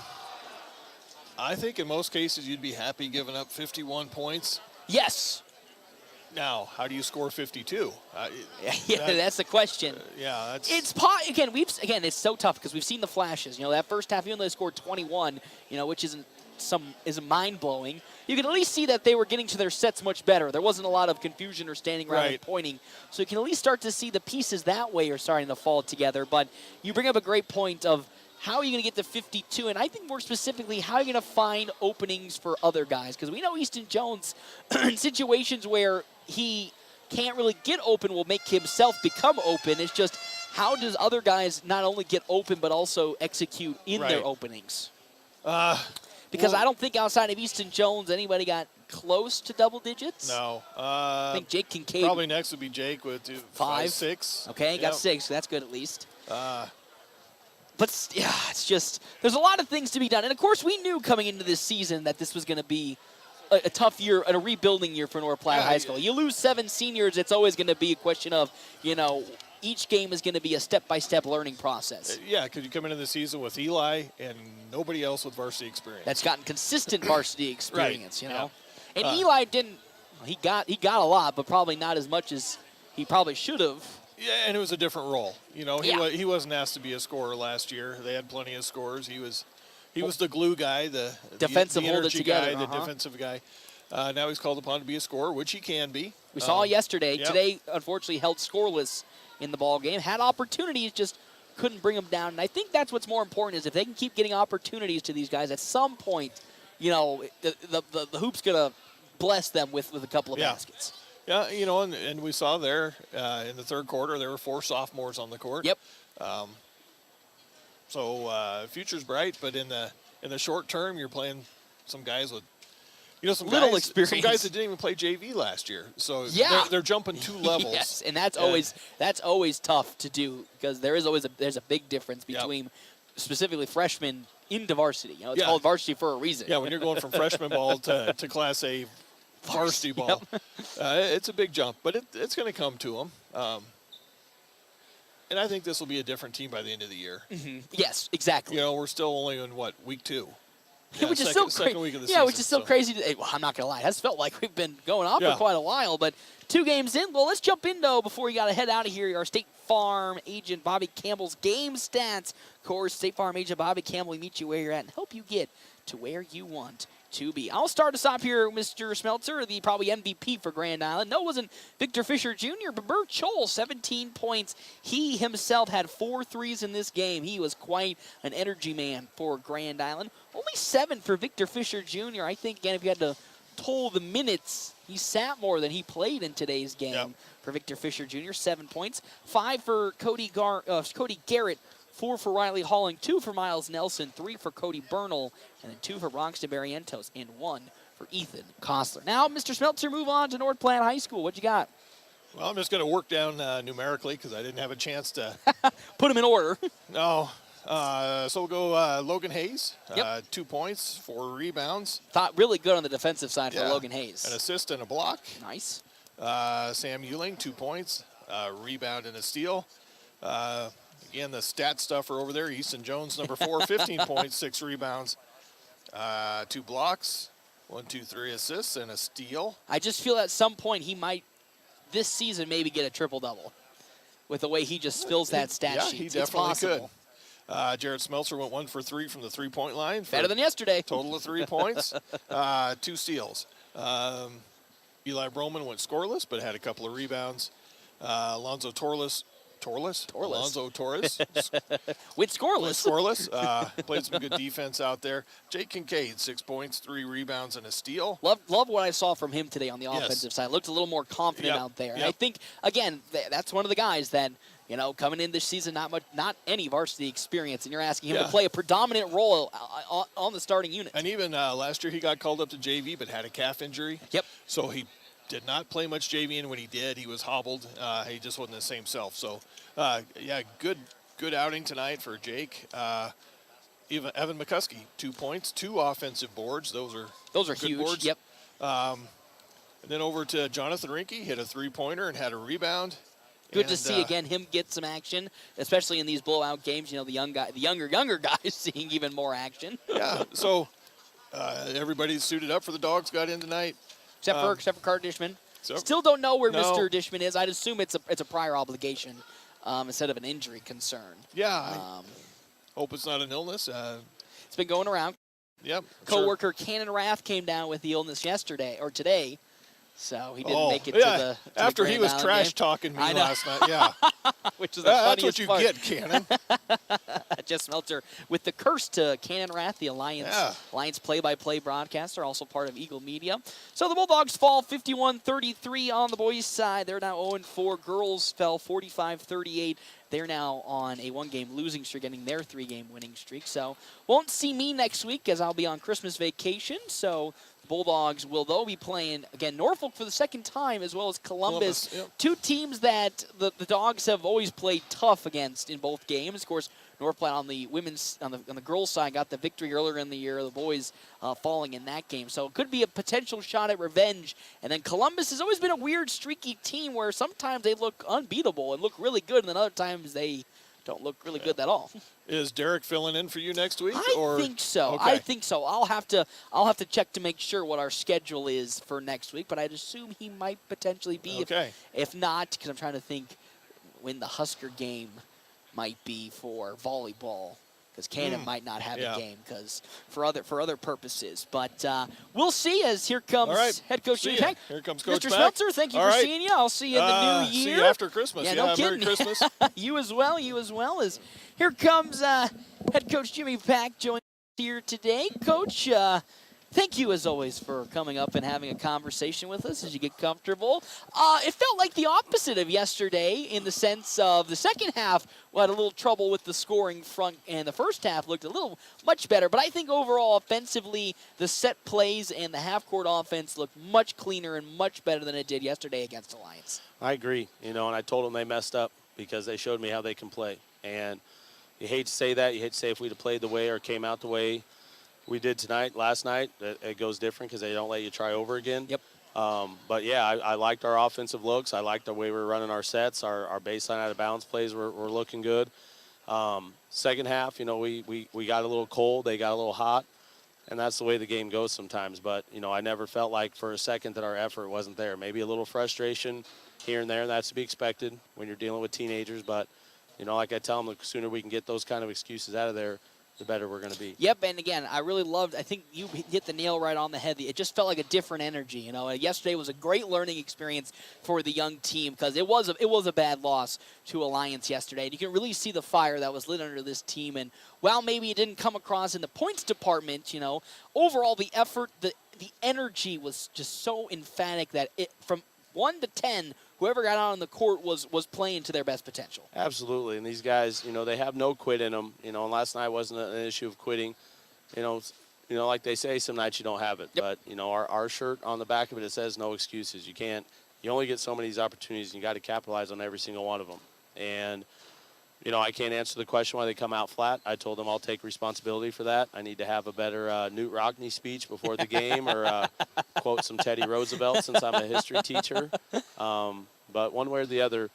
I think in most cases you'd be happy giving up 51 points. Yes. Now, how do you score 52? That's the question. That's it's so tough because we've seen the flashes. That first half, even though they scored 21, which isn't mind blowing. You can at least see that they were getting to their sets much better. There wasn't a lot of confusion or standing around and pointing, so you can at least start to see the pieces that way are starting to fall together. But you bring up a great point of how are you going to get to 52, and I think more specifically, how are you going to find openings for other guys? Because we know Easton Jones, in situations where he can't really get open, will make himself become open. It's just how does other guys not only get open but also execute in their openings? Because I don't think outside of Easton Jones anybody got close to double digits. No. I think Jake Kincaid. Probably next would be Jake with 5, 6. Okay, got 6. That's good at least. But, it's just, there's a lot of things to be done. And, of course, we knew coming into this season that this was going to be a tough year and a rebuilding year for North Platte High School. You lose 7 seniors, it's always going to be a question of, each game is going to be a step-by-step learning process. Because you come into the season with Eli and nobody else with varsity experience. That's gotten consistent varsity experience, And Eli didn't, he got a lot, but probably not as much as he probably should have. Yeah, and it was a different role. He wasn't asked to be a scorer last year. They had plenty of scorers. He was the glue guy, the defensive the hold it together, guy, the defensive guy. Now he's called upon to be a scorer, which he can be. We saw yesterday. Yep. Today, unfortunately, held scoreless in the ball game. Had opportunities, just couldn't bring them down. And I think that's what's more important is if they can keep getting opportunities to these guys, at some point, the hoop's going to bless them with a couple of baskets. Yeah, and we saw there in the third quarter, there were 4 sophomores on the court. Yep. So future's bright, but in the short term, you're playing some guys with, some little guys, experience. Some guys that didn't even play JV last year. So they're jumping 2 levels. Yes, and that's always tough to do because there's a big difference between specifically freshmen into varsity. It's called varsity for a reason. Yeah, when you're going from freshman ball to Class A varsity ball, it's a big jump, but it's going to come to them. And I think this will be a different team by the end of the year. Mm-hmm. Yes, exactly. We're still only in week 2. Which is still second week of the season. Which is still crazy. Well, I'm not going to lie. It has felt like we've been going on for quite a while, but 2 games in. Well, let's jump in, though, before we got to head out of here. Our State Farm agent Bobby Campbell's game stats. Of course, State Farm agent Bobby Campbell will meet you where you're at and help you get to where you want to be. I'll start us off here, Mr. Smeltzer, the probably MVP for Grand Island. No, it wasn't Victor Fisher Jr., but Bert Scholl, 17 points. He himself had 4 threes in this game. He was quite an energy man for Grand Island. Only 7 for Victor Fisher Jr. I think, again, if you had to toll the minutes, he sat more than he played in today's game for Victor Fisher Jr., 7 points. 5 for Cody Garrett, 4 for Riley Halling, 2 for Miles Nelson, 3 for Cody Bernal, and then 2 for Bronxton Barrientos, and 1 for Ethan Kostler. Now, Mr. Smeltzer, move on to North Platte High School. What you got? Well, I'm just going to work down numerically because I didn't have a chance to put them in order. No. So we'll go Logan Hayes, 2 points, 4 rebounds. Thought really good on the defensive side for Logan Hayes. An assist and a block. Nice. Sam Euling, 2 points, rebound and a steal. Again, the stat stuffer over there, Easton Jones, number 4, 15 points, 6 rebounds, 2 blocks, 1, 2, 3 assists, and a steal. I just feel at some point he might, this season, maybe get a triple-double with the way he just fills that stat sheet. Yeah, he definitely could. Jared Smeltzer went 1 for 3 from the three-point line. Better than yesterday. Total of 3 points, 2 steals. Eli Broman went scoreless, but had a couple of rebounds. Alonzo Torres Alonzo Torres. With scoreless. Played some good defense out there. Jake Kincaid, 6 points, 3 rebounds, and a steal. Love what I saw from him today on the offensive side. Looked a little more confident out there. And I think, again, that's one of the guys that You know, coming in this season, not any varsity experience, and you're asking him to play a predominant role on the starting unit. And even last year he got called up to JV but had a calf injury. Yep. So he did not play much JV, and when he did, he was hobbled. He just wasn't the same self. So, good outing tonight for Jake. Even Evan McCuskey, 2 points, 2 offensive boards. Those are good huge. Boards. Yep. And then over to Jonathan Rinke, hit a 3-pointer and had a rebound. Good to see again him get some action, especially in these blowout games. You know, the younger guys seeing even more action. Yeah. So everybody suited up for the Dogs got in tonight, except for Carter Dishman. Still don't know where Mr. Dishman is. I'd assume it's a prior obligation instead of an injury concern. Yeah. Hope it's not an illness. It's been going around. Yep. Coworker Cannon Rath came down with the illness today. So he didn't make it to the after the he was trash talking me last night. Yeah. Which is the funniest that's what you part. get, Cannon. Jess Meltzer with the curse to Cannon Rath, the Alliance play-by-play broadcaster, also part of Eagle Media. So the Bulldogs fall 51-33 on the boys' side. They're now 0-4. Girls fell 45-38. They're now on a 1-game losing streak, getting their 3-game winning streak. So won't see me next week as I'll be on Christmas vacation. So Bulldogs will, though, be playing, again, Norfolk for the second time, as well as Columbus. Yep. 2 teams that the Dogs have always played tough against in both games. Of course, North Platte on the girls' side got the victory earlier in the year. The boys falling in that game. So it could be a potential shot at revenge. And then Columbus has always been a weird, streaky team where sometimes they look unbeatable and look really good, and then other times they don't look really good at all. Is Derek filling in for you next week? I think so. Okay. I think so. I'll have to check to make sure what our schedule is for next week, but I'd assume he might potentially be. Okay. If not, because I'm trying to think when the Husker game might be for volleyball, because Cannon might not have a game because for other purposes. But we'll see. As here comes head coach Jimmy Peck. Here comes Coach Mr. Peck. Smeltzer, thank you for seeing you. I'll see you in the new year. See you after Christmas. Yeah, no kidding. Merry Christmas. You as well. As here comes head coach Jimmy Peck joining us here today. Coach, thank you as always for coming up and having a conversation with us as you get comfortable. It felt like the opposite of yesterday in the sense of the second half we had a little trouble with the scoring front, and the first half looked a little much better. But I think overall offensively the set plays and the half-court offense looked much cleaner and much better than it did yesterday against Alliance. I agree, and I told them they messed up because they showed me how they can play. And you hate to say that. You hate to say if we'd have played the way or came out the way we did last night, it goes different because they don't let you try over again. Yep. But, yeah, I liked our offensive looks. I liked the way we were running our sets. Our baseline out-of-bounds plays were looking good. Second half, we got a little cold. They got a little hot, and that's the way the game goes sometimes. But, I never felt like for a second that our effort wasn't there. Maybe a little frustration here and there, and that's to be expected when you're dealing with teenagers. But, like I tell them, the sooner we can get those kind of excuses out of there, the better we're going to be. Yep, and again, I think you hit the nail right on the head. It just felt like a different energy. Yesterday was a great learning experience for the young team because it was a bad loss to Alliance yesterday. And you can really see the fire that was lit under this team. And while maybe it didn't come across in the points department, overall the effort, the energy was just so emphatic that from 1 to 10, whoever got out on the court was playing to their best potential. Absolutely, and these guys, they have no quit in them. And last night wasn't an issue of quitting. Like they say, some nights you don't have it. Yep. But our shirt on the back of it says no excuses. You only get so many of these opportunities, and you got to capitalize on every single one of them. And I can't answer the question why they come out flat. I told them I'll take responsibility for that. I need to have a better Newt Rockne speech before the game or quote some Teddy Roosevelt since I'm a history teacher. But one way or the other,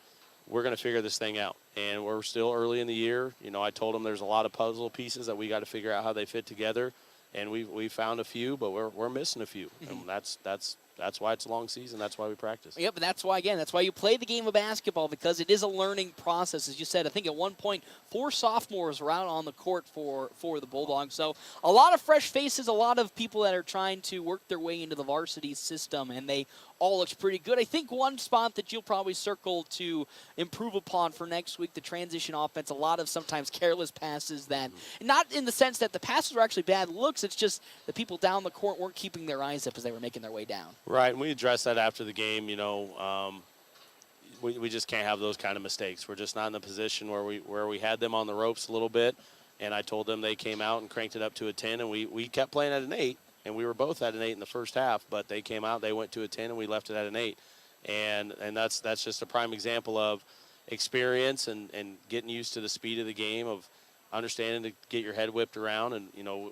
we're going to figure this thing out. And we're still early in the year. I told them there's a lot of puzzle pieces that we got to figure out how they fit together. And we found a few, but we're missing a few. And that's why it's a long season. That's why we practice. Yep, and that's why you play the game of basketball, because it is a learning process. As you said, I think at one point 4 sophomores were out on the court for the Bulldogs. So a lot of fresh faces, a lot of people that are trying to work their way into the varsity system, and they all looks pretty good. I think one spot that you'll probably circle to improve upon for next week, the transition offense, a lot of sometimes careless passes that, not in the sense that the passes were actually bad looks, it's just the people down the court weren't keeping their eyes up as they were making their way down. Right, and we addressed that after the game. we just can't have those kind of mistakes. We're just not in a position where we had them on the ropes a little bit, and I told them they came out and cranked it up to a 10, and we kept playing at an 8, and we were both at an 8 in the first half, but they came out, they went to a 10, and we left it at an 8. And that's just a prime example of experience and getting used to the speed of the game, of understanding to get your head whipped around. And,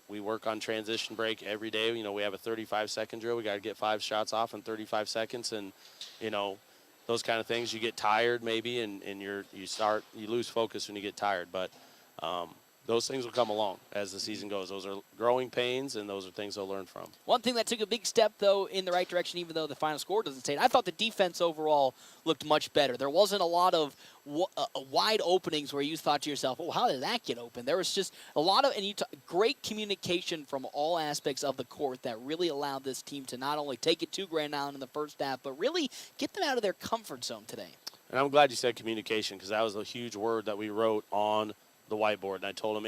we work on transition break every day. We have a 35-second drill. We got to get 5 shots off in 35 seconds. And, those kind of things. You get tired maybe, and you lose focus when you get tired. But those things will come along as the season goes. Those are growing pains, and those are things they'll learn from. One thing that took a big step, though, in the right direction, even though the final score doesn't say it, I thought the defense overall looked much better. There wasn't a lot of wide openings where you thought to yourself, oh, how did that get open? There was just a lot of great communication from all aspects of the court that really allowed this team to not only take it to Grand Island in the first half, but really get them out of their comfort zone today. And I'm glad you said communication, because that was a huge word that we wrote on the whiteboard. And I told them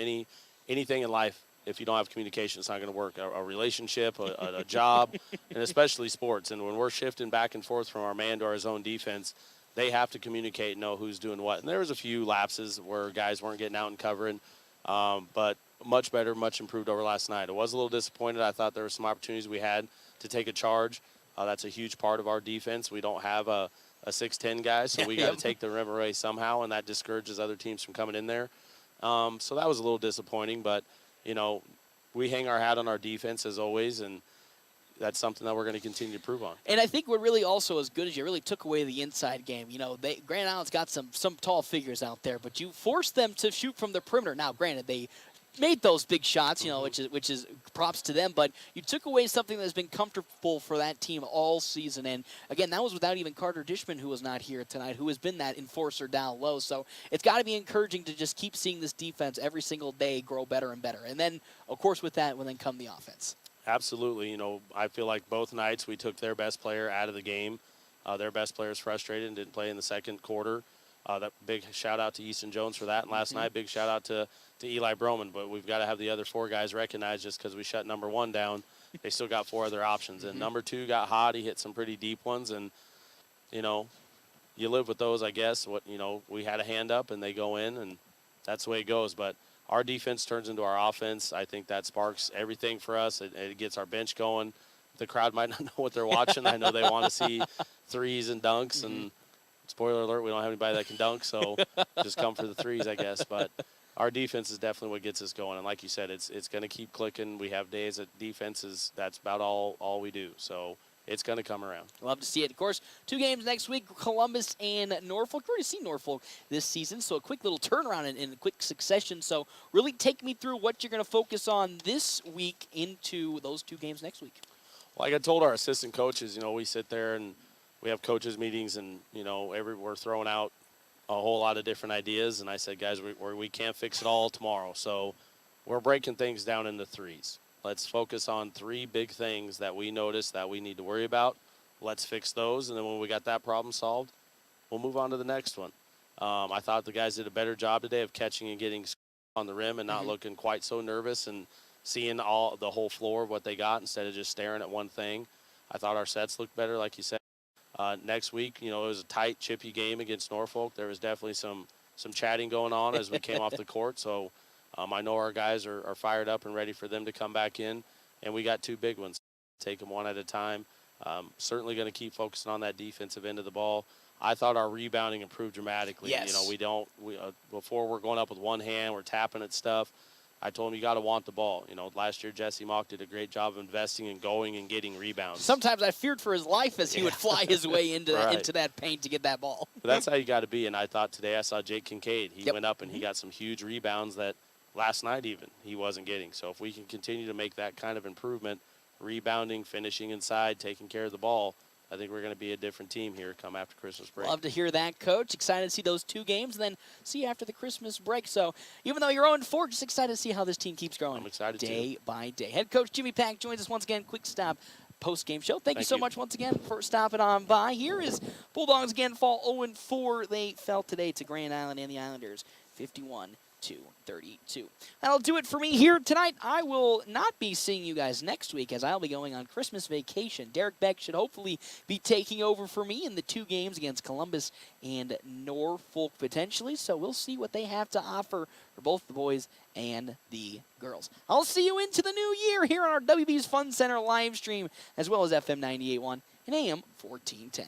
anything in life, if you don't have communication, it's not going to work. A relationship, a job, and especially sports. And when we're shifting back and forth from our man to our zone defense, they have to communicate and know who's doing what. And there was a few lapses where guys weren't getting out and covering, but much better, much improved over last night. I was a little disappointed. I thought there were some opportunities we had to take a charge. That's a huge part of our defense. We don't have a 6'10 guy, so we got to take the rim away somehow, and that discourages other teams from coming in there. So that was a little disappointing, but, we hang our hat on our defense as always, and that's something that we're going to continue to improve on. And I think what really also is good is you really took away the inside game. Grand Island's got some tall figures out there, but you forced them to shoot from the perimeter. Now, granted, they made those big shots, which is props to them, but you took away something that's been comfortable for that team all season. And again, that was without even Carter Dishman, who was not here tonight, who has been that enforcer down low. So it's got to be encouraging to just keep seeing this defense every single day grow better and better. And then, of course, with that will then come the offense. Absolutely. I feel like both nights we took their best player out of the game. Their best player is frustrated and didn't play in the second quarter. That big shout out to Easton Jones for that. And last night, big shout out to Eli Broman. But we've got to have the other 4 guys recognized. Just because we shut number 1 down, they still got 4 other options. And number 2 got hot. He hit some pretty deep ones. And, you live with those, I guess. We had a hand up and they go in, and that's the way it goes. But our defense turns into our offense. I think that sparks everything for us. It gets our bench going. The crowd might not know what they're watching. I know they want to see threes and dunks, and spoiler alert, we don't have anybody that can dunk, so just come for the threes, I guess. But our defense is definitely what gets us going. And like you said, it's going to keep clicking. We have days that that's about all we do. So it's going to come around. Love to see it. Of course, 2 games next week, Columbus and Norfolk. We've already seen Norfolk this season, so a quick little turnaround in a quick succession. So really take me through what you're going to focus on this week into those 2 games next week. Like I told our assistant coaches, we sit there and we have coaches meetings, and, we're throwing out a whole lot of different ideas. And I said, guys, we can't fix it all tomorrow. So we're breaking things down into 3s. Let's focus on 3 big things that we notice that we need to worry about. Let's fix those. And then when we got that problem solved, we'll move on to the next one. I thought the guys did a better job today of catching and getting on the rim and not looking quite so nervous and seeing the whole floor of what they got instead of just staring at one thing. I thought our sets looked better, like you said. Next week, it was a tight, chippy game against Norfolk. There was definitely some chatting going on as we came off the court. So I know our guys are fired up and ready for them to come back in. And we got 2 big ones. Take them one at a time. Certainly going to keep focusing on that defensive end of the ball. I thought our rebounding improved dramatically. Yes. Before we're going up with one hand, we're tapping at stuff. I told him you got to want the ball. Last year Jesse Mock did a great job of investing and going and getting rebounds. Sometimes I feared for his life as he would fly his way into that paint to get that ball. But that's how you got to be. And I thought today I saw Jake Kincaid. He went up and he got some huge rebounds that last night even he wasn't getting. So if we can continue to make that kind of improvement, rebounding, finishing inside, taking care of the ball, I think we're going to be a different team here come after Christmas break. Love to hear that, Coach. Excited to see those 2 games and then see you after the Christmas break. So even though you're 0-4, just excited to see how this team keeps growing. I'm excited day by day. Head coach Jimmy Pack joins us once again. Quick stop post-game show. Thank you so much once again for stopping on by. Here is Bulldogs again fall 0-4. They fell today to Grand Island and the Islanders 51-49. 232. That'll do it for me here tonight. I will not be seeing you guys next week as I'll be going on Christmas vacation. Derek Beck should hopefully be taking over for me in the 2 games against Columbus and Norfolk potentially. So we'll see what they have to offer for both the boys and the girls. I'll see you into the new year here on our WB's Fun Center live stream as well as FM 98.1 and AM 1410.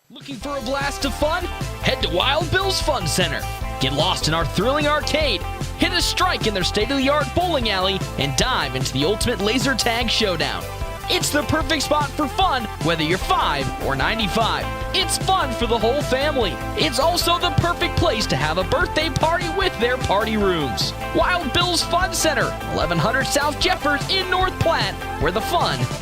Looking for a blast of fun? Head to Wild Bill's Fun Center. Get lost in our thrilling arcade, hit a strike in their state-of-the-art bowling alley, and dive into the ultimate laser tag showdown. It's the perfect spot for fun, whether you're 5 or 95. It's fun for the whole family. It's also the perfect place to have a birthday party with their party rooms. Wild Bill's Fun Center, 1100 South Jeffers in North Platte, where the fun never